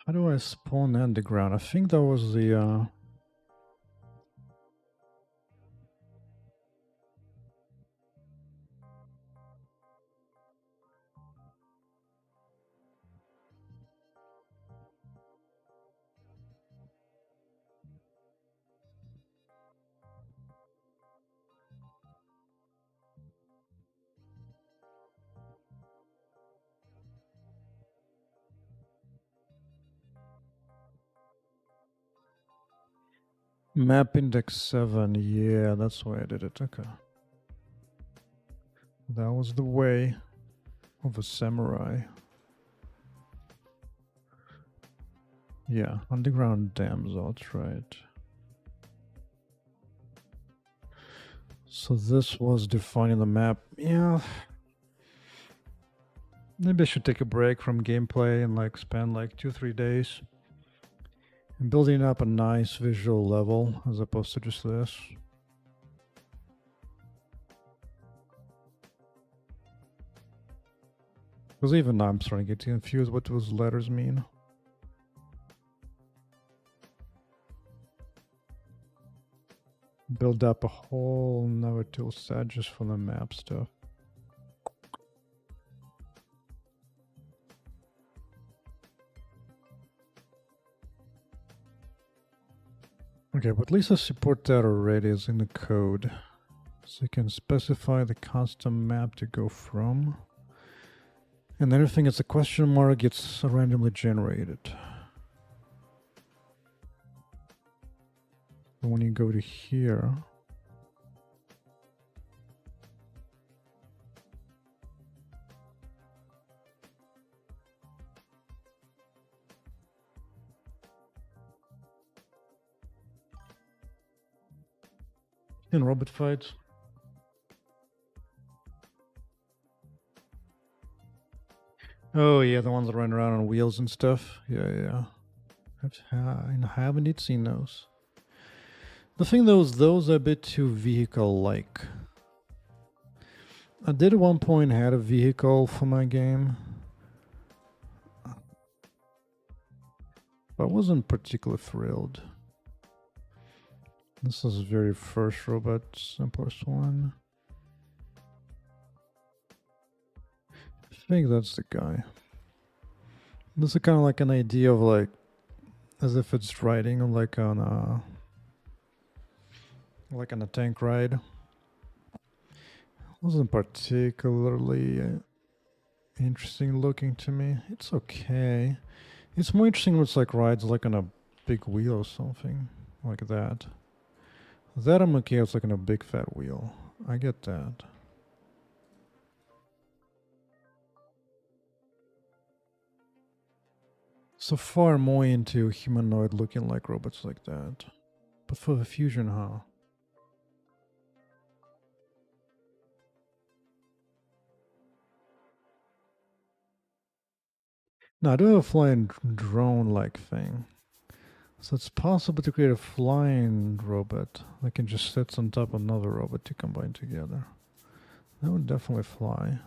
how do I spawn the underground? I think that was the map index 7. Yeah, that's why I did it. Okay. That was the way of a samurai. Yeah, underground dams, that's right. So this was defining the map. Yeah. Maybe I should take a break from gameplay and like spend like 2-3 days and building up a nice visual level as opposed to just this. Because even now I'm starting to get confused what those letters mean. Build up a whole nother tool set just for the map stuff. Okay, but at least I support that already as in the code. So you can specify the custom map to go from. And everything that's a question mark gets randomly generated. But when you go to here, in robot fights, Oh yeah, the ones that run around on wheels and stuff. Yeah, yeah. I have indeed seen those. The thing though is those are a bit too vehicle-like. I did at one point had a vehicle for my game, but I wasn't particularly thrilled. This is the very first robot, simplest one. I think that's the guy. This is kind of like an idea of like, as if it's riding on like on a tank ride. Wasn't particularly interesting looking to me. It's okay. It's more interesting when it's like rides like on a big wheel or something like that. That I'm okay. It's like on a big fat wheel. I get that. So far more into humanoid looking like robots like that. But for the fusion, huh? Now I do have a flying drone like thing. So it's possible to create a flying robot that can just sit on top of another robot to combine together. That would definitely fly.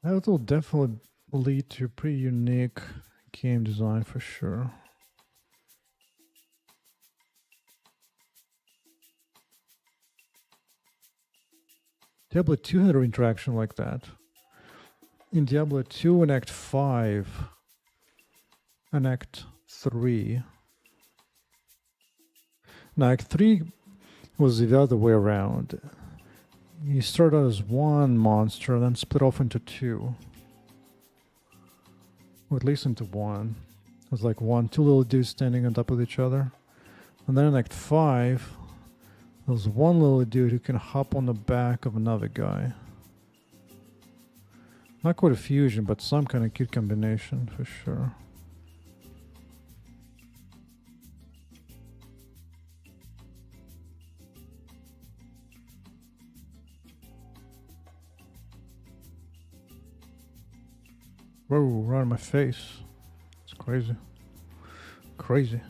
That will definitely lead to a pretty unique game design for sure. Diablo 2 had an interaction like that. In Diablo 2 and Act 5 and Act 3. Now Act 3 was the other way around. You start out as one monster, then split off into two. Or at least into one. It was like two little dudes standing on top of each other. And then in Act 5, there's one little dude who can hop on the back of another guy. Not quite a fusion, but some kind of cute combination for sure. Whoa, right on my face. It's crazy. Crazy.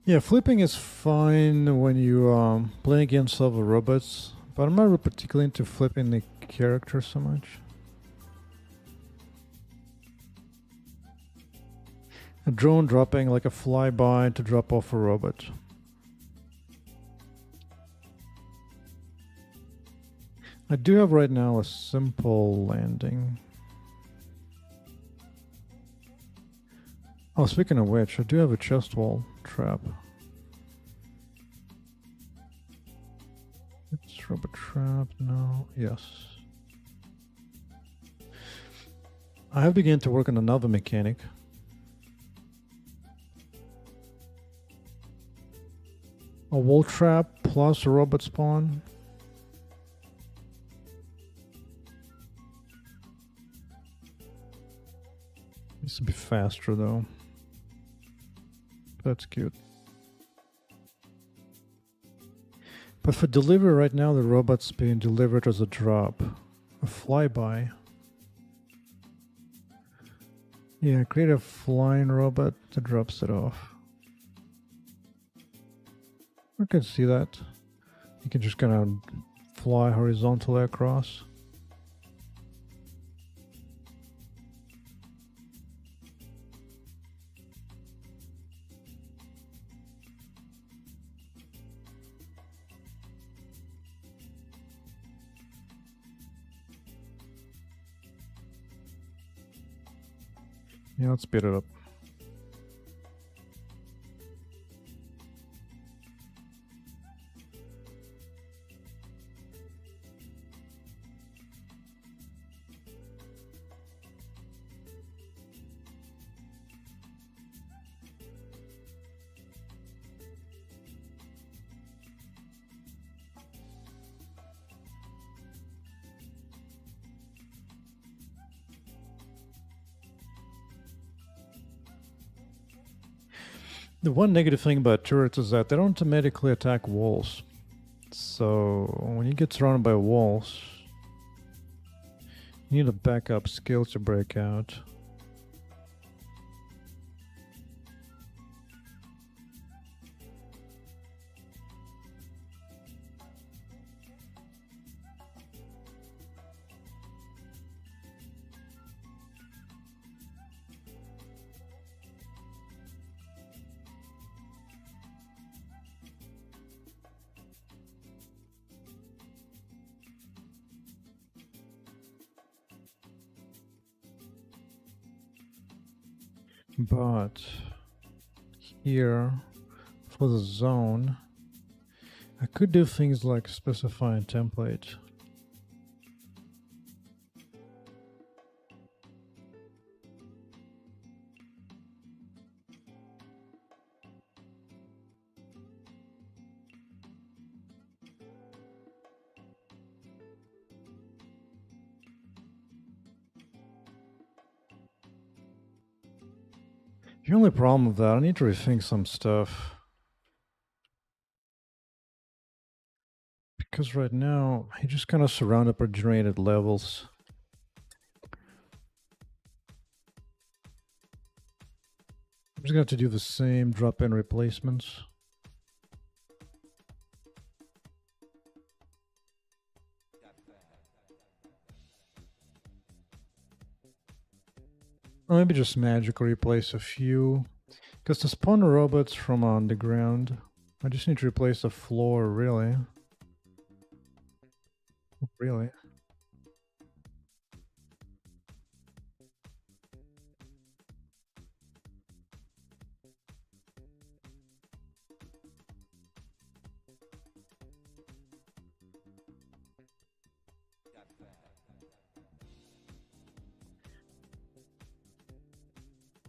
Yeah, flipping is fine when you play against other robots, but I'm not really particularly into flipping the character so much. A drone dropping like a flyby to drop off a robot. I do have right now a simple landing. Oh, speaking of which, I do have a chest wall trap. It's robot trap, no, yes. I have begun to work on another mechanic. A wall trap plus a robot spawn. Needs to be faster though. That's cute. But for delivery right now, the robot's being delivered as a drop. A flyby. Yeah, create a flying robot that drops it off. I can see that. You can just kind of fly horizontally across. Yeah, let's speed it up. The one negative thing about turrets is that they don't automatically attack walls. So when you get surrounded by walls, you need a backup skill to break out. But here, for the zone, I could do things like specify a template. The only problem with that, I need to rethink some stuff. Because right now, he just kind of surrounded by generated levels. I'm just going to have to do the same drop-in replacements. Or maybe just magically replace a few. Because to spawn robots from underground, I just need to replace the floor, really. Really.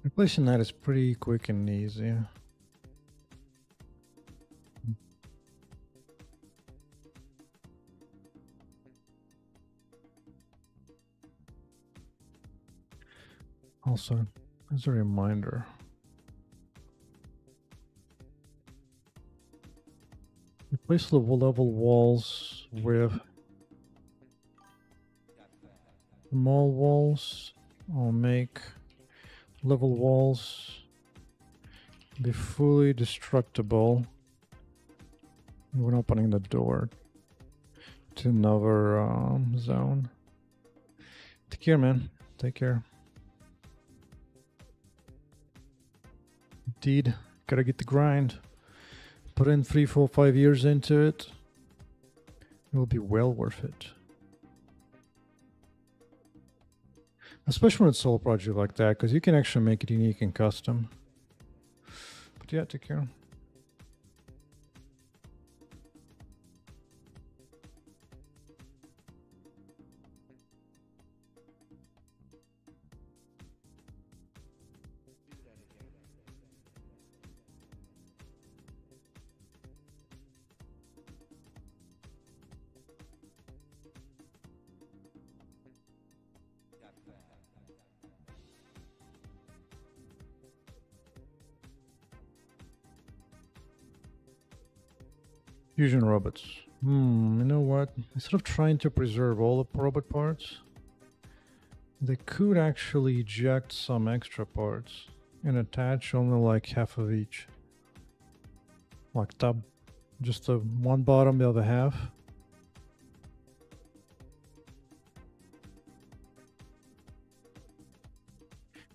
Replacing that is pretty quick and easy. Also, as a reminder, replace the level walls with small walls. I'll make level walls be fully destructible when opening the door to another zone. Take care, man. Take care. Indeed, gotta get the grind. Put in 3, 4, 5 years into it. It will be well worth it. Especially when it's a solo project like that, because you can actually make it unique and custom. But yeah, take care. Fusion robots. You know what? Instead of trying to preserve all the robot parts, they could actually eject some extra parts and attach only like half of each. Like top, just the one bottom, the other half.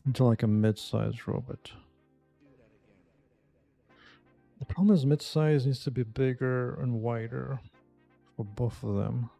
Into like a mid-sized robot. The problem is mid-size needs to be bigger and wider for both of them.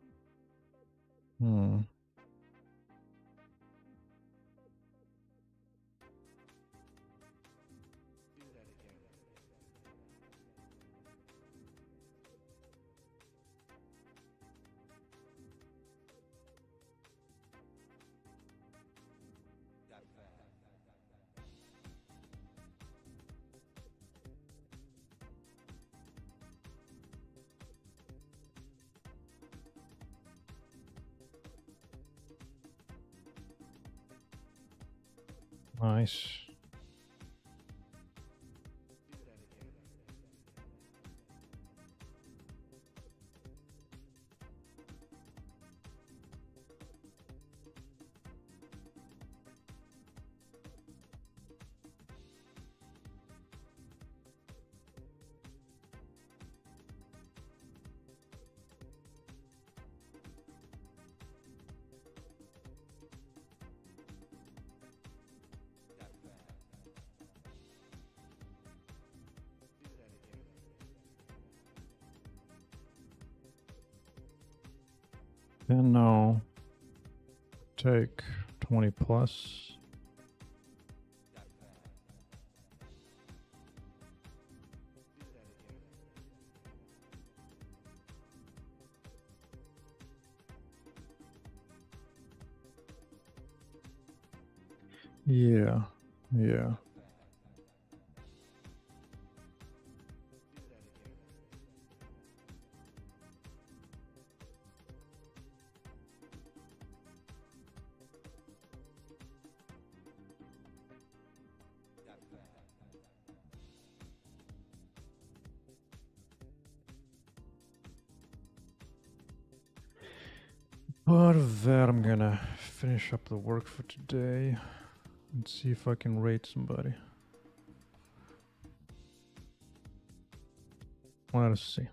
Nice. Then now take 20 plus. Yeah, yeah. But of that, I'm gonna finish up the work for today and see if I can raid somebody. Let us see.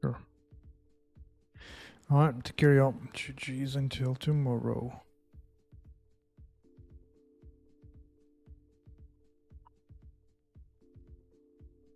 Sure. Alright, take care, y'all. GG's until tomorrow.